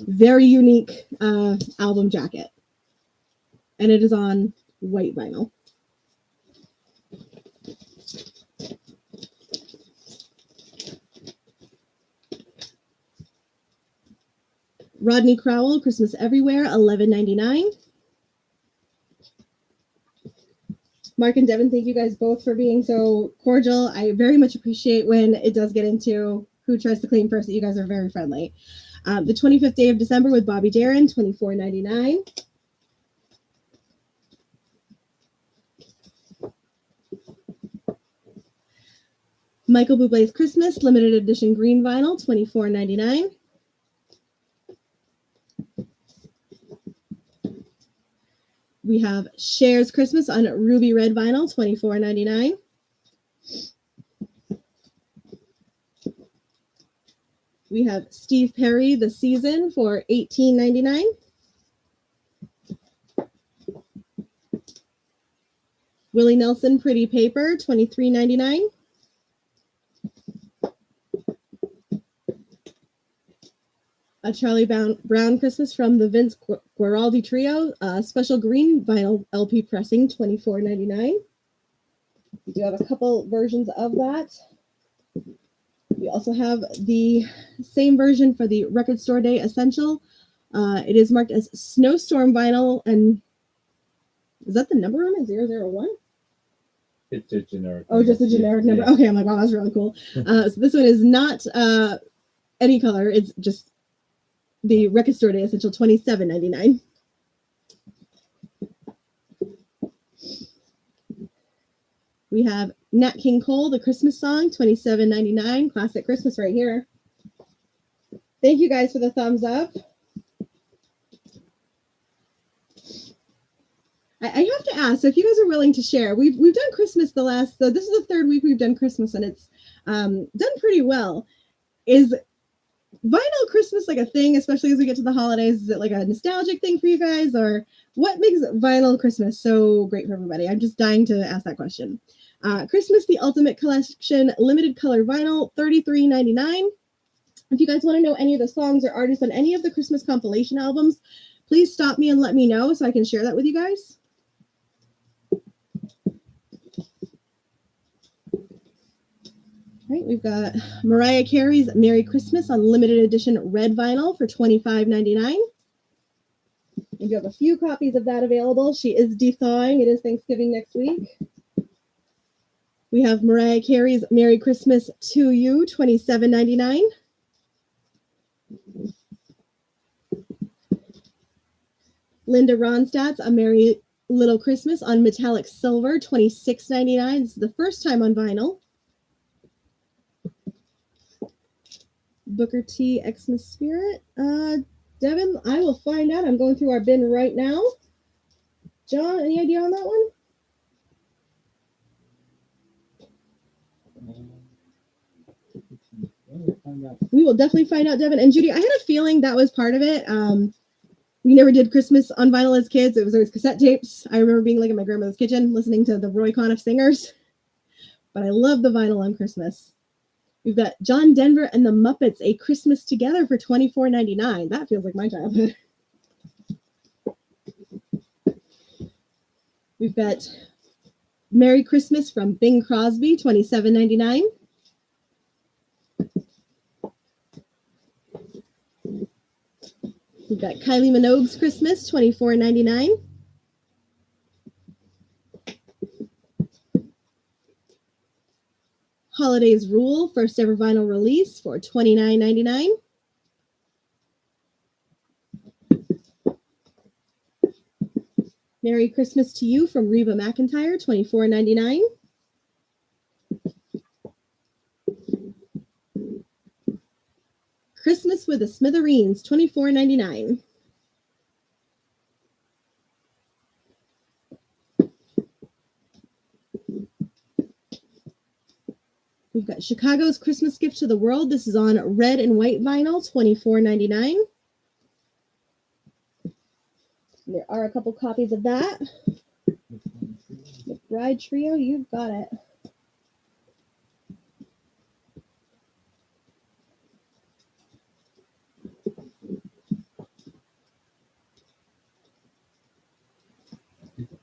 very unique album jacket, and it is on white vinyl. Rodney Crowell, Christmas Everywhere, $11.99. Mark and Devin, thank you guys both for being so cordial. I very much appreciate when it does get into who tries to clean first that you guys are very friendly. The 25th Day of December with Bobby Darin, $24.99. Michael Bublé's Christmas, limited edition green vinyl, $24.99. We have Cher's Christmas on ruby red vinyl, $24.99. We have Steve Perry, The Season, for $18.99. Willie Nelson, Pretty Paper, $23.99. A Charlie Brown Christmas from the Vince Guaraldi Trio, special green vinyl LP pressing, $24.99. We do have a couple versions of that. We also have the same version for the Record Store Day Essential. It is marked as Snowstorm vinyl, and is that the number on it, 001?
It's a generic.
Oh, just a generic number.
Yeah.
Okay, I'm like, wow, that's really cool. So this one is not any color. It's just the Record Store Day Essential, $27.99. We have Nat King Cole, The Christmas Song, $27.99. Classic Christmas right here. Thank you guys for the thumbs up. I have to ask, so if you guys are willing to share, we've done Christmas this is the third week we've done Christmas, and it's done pretty well. Is vinyl Christmas like a thing, especially as we get to the holidays? Is it like a nostalgic thing for you guys, or what makes vinyl Christmas so great for everybody? I'm just dying to ask that question. Christmas, the Ultimate Collection, limited color vinyl, $33.99. If you guys want to know any of the songs or artists on any of the Christmas compilation albums, please stop me and let me know so I can share that with you guys. All right, we've got Mariah Carey's Merry Christmas on limited edition red vinyl for $25.99. We have a few copies of that available. She is de-thawing. It is Thanksgiving next week. We have Mariah Carey's Merry Christmas to You, $27.99. Linda Ronstadt's A Merry Little Christmas on metallic silver, $26.99. This is the first time on vinyl. Booker T, Xmas Spirit. Devin, I will find out. I'm going through our bin right now. John, any idea on that one? We will definitely find out, Devin. And Judy, I had a feeling that was part of it. We never did Christmas on vinyl as kids. It was always cassette tapes. I remember being like in my grandmother's kitchen listening to the Roy Conniff Singers. But I love the vinyl on Christmas. We've got John Denver and the Muppets, A Christmas Together for $24.99. That feels like my childhood. We've got Merry Christmas from Bing Crosby, $27.99. We've got Kylie Minogue's Christmas, $24.99. Holidays Rule, first ever vinyl release for $29.99. Merry Christmas to You from Reba McEntire, $24.99. Christmas with the Smithereens, $24.99. We've got Chicago's Christmas Gift to the World. This is on red and white vinyl, $24.99. There are a couple copies of that. McBride Trio, you've got it.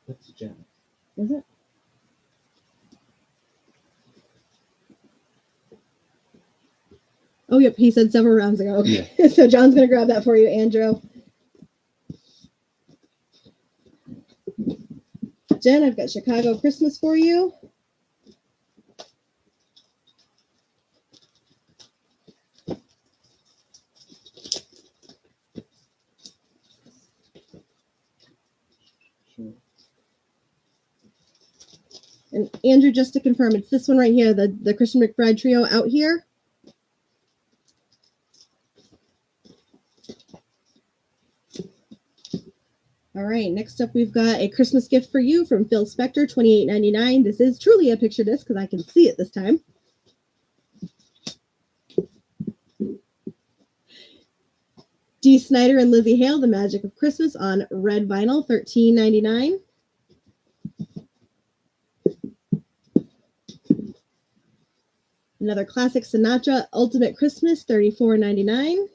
That's Janet.
Is it? Oh, yep, he said several rounds ago. Okay.
Yeah.
So John's going to grab that for you, Andrew. Jen, I've got Chicago Christmas for you.
Sure.
And Andrew, just to confirm, it's this one right here, the Christian McBride Trio out here. All right, next up we've got a Christmas gift for you from Phil Spector, $28.99. This is truly a picture disc because I can see it this time. Dee Snider and Lizzie Hale, The Magic of Christmas on red vinyl, $13.99. Another classic Sinatra, Ultimate Christmas, $34.99.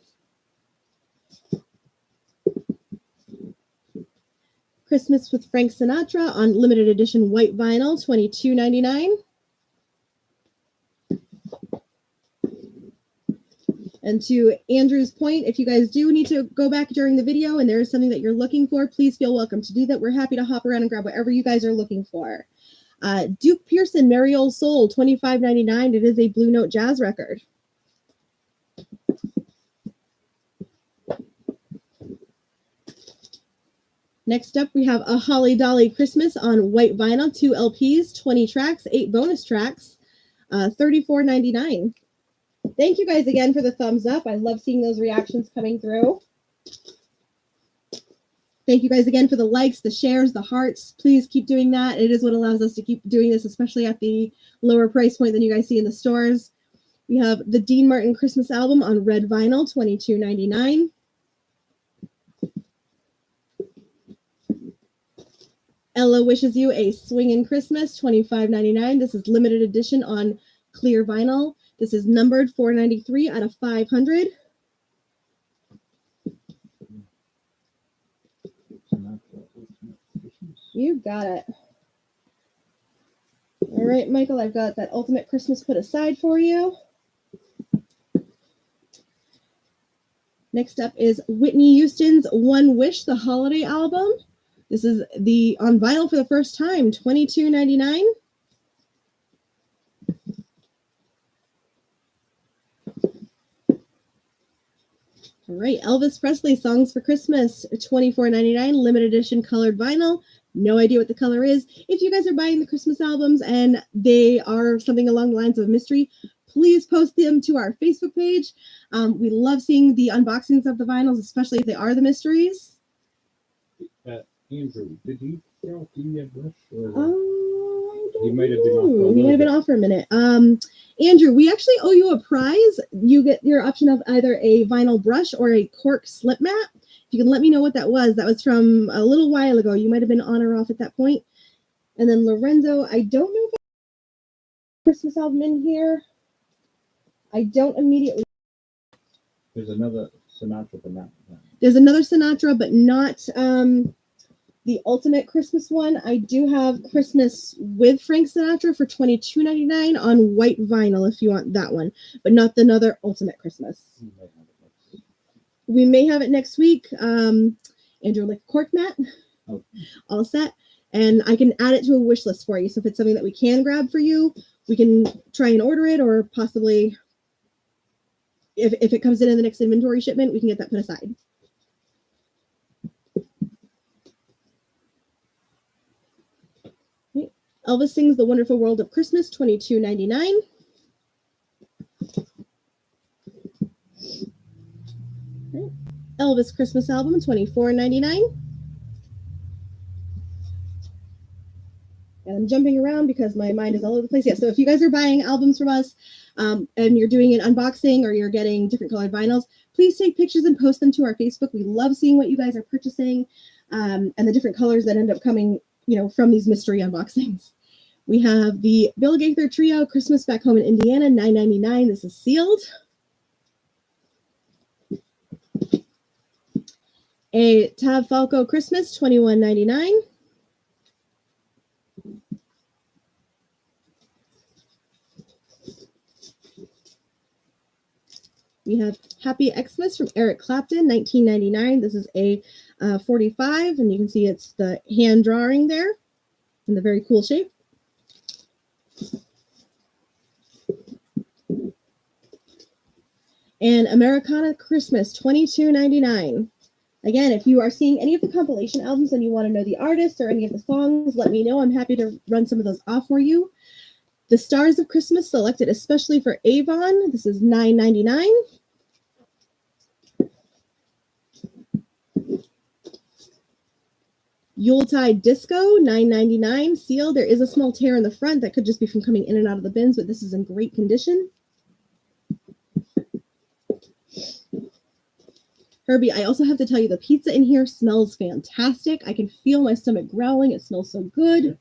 Christmas with Frank Sinatra on limited edition white vinyl, $22.99. And to Andrew's point, if you guys do need to go back during the video and there is something that you're looking for, please feel welcome to do that. We're happy to hop around and grab whatever you guys are looking for. Duke Pearson, Merry Old Soul, $25.99. It is a Blue Note jazz record. Next up, we have A Holly Dolly Christmas on white vinyl, 2 LPs, 20 tracks, 8 bonus tracks, $34.99. Thank you guys again for the thumbs up. I love seeing those reactions coming through. Thank you guys again for the likes, the shares, the hearts. Please keep doing that. It is what allows us to keep doing this, especially at the lower price point than you guys see in the stores. We have the Dean Martin Christmas album on red vinyl, $22.99. Ella Wishes You a Swingin' Christmas, $25.99. This is limited edition on clear vinyl. This is numbered 493 out of 500. You got it. All right, Michael, I've got that Ultimate Christmas put aside for you. Next up is Whitney Houston's One Wish, the holiday album. This is the on vinyl for the first time, $22.99. All right, Elvis Presley Songs for Christmas, $24.99, limited edition colored vinyl. No idea what the color is. If you guys are buying the Christmas albums and they are something along the lines of a mystery, please post them to our Facebook page. We love seeing the unboxings of the vinyls, especially if they are the mysteries.
Andrew, did you throw the brush? Or
He
might have been off for a
He might have been
little
off for a minute. Andrew, we actually owe you a prize. You get your option of either a vinyl brush or a cork slip mat. If you can let me know what that was from a little while ago. You might have been on or off at that point. And then Lorenzo, I don't know if I have a Christmas album in here. I don't immediately.
There's another Sinatra, but not that.
There's another Sinatra, but not the Ultimate Christmas one. I do have Christmas with Frank Sinatra for $22.99 on white vinyl if you want that one, but not the another Ultimate Christmas. We may have it next week. Andrew, like a cork mat,
Oh.
all set. And I can add it to a wish list for you. So if it's something that we can grab for you, we can try and order it, or possibly if it comes in the next inventory shipment, we can get that put aside. Elvis Sings the Wonderful World of Christmas, $22.99. Elvis Christmas Album, $24.99. And I'm jumping around because my mind is all over the place. Yeah, so if you guys are buying albums from us and you're doing an unboxing or you're getting different colored vinyls, please take pictures and post them to our Facebook. We love seeing what you guys are purchasing and the different colors that end up coming, from these mystery unboxings. We have the Bill Gaither Trio, Christmas Back Home in Indiana, $9.99. This is sealed. A Tab Falco Christmas, $21.99. We have Happy Xmas from Eric Clapton, $19.99. This is a 45, and you can see it's the hand drawing there in the very cool shape. And Americana Christmas, $22.99. Again, if you are seeing any of the compilation albums and you want to know the artist or any of the songs, let me know. I'm happy to run some of those off for you. The Stars of Christmas, selected especially for Avon. This is $9.99. Yuletide Disco, $9.99. Sealed. There is a small tear in the front that could just be from coming in and out of the bins, but this is in great condition. Herbie, I also have to tell you, the pizza in here smells fantastic. I can feel my stomach growling. It smells so good.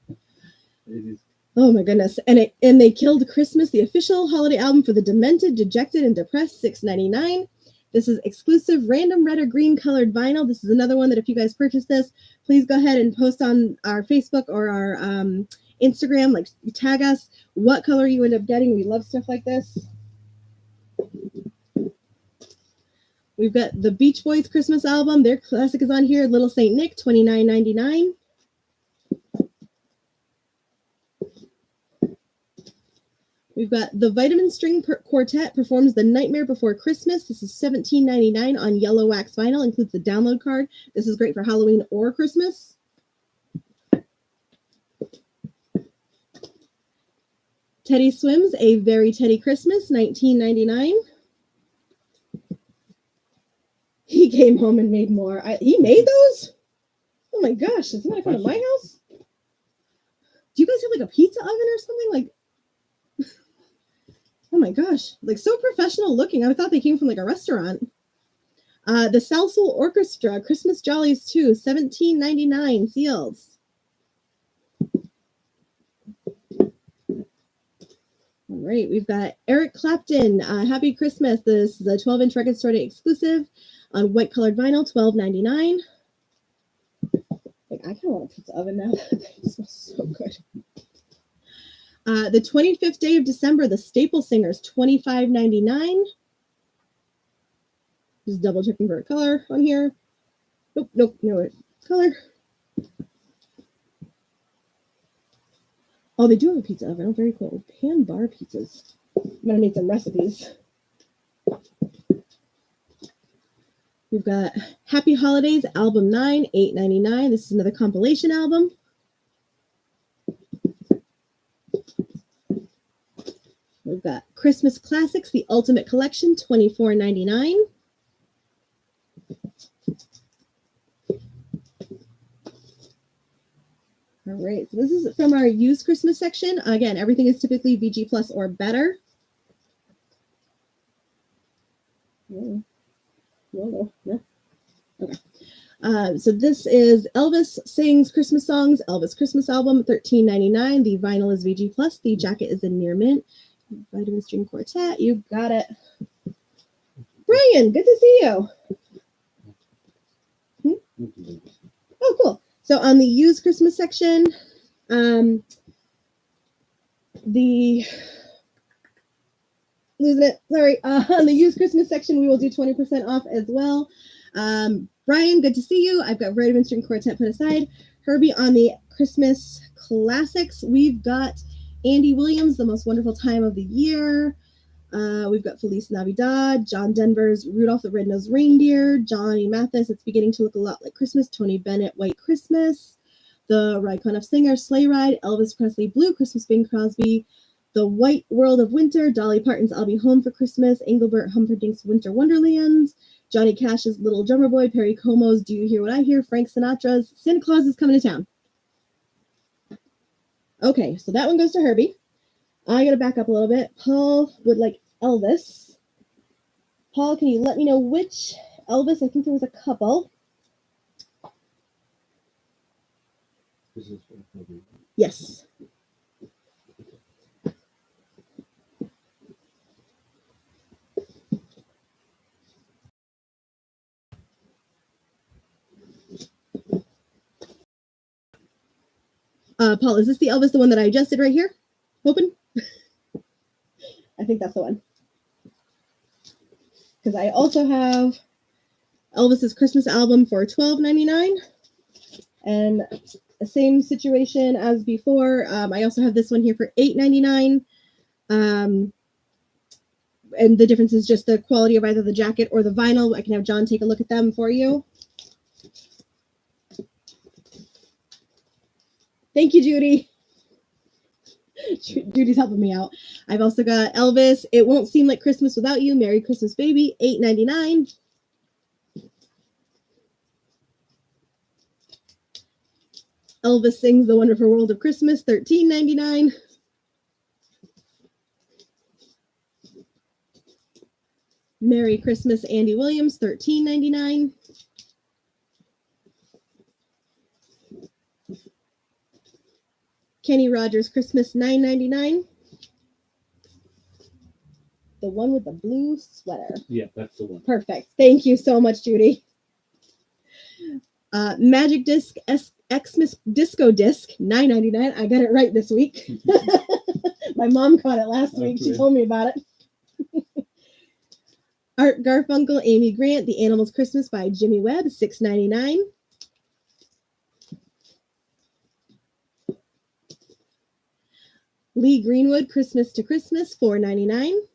It is.
Oh my goodness. And they killed Christmas, the official holiday album for the Demented, Dejected, and Depressed, $6.99. This is exclusive random red or green colored vinyl. This is another one that if you guys purchase this, please go ahead and post on our Facebook or our Instagram, like tag us what color you end up getting. We love stuff like this. We've got the Beach Boys Christmas album. Their classic is on here, Little Saint Nick, $29.99. We've got the Vitamin String Quartet performs The Nightmare Before Christmas. This is $17.99 on yellow wax vinyl. Includes the download card. This is great for Halloween or Christmas. Teddy Swims, A Very Teddy Christmas, $19.99. He came home and made more. He made those? Oh my gosh, does somebody come to my house? Do you guys have like a pizza oven or something? Like, oh my gosh, like so professional looking. I thought they came from like a restaurant. The Salsoul Orchestra, Christmas Jollies 2, $17.99, sealed. All right, we've got Eric Clapton, Happy Christmas. This is a 12-inch Record Store Day exclusive on white colored vinyl, $12.99. Like, I kind of want a pizza oven now. It smells so good. The 25th day of December, the Staple Singers, $25.99. Just double checking for a color on here. Nope, no color. Oh, they do have a pizza oven. Oh, very cool. Pan bar pizzas. I'm gonna make some recipes. We've got Happy Holidays, Album 9, $8.99. This is another compilation album. We've got Christmas Classics, the Ultimate Collection, $24.99. All right, so this is from our used Christmas section. Again, everything is typically VG Plus or better. Whoa. No. Okay. So this is Elvis Sings Christmas Songs, Elvis Christmas Album, $13.99. The vinyl is VG Plus. The jacket is in near mint. Vitamin String Quartet, you got it. Brian, good to see you. Oh, cool. So on the used Christmas section, on the used Christmas section, we will do 20% off as well. Brian, good to see you. I've got Vitamin String Quartet put aside. Herbie, on the Christmas classics, we've got Andy Williams, The Most Wonderful Time of the Year. We've got Feliz Navidad, John Denver's Rudolph the Red-Nosed Reindeer, Johnny Mathis, It's Beginning to Look a Lot Like Christmas, Tony Bennett, White Christmas, The Raycon of Singer, Sleigh Ride, Elvis Presley, Blue Christmas, Bing Crosby, The White World of Winter, Dolly Parton's I'll Be Home for Christmas, Engelbert Humperdinck's Winter Wonderland, Johnny Cash's Little Drummer Boy, Perry Como's Do You Hear What I Hear, Frank Sinatra's Santa Claus is Coming to Town. Okay, so that one goes to Herbie. I gotta back up a little bit. Paul would like Elvis. Paul, can you let me know which Elvis? I think there was a couple.
This is for Herbie.
Yes. Paul, is this the Elvis, the one that I adjusted right here? Open? I think that's the one. Because I also have Elvis's Christmas album for $12.99. And the same situation as before. I also have this one here for $8.99. And the difference is just the quality of either the jacket or the vinyl. I can have John take a look at them for you. Thank you, Judy. Judy's helping me out. I've also got Elvis, It Won't Seem Like Christmas Without You, Merry Christmas Baby, $8.99. Elvis Sings The Wonderful World of Christmas, $13.99. Merry Christmas, Andy Williams, $13.99. Kenny Rogers Christmas, $9.99. The one with the blue sweater.
Yeah, that's the one.
Perfect. Thank you so much, Judy. Magic Disc Xmas Disco Disc, $9.99. I got it right this week. My mom caught it last week. She
Okay.
told me about it. Art Garfunkel, Amy Grant, The Animals Christmas by Jimmy Webb, $6.99. Lee Greenwood, Christmas to Christmas, $4.99.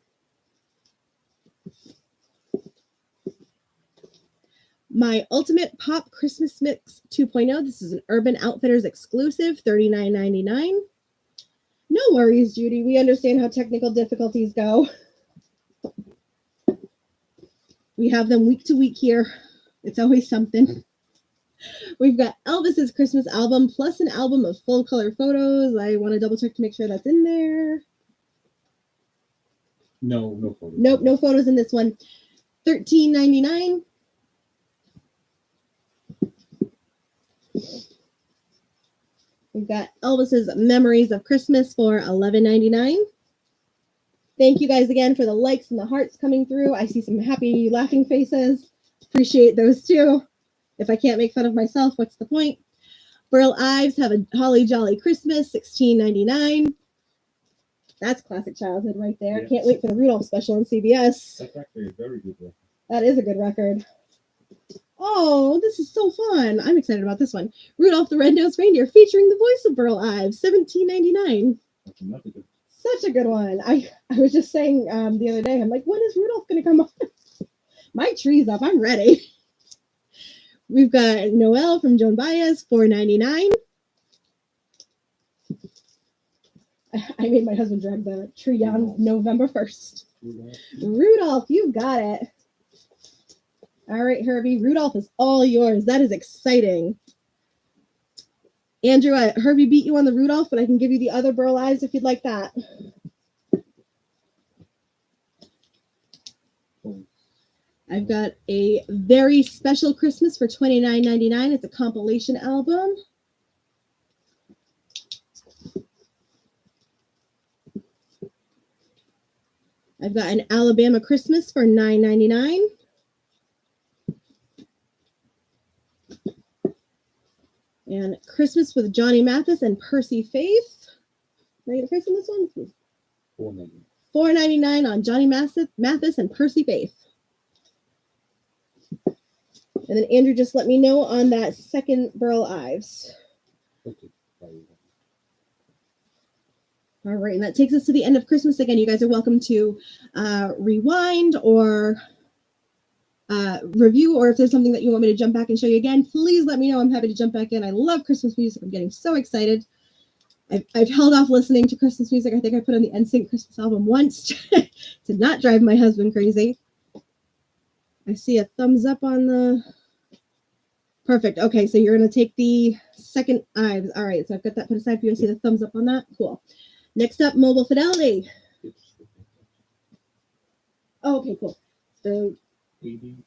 My Ultimate Pop Christmas Mix 2.0. This is an Urban Outfitters exclusive, $39.99. No worries, Judy. We understand how technical difficulties go. We have them week to week here. It's always something. We've got Elvis's Christmas album plus an album of full color photos. I want to double check to make sure that's in there.
No photos.
Nope, no photos in this one. $13.99. We've got Elvis's Memories of Christmas for $11.99. Thank you guys again for the likes and the hearts coming through. I see some happy laughing faces. Appreciate those too. If I can't make fun of myself, what's the point? Burl Ives Have a Holly Jolly Christmas, $16.99. That's classic childhood right there.
Yeah.
Can't wait for the Rudolph special on CBS.
That's actually a very good one.
That is a good record. Oh, this is so fun. I'm excited about this one. Rudolph the Red-Nosed Reindeer featuring the voice of Burl Ives, $17.99.
That's another good.
Such a good one. I was just saying the other day, I'm like, when is Rudolph going to come on? My tree's up. I'm ready. We've got Noel from Joan Baez, $4.99. I made my husband drag the tree down November 1st. Rudolph, you got it. All right, Herbie. Rudolph is all yours. That is exciting. Andrew, Herbie beat you on the Rudolph, but I can give you the other Burl Ives if you'd like that. I've got a very special Christmas for $29.99. It's a compilation album. I've got an Alabama Christmas for $9.99. And Christmas with Johnny Mathis and Percy Faith. Can I get a price on this one? $4.99 on Johnny Mathis and Percy Faith. And then Andrew just let me know on that second Burl Ives.
Okay.
All right, and that takes us to the end of Christmas. Again, you guys are welcome to rewind or review, or if there's something that you want me to jump back and show you again, please let me know. I'm happy to jump back in. I love Christmas music. I'm getting so excited. I've held off listening to Christmas music. I think I put on the NSYNC Christmas album once to not drive my husband crazy. I see a thumbs up on the Perfect. Okay, so you're going to take the second Ives. All right, so I've got that put aside for you to see the thumbs up on that. Cool. Next up, Mobile Fidelity. Oh, okay, cool. So
80.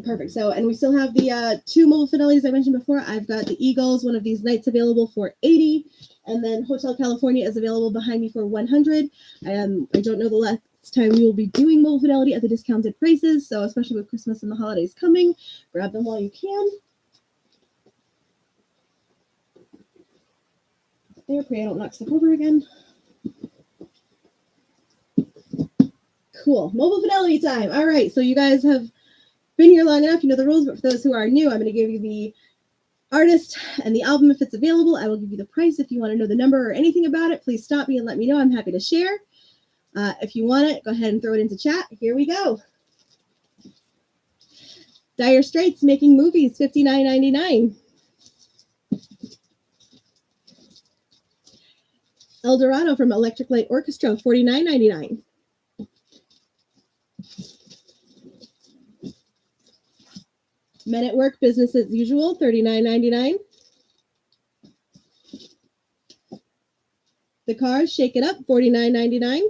perfect. So, and we still have the two Mobile Fidelities I mentioned before. I've got the Eagles, one of these nights available for 80, and then Hotel California is available behind me for 100. I don't know the last time we will be doing Mobile Fidelity at the discounted prices, so especially with Christmas and the holidays coming, grab them while you can. There, pray I don't knock stuff over again. Cool. Mobile Fidelity time. All right, so you guys have been here long enough, you know the rules, but for those who are new, I'm going to give you the artist and the album if it's available. I will give you the price. If you want to know the number or anything about it, please stop me and let me know. I'm happy to share. If you want it, go ahead and throw it into chat. Here we go. Dire Straits, Making Movies, $59.99. El Dorado from Electric Light Orchestra, $49.99. Men at Work, Business as Usual, $39.99. The Cars, Shake It Up, $49.99.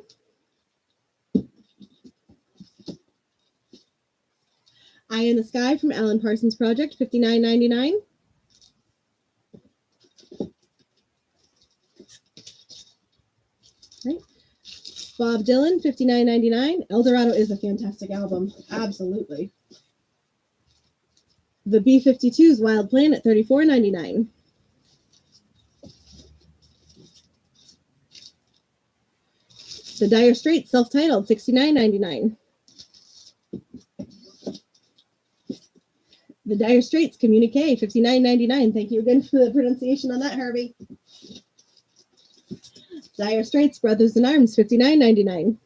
Eye in the Sky from Alan Parsons Project, $59.99. Right. Bob Dylan, $59.99. El Dorado is a fantastic album. Absolutely. The B-52s, Wild Planet, $34.99. The Dire Straits, self-titled, $69.99. The Dire Straits, Communique, $59.99. Thank you again for the pronunciation on that, Herbie. Dire Straits, Brothers in Arms, $59.99.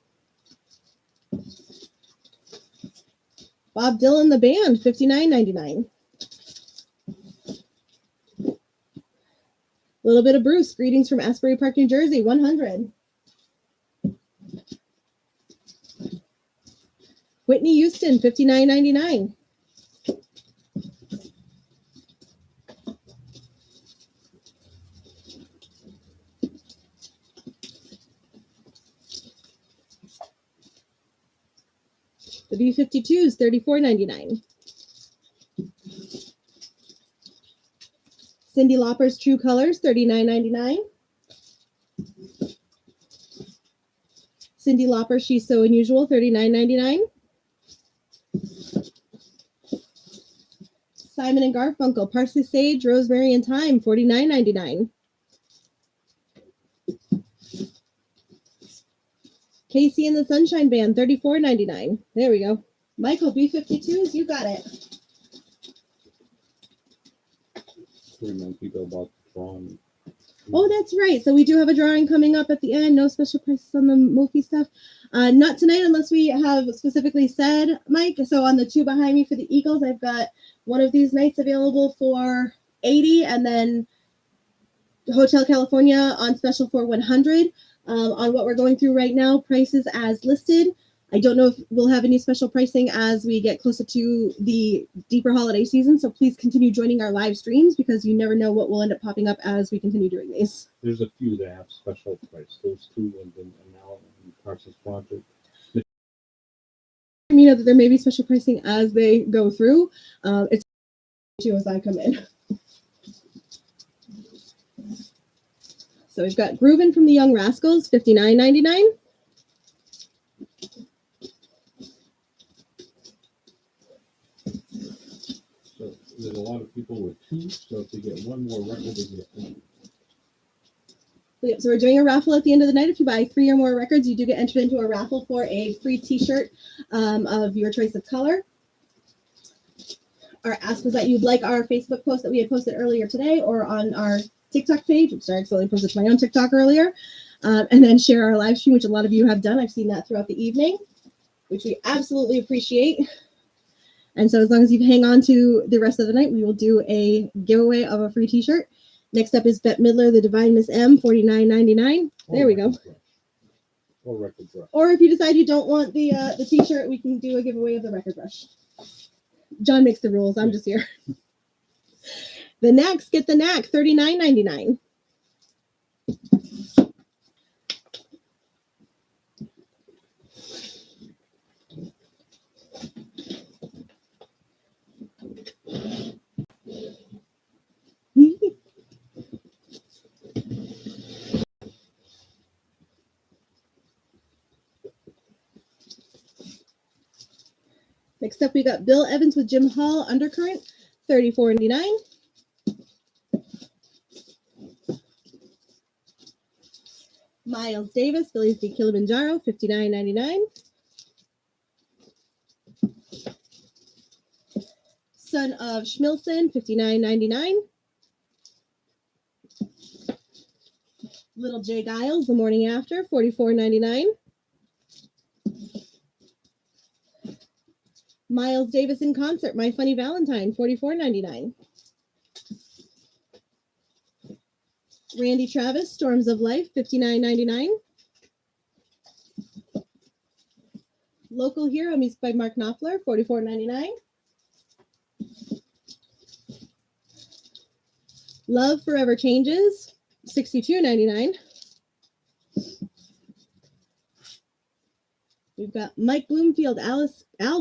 Bob Dylan, the band, $59.99. Little Bit of Bruce, Greetings from Asbury Park, New Jersey, $100. Whitney Houston, $59.99. The B-52s, $34.99. Cyndi Lauper's True Colors, $39.99. Cyndi Lauper, She's So Unusual, $39.99. Simon and Garfunkel, Parsley, Sage, Rosemary, and Thyme, $49.99. Casey and the Sunshine Band, $34.99. There we go. Michael, B-52s, you got it.
Remind people about the drawing.
Oh, that's right. So we do have a drawing coming up at the end. No special prices on the Mophie stuff. Not tonight unless we have specifically said, Mike. So on the two behind me for the Eagles, I've got one of these nights available for 80 and then Hotel California on special for 100. On what we're going through right now, prices as listed. I don't know if we'll have any special pricing as we get closer to the deeper holiday season. So please continue joining our live streams because you never know what will end up popping up as we continue doing these.
There's a few that have special price. Those two and then now Parsons Project.
You know that there may be special pricing as they go through. It's as I come in. So we've got Groovin' from the Young Rascals, $59.99.
So there's a lot of people with two. So if they get one more record, they get one.
Yep, so we're doing a raffle at the end of the night. If you buy 3 or more records, you do get entered into a raffle for a free t-shirt of your choice of color. Our ask was that you'd like our Facebook post that we had posted earlier today or on our TikTok page, which I accidentally posted to my own TikTok earlier, and then share our live stream, which a lot of you have done. I've seen that throughout the evening, which we absolutely appreciate. And so as long as you hang on to the rest of the night, we will do a giveaway of a free t-shirt. Next up is Bette Midler, The Divine Miss M, $49.99. There we go.
Or record brush.
Or if you decide you don't want the t-shirt, we can do a giveaway of the record brush. John makes the rules. I'm just here. The Knacks get the Knack, $39.99. Next up, we got Bill Evans with Jim Hall, Undercurrent, $34.99. Miles Davis, Billy's the Kilimanjaro, $59.99. Son of Schmilson, $59.99. Little J. Giles, The Morning After, $44.99. Miles Davis in Concert, My Funny Valentine, $44.99. Randy Travis, Storms of Life, $59.99. Local Hero, music by Mark Knopfler, $44.99. Love Forever Changes, $62.99. We've got Mike Bloomfield, Al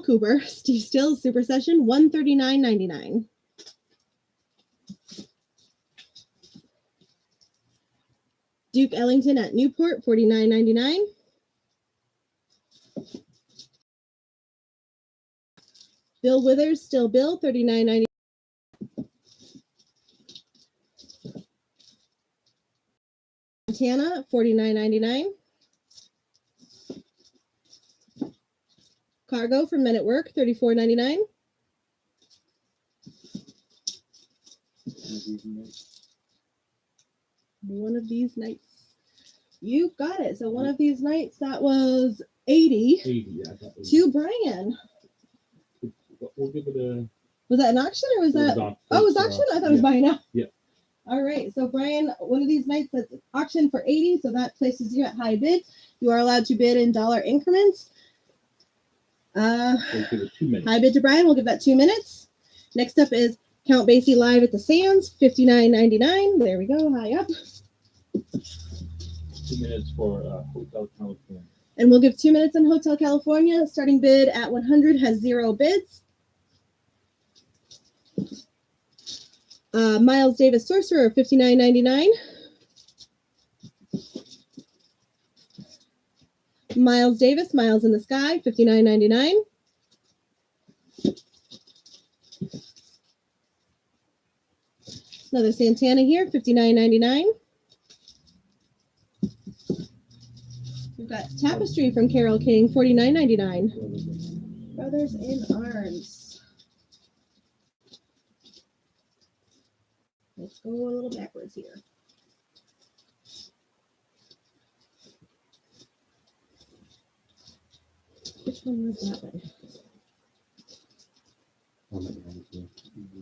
Cooper, Steve Stills, Super Session, $139.99. Duke Ellington at Newport, $49.99. Bill Withers, Still Bill, $39.99. Montana, $49.99. Cargo from Men at Work, $34.99. One of these nights. You got it. So one of these nights, that was 80
80, yeah.
to Brian.
We'll give it a.
Was that an auction or was that? Oh, it was auction? I thought it was buying now.
Yeah.
All right. So Brian, one of these nights that's auction for 80. So that places you at high bid. You are allowed to bid in dollar increments.
We'll give it 2 minutes.
High bid to Brian. We'll give that 2 minutes. Next up is Count Basie live at the Sands, $59.99. There we go. High up.
2 minutes for Hotel California.
And we'll give 2 minutes on Hotel California. Starting bid at 100 has 0 bids. Miles Davis Sorcerer, $59.99. Miles Davis, Miles in the Sky, $59.99. Another Santana here, $59.99. We've got Tapestry from Carole King, $49.99. Brothers in Arms. Let's go a little backwards here. Which one was that one?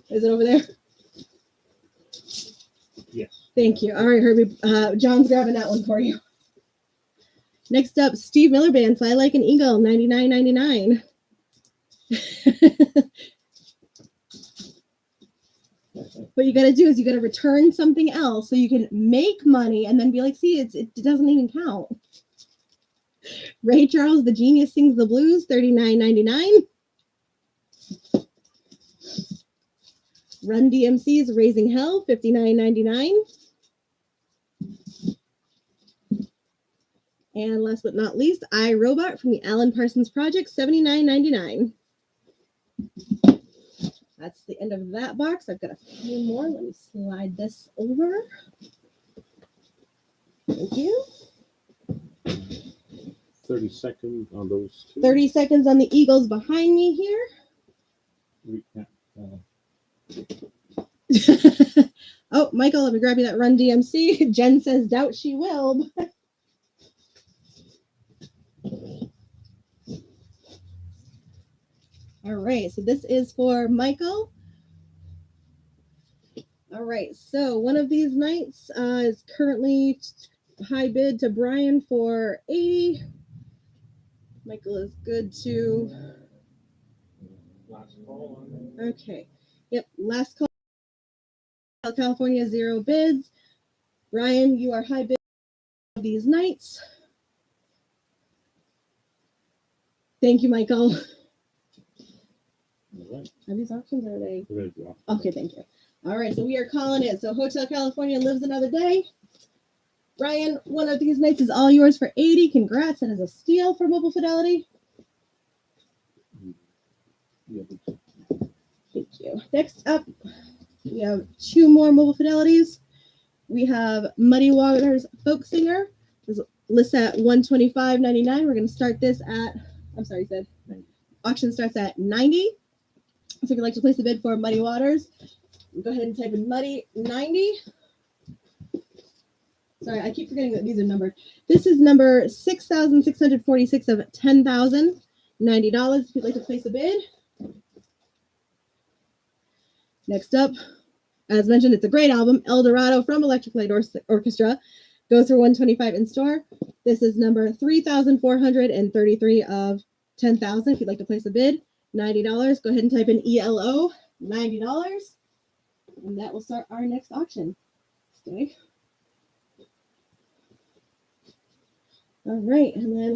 Is it over there?
Yes.
Thank you. All right, Herbie. John's grabbing that one for you. Next up, Steve Miller Band, Fly Like an Eagle, $99.99. What you got to do is you got to return something else so you can make money and then be like, see, it doesn't even count. Ray Charles, The Genius Sings the Blues, $39.99. Run DMC's Raising Hell, $59.99. And last but not least, I, Robot from the Alan Parsons Project, $79.99. That's the end of that box. I've got a few more. Let me slide this over. Thank you.
30 seconds on those two.
30 seconds on the Eagles behind me here.
Recap.
Oh, Michael, let me grab you that Run DMC. Jen says, doubt she will. All right, so this is for Michael. All right, so one of these nights is currently high bid to Brian for 80. Michael is good to.
Last call on
Okay. Yep, last call. California, 0 bids. Ryan, you are high bid of these nights. Thank you, Michael.
All right.
Are these auctions or are they?
We're ready to go.
Okay, thank you. All right, so we are calling it. So Hotel California lives another day. Ryan, one of these nights is all yours for 80. Congrats. That is a steal for Mobile Fidelity.
Yeah, but
Thank you. Next up, we have 2 more Mobile Fidelities. We have Muddy Waters Folk Singer. This lists at $125.99. We're going to start this at, I'm sorry, you said
90.
Auction starts at 90. So if you'd like to place a bid for Muddy Waters, go ahead and type in Muddy 90. Sorry, I keep forgetting that these are numbered. This is number 6,646 of $10,090. If you'd like to place a bid. Next up, as mentioned, it's a great album, El Dorado from Electric Light Orchestra. Goes for $125 in store. This is number 3,433 of 10,000. If you'd like to place a bid, $90. Go ahead and type in ELO, $90. And that will start our next auction. Okay. All right, and then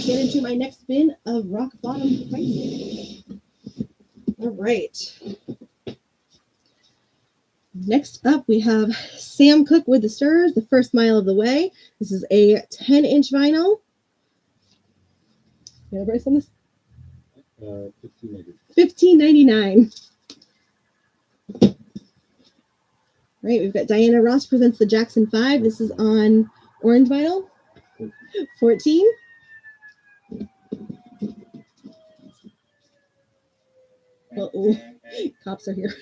get into my next bin of rock bottom pricing. All right. Next up, we have Sam Cooke with the Stirs, The First Mile of the Way. This is a 10-inch vinyl. You have a price on this? 15.99. Right, we've got Diana Ross presents the Jackson 5. This is on orange vinyl. 14. Uh-oh. Cops are here.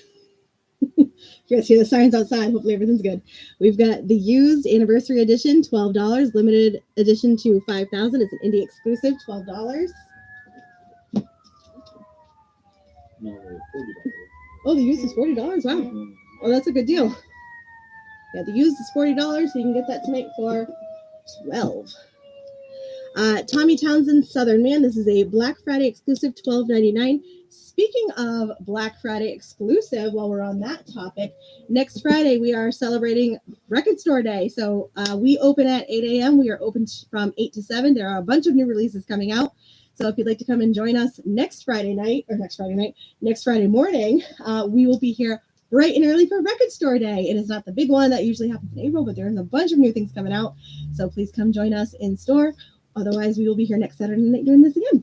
You guys hear the sirens outside. Hopefully everything's good. We've got the used anniversary edition, $12. Limited edition to 5,000. It's an indie exclusive, $12.
No, $40.
Oh, the used is $40. Wow. Oh, that's a good deal. Yeah, the used is $40, so you can get that tonight for $12. Tommy Townsend's Southern Man. This is a Black Friday exclusive, $12.99. Speaking of Black Friday exclusive, while we're on that topic, next Friday we are celebrating Record Store Day. So we open at 8 a.m. We are open from 8 to 7. There are a bunch of new releases coming out. So if you'd like to come and join us next Friday morning, we will be here bright and early for Record Store Day. It is not the big one that usually happens in April, but there's a bunch of new things coming out. So please come join us in store. Otherwise, we will be here next Saturday night doing this again.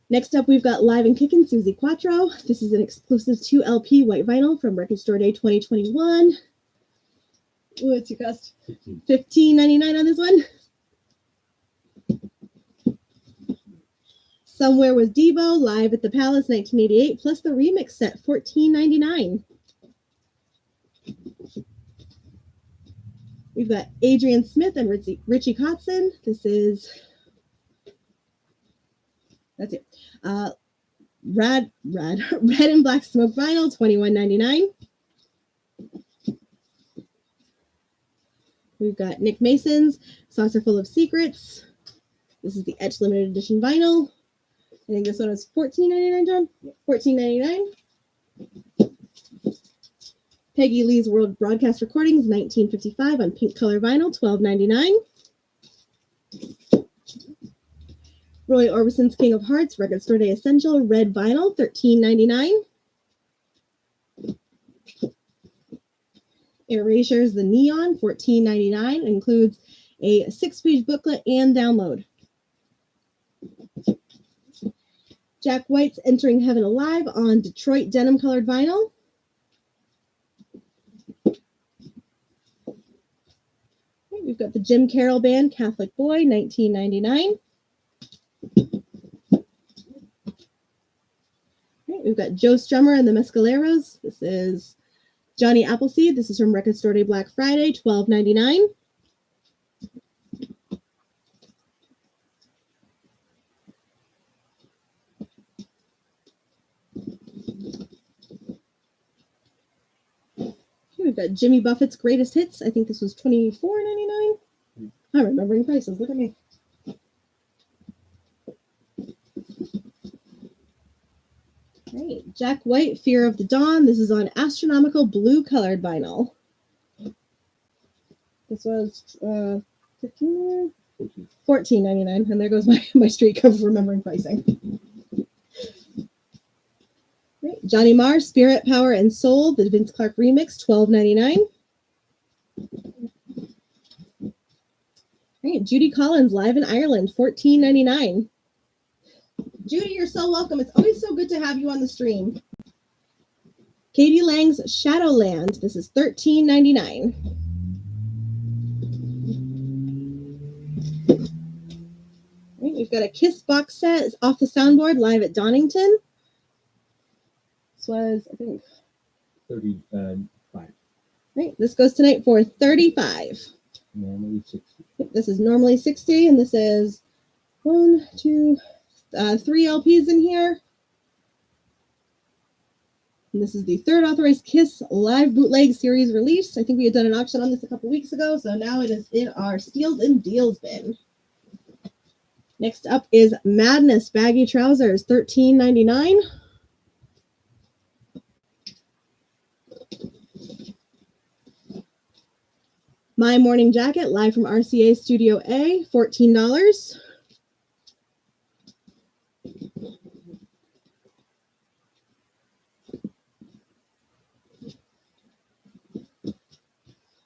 Next up, we've got Live and Kickin' Susie Quattro. This is an exclusive 2LP white vinyl from Record Store Day 2021. What's your cost? $15.99 on this one. Somewhere with Devo, Live at the Palace 1988, plus the remix set, $14.99. We've got Adrian Smith and Richie Kotzen. This is, that's it. Red and Black Smoke Vinyl, $21.99. We've got Nick Mason's Saucer Full of Secrets. This is the Etch Limited Edition vinyl. I think this one is $14.99, John? $14.99. Peggy Lee's World Broadcast Recordings, 1955 on pink color vinyl, $12.99. Roy Orbison's King of Hearts, Record Store Day Essential, red vinyl, $13.99. Erasure's The Neon, $14.99. Includes a 6-page booklet and download. Jack White's Entering Heaven Alive on Detroit denim colored vinyl. We've got the Jim Carroll Band, Catholic Boy, $19.99. We've got Joe Strummer and the Mescaleros. This is Johnny Appleseed. This is from Record Store Day Black Friday, $12.99. We've got Jimmy Buffett's Greatest Hits. I think this was $24.99. I'm remembering prices. Look at me. Right. right. Jack White, Fear of the Dawn. This is on astronomical blue colored vinyl. This was $14.99, and there goes my streak of remembering pricing. Right. Johnny Marr, Spirit, Power, and Soul, the Vince Clarke remix, $12.99. Right. Judy Collins, live in Ireland, $14.99. Judy, you're so welcome. It's always so good to have you on the stream. Katie Lang's Shadowland. This is $13.99. Right, we've got a Kiss box set off the soundboard live at Donington. This was, I think,
35.
Right, this goes tonight for $35.
Normally 60.
This is normally $60, and this is 1, 2, 3 LPs in here. And this is the third authorized Kiss live bootleg series release. I think we had done an auction on this a couple weeks ago, so now it is in our steals and deals bin. Next up is Madness baggy trousers, $13.99. My Morning Jacket, live from RCA Studio A, $14.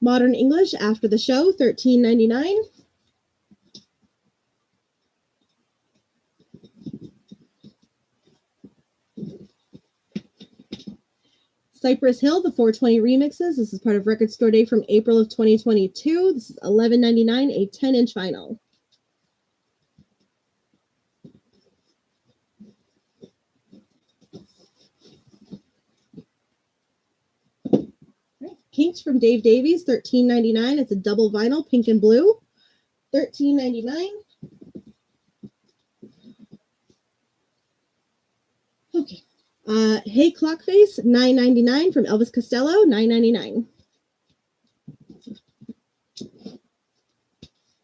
Modern English, After the Show, $13.99. Cypress Hill, the 420 remixes. This is part of Record Store Day from April of 2022. This is $11.99, a 10-inch vinyl. Kinks from Dave Davies, $13.99. It's a double vinyl, pink and blue, $13.99. Okay. Hey Clockface, $9.99 from Elvis Costello, $9.99.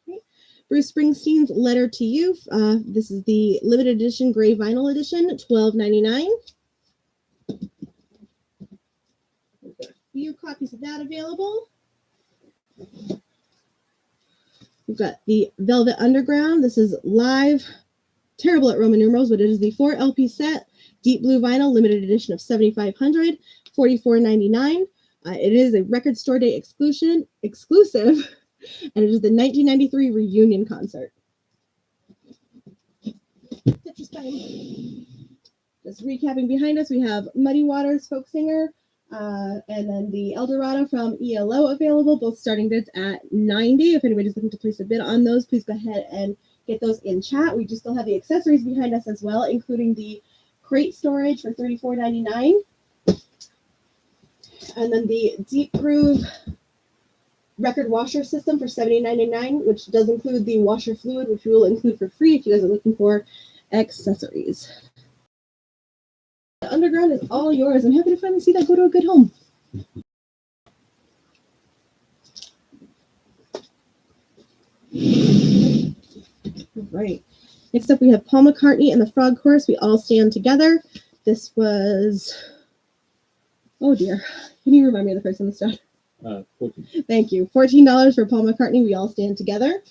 Okay. Bruce Springsteen's Letter to You. This is the limited edition gray vinyl edition, $12.99. We've got a few copies of that available. We've got the Velvet Underground. This is live. Terrible at Roman numerals, but it is the 4 LP set. Deep blue vinyl, limited edition of 7,500, $44.99. It is a Record Store Day exclusive, and it is the 1993 reunion concert. Just recapping behind us, we have Muddy Waters, folk singer, and then the Eldorado from ELO available, both starting bids at $90. If anybody's looking to place a bid on those, please go ahead and get those in chat. We do still have the accessories behind us as well, including the crate storage for $34.99. And then the Deep Groove record washer system for $70.99, which does include the washer fluid, which we will include for free if you guys are looking for accessories. The Underground is all yours. I'm happy to finally see that go to a good home. All right. Next up, we have Paul McCartney and the Frog Chorus, We All Stand Together. This was, oh dear. Can you remind me of the first one to start?
14.
Thank you. $14 for Paul McCartney, We All Stand Together.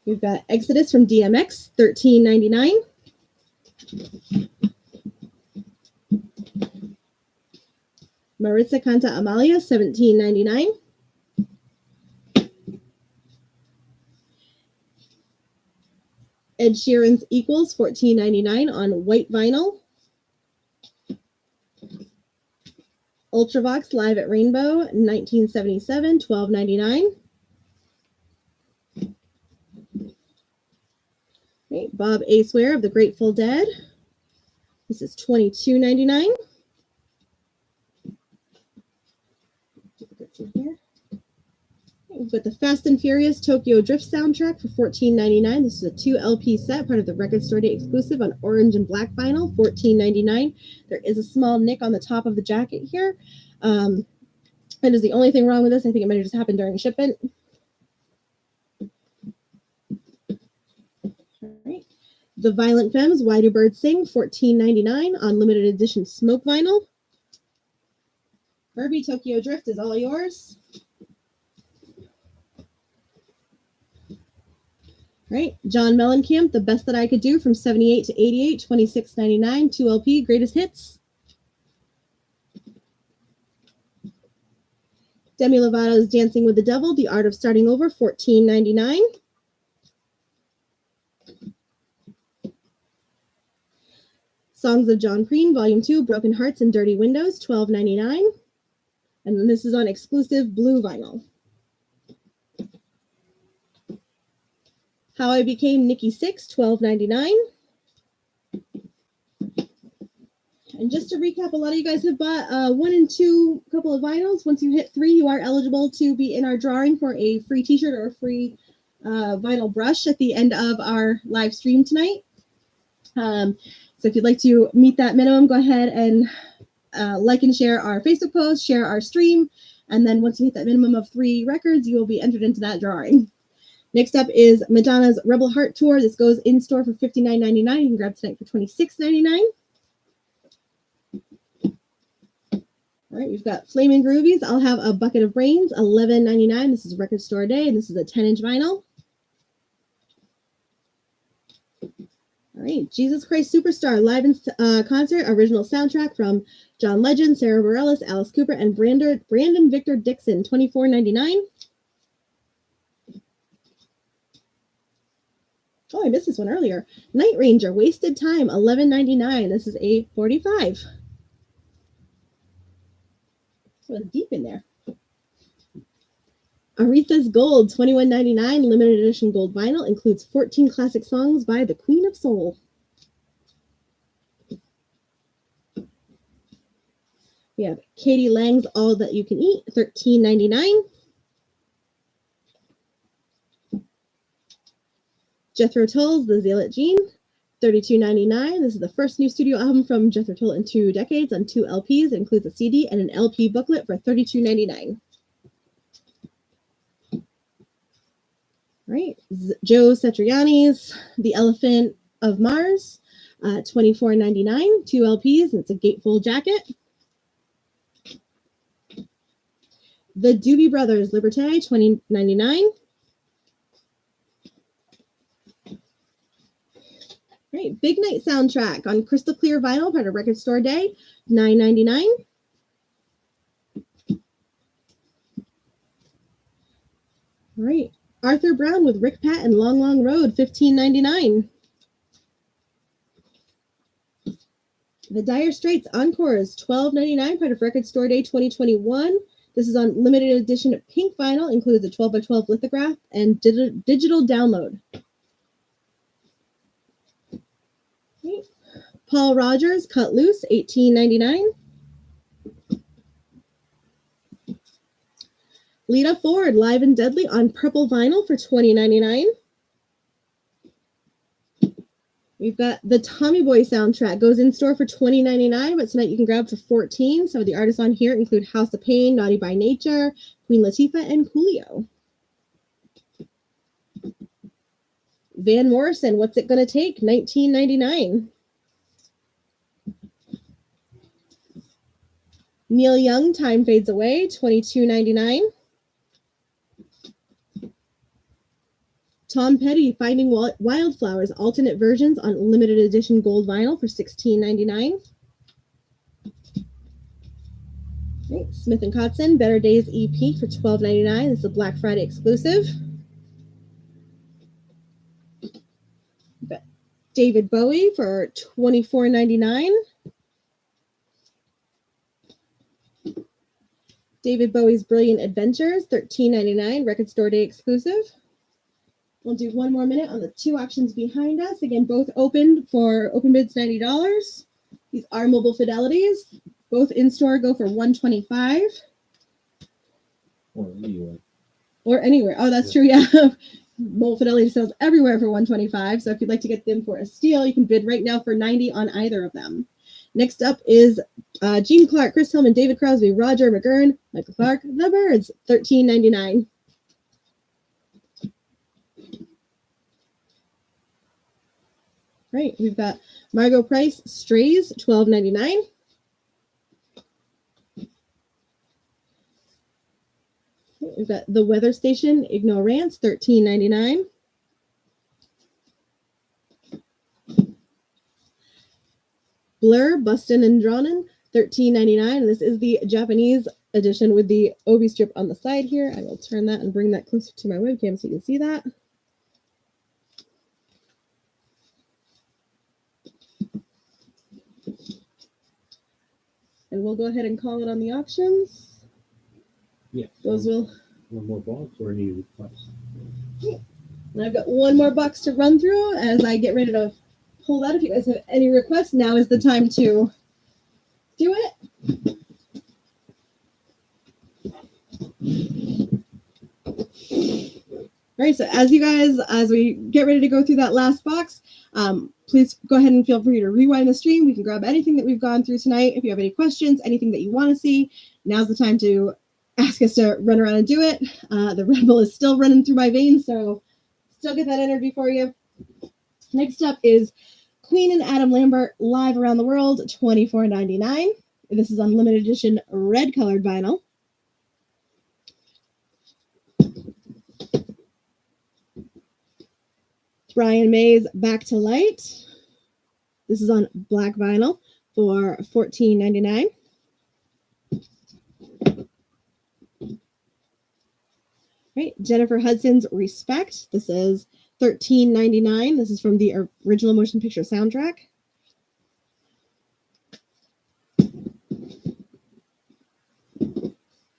We've got Exodus from DMX, $13.99. Maritza Canta Amalia, $17.99. Ed Sheeran's Equals, $14.99 on white vinyl. Ultravox Live at Rainbow, 1977, $12.99. Okay, Bob Aceware of the Grateful Dead. This is $22.99. We've got the Fast and Furious Tokyo Drift soundtrack for $14.99. This is a 2 LP set, part of the Record Store Day exclusive on orange and black vinyl, $14.99. There is a small nick on the top of the jacket here. And is the only thing wrong with this. I think it might have just happened during shipment. All right. The Violent Femmes, Why Do Birds Sing, $14.99 on limited edition smoke vinyl. Herbie, Tokyo Drift is all yours. Right, John Mellencamp, The Best That I Could Do from 78 to 88, $26.99, 2 LP, Greatest Hits. Demi Lovato's Dancing with the Devil, The Art of Starting Over, $14.99. Songs of John Prine, Volume 2, Broken Hearts and Dirty Windows, $12.99. And then this is on exclusive blue vinyl. How I Became Nikki Sixx, $12.99. And just to recap, a lot of you guys have bought 1 and 2 couple of vinyls. Once you hit 3, you are eligible to be in our drawing for a free t-shirt or a free vinyl brush at the end of our live stream tonight. So if you'd like to meet that minimum, go ahead and like and share our Facebook post, share our stream, and then once you hit that minimum of 3 records, you will be entered into that drawing. Next up is Madonna's Rebel Heart Tour. This goes in store for $59.99. You can grab tonight for $26.99. All right, we've got Flamin' Groovies. I'll Have a Bucket of Brains, $11.99. This is Record Store Day, and this is a 10-inch vinyl. All right, Jesus Christ Superstar live in concert, original soundtrack from John Legend, Sarah Bareilles, Alice Cooper, and Brandon Victor Dixon, $24.99. Oh, I missed this one earlier. Night Ranger, Wasted Time, $11.99. This is a 45. It was deep in there. Aretha's Gold, $21.99. Limited edition gold vinyl. Includes 14 classic songs by the Queen of Soul. We have Katie Lang's All That You Can Eat, $13.99. Jethro Tull's The Zealot Gene, $32.99. This is the first new studio album from Jethro Tull in 2 decades on 2 LPs. It includes a CD and an LP booklet for $32.99. Right, Joe Satriani's The Elephant of Mars, $24.99, 2 LPs, and it's a gatefold jacket. The Doobie Brothers, Liberté, $20.99. Right, Big Night soundtrack on crystal clear vinyl, part of Record Store Day, $9.99. All right, Arthur Brown with Rick Pat and Long Long Road, $15.99. The Dire Straits Encores, $12.99, part of Record Store Day 2021. This is on limited edition pink vinyl, includes a 12x12 lithograph and digital download. Okay. Paul Rogers, Cut Loose, $18.99. Lita Ford, Live and Deadly on purple vinyl for $20.99. We've got the Tommy Boy soundtrack, goes in store for $20.99, but tonight you can grab for $14. Some of the artists on here include House of Pain, Naughty by Nature, Queen Latifah, and Coolio. Van Morrison, What's It Gonna Take, $19.99. Neil Young, Time Fades Away, $22.99. Tom Petty, Finding Wildflowers, alternate versions on limited edition gold vinyl for $16.99. Right. Smith & Kotzen, Better Days EP for $12.99. This is a Black Friday exclusive. David Bowie for $24.99. David Bowie's Brilliant Adventures, $13.99, Record Store Day exclusive. We'll do one more minute on the 2 auctions behind us. Again, both open for open bids $90. These are mobile fidelities. Both in store go for $125.
Or anyway.
Or anywhere. Oh, that's true. Yeah. Mobile fidelity sells everywhere for $125. So if you'd like to get them for a steal, you can bid right now for $90 on either of them. Next up is Gene Clark, Chris Hillman, David Crosby, Roger McGurn, Michael Clark, The Byrds, $13.99. Right, we've got Margot Price Strays, $12.99. We've got The Weather Station Ignorance, $13.99. Blur Bustin' and Dronin, $13.99. And this is the Japanese edition with the obi strip on the side here. I will turn that and bring that closer to my webcam so you can see that. And we'll go ahead and call it on the auctions.
Yes.
Those will.
One more box or any requests?
And I've got one more box to run through as I get ready to pull that. If you guys have any requests, now is the time to do it. All right, so as we get ready to go through that last box, please go ahead and feel free to rewind the stream. We can grab anything that we've gone through tonight. If you have any questions, anything that you want to see, now's the time to ask us to run around and do it. The Red Bull is still running through my veins, so still get that energy for you. Next up is Queen and Adam Lambert Live Around the World, $24.99. This is on limited edition red colored vinyl. Brian May's Back to Light. This is on black vinyl for $14.99. Right, Jennifer Hudson's Respect. This is $13.99. This is from the original motion picture soundtrack.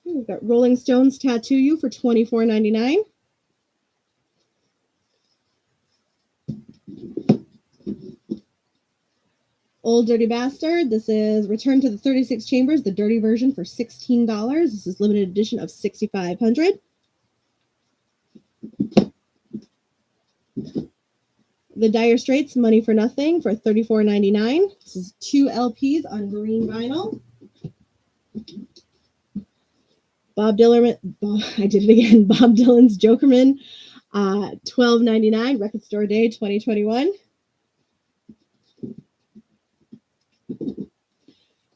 We've got Rolling Stones Tattoo You for $24.99. Old Dirty Bastard. This is Return to the 36 Chambers, the dirty version for $16. This is limited edition of 6,500. The Dire Straits, Money for Nothing for $34.99. This is 2 LPs on green vinyl. Bob Dylan's Jokerman, $12.99. Record Store Day 2021.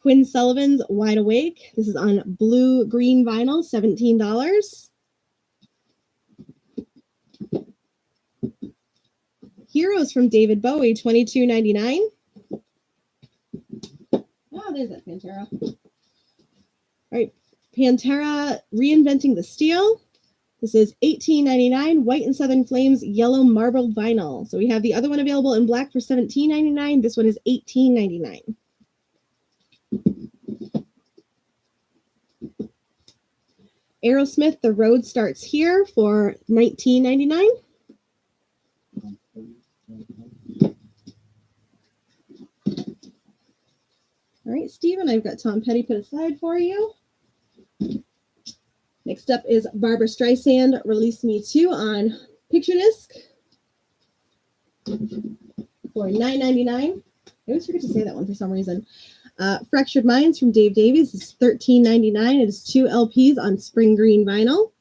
Quinn Sullivan's Wide Awake. This is on blue-green vinyl, $17. Heroes from David Bowie, $22.99. Oh, there's that Pantera. All right, Pantera Reinventing the Steel. This is $18.99. White and Southern Flames Yellow Marbled Vinyl. So we have the other one available in black for $17.99. This one is $18.99. Aerosmith, The Road Starts Here for $19.99. All right, Stephen, I've got Tom Petty put aside for you. Next up is Barbara Streisand, Release Me Too on Picture Disc for $9.99. I always forget to say that one for some reason. Fractured Minds from Dave Davies is $13.99. It is 2 LPs on spring green vinyl.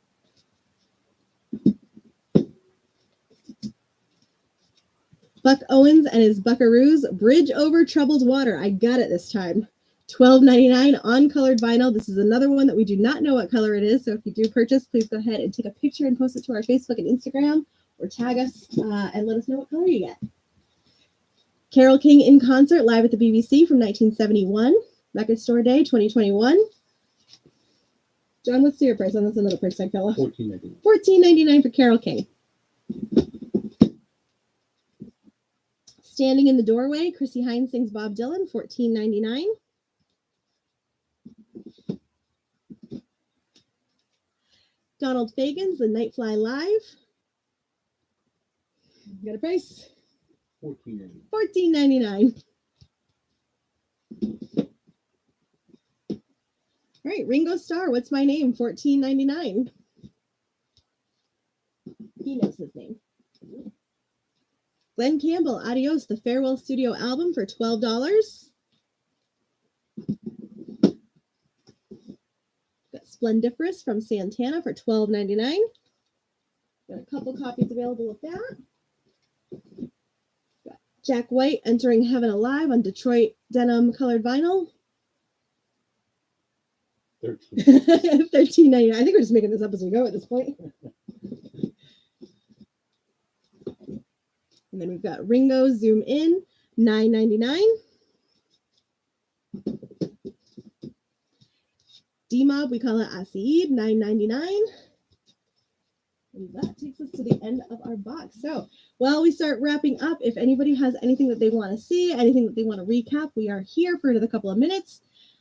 Buck Owens and his Buckaroos, Bridge Over Troubled Water. I got it this time. $12.99 on colored vinyl. This is another one that we do not know what color it is. So if you do purchase, please go ahead and take a picture and post it to our Facebook and Instagram or tag us and let us know what color you get. Carole King in concert live at the BBC from 1971. Record Store Day 2021. John, what's your price on this another price tag fella?
$14.99.
$14.99 for Carole King. Standing in the Doorway, Chrissie Hynde sings Bob Dylan, $14.99. Donald Fagen's The Nightfly Live. Got a price? $14.99. All right, Ringo Starr, What's My Name? $14.99. He knows his name. Glenn Campbell, Adios, the Farewell Studio album for $12. Got Splendiferous from Santana for $12.99. Got a couple copies available of that. Got Jack White entering Heaven Alive on Detroit denim colored vinyl.
13.
$13.99. I think we're just making this up as we go at this point. And then we've got Ringo Zoom In, $9.99. D-Mob, we call it Aseed, $9.99. And that takes us to the end of our box. So while we start wrapping up, if anybody has anything that they want to see, anything that they want to recap, we are here for another couple of minutes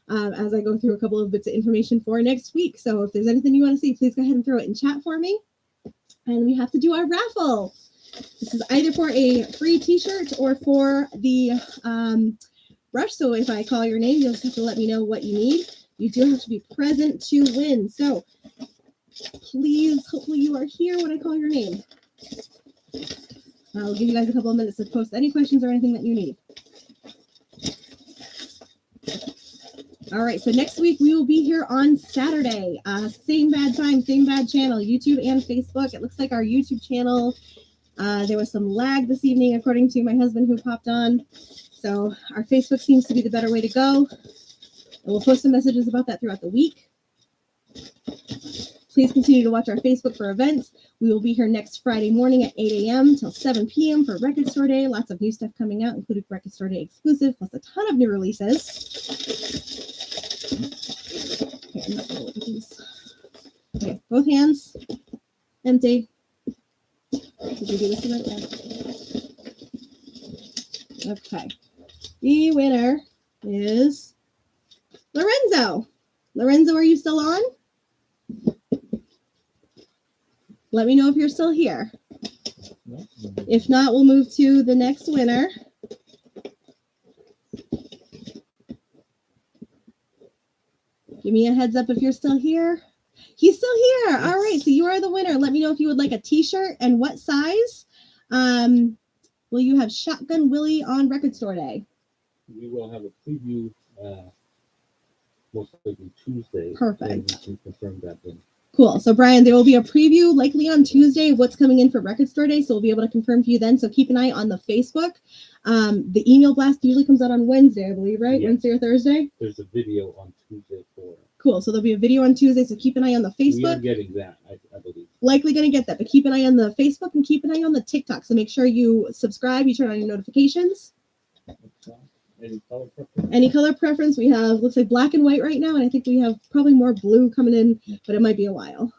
as I go through a couple of bits of information for next week. So if there's anything you want to see, please go ahead and throw it in chat for me. And we have to do our raffle. This is either for a free t-shirt or for the brush. So if I call your name, you'll just have to let me know what you need. You do have to be present to win. So please, hopefully you are here when I call your name. I'll give you guys a couple of minutes to post any questions or anything that you need. All right, so next week we will be here on Saturday. Same bad time, same bad channel, YouTube and Facebook. It looks like our YouTube channel, there was some lag this evening, according to my husband who popped on. So our Facebook seems to be the better way to go. And we'll post some messages about that throughout the week. Please continue to watch our Facebook for events. We will be here next Friday morning at 8 a.m. till 7 p.m. for Record Store Day. Lots of new stuff coming out, including Record Store Day exclusive, plus a ton of new releases. Okay, I'm not gonna look at these. Okay, both hands. Empty. Did we do this tonight? Yeah. Okay. The winner is Lorenzo. Lorenzo, are you still on? Let me know if you're still here. If not, we'll move to the next winner. Give me a heads up if you're still here. He's still here. All right, so you are the winner. Let me know if you would like a t-shirt and what size. Will you have Shotgun Willie on Record Store Day?
We will have a preview most likely Tuesday.
Perfect.
And we can confirm that then.
Cool. So, Brian, there will be a preview likely on Tuesday of what's coming in for Record Store Day. So we'll be able to confirm for you then. So keep an eye on the Facebook. The email blast usually comes out on Wednesday, I believe, right?
Yeah.
Wednesday or Thursday?
There's a video on Tuesday for it.
Cool. So there'll be a video on Tuesday. So keep an eye on the
We are
Facebook.
getting that, I believe.
Likely going to get that. But keep an eye on the Facebook and keep an eye on the TikTok. So make sure you subscribe. You turn on your notifications.
Any color preference?
Any color preference? We have, looks like black and white right now. And I think we have probably more blue coming in, but it might be a while.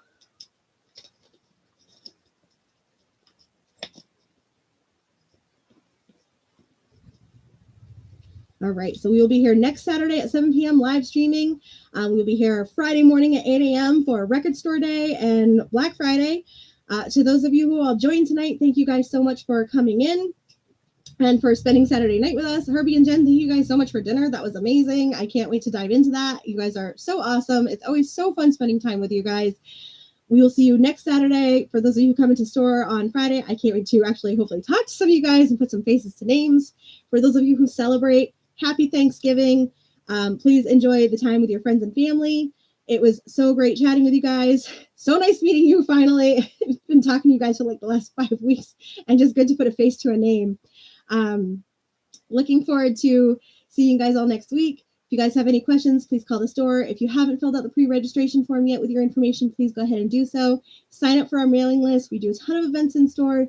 All right, so we will be here next Saturday at 7 p.m. live streaming. We'll be here Friday morning at 8 a.m. for Record Store Day and Black Friday. To those of you who all joined tonight, thank you guys so much for coming in and for spending Saturday night with us. Herbie and Jen, thank you guys so much for dinner. That was amazing. I can't wait to dive into that. You guys are so awesome. It's always so fun spending time with you guys. We will see you next Saturday. For those of you who come into store on Friday, I can't wait to actually hopefully talk to some of you guys and put some faces to names. For those of you who celebrate, happy Thanksgiving. Please enjoy the time with your friends and family. It was so great chatting with you guys. So nice meeting you finally. I've been talking to you guys for like the last 5 weeks and just good to put a face to a name. Looking forward to seeing you guys all next week. If you guys have any questions, please call the store. If you haven't filled out the pre-registration form yet with your information, please go ahead and do so. Sign up for our mailing list. We do a ton of events in store.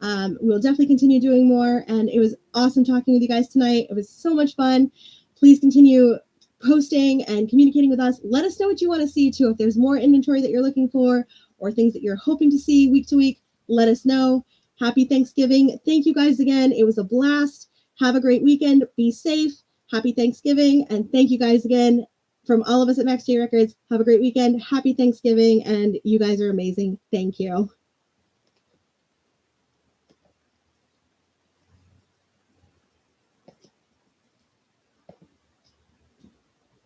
We'll definitely continue doing more. And it was awesome talking with you guys tonight. It was so much fun. Please continue posting and communicating with us. Let us know what you want to see too. If there's more inventory that you're looking for or things that you're hoping to see week to week, let us know. Happy Thanksgiving. Thank you guys again. It was a blast. Have a great weekend. Be safe. Happy Thanksgiving. And thank you guys again from all of us at Max J Records. Have a great weekend. Happy Thanksgiving. And you guys are amazing. Thank you.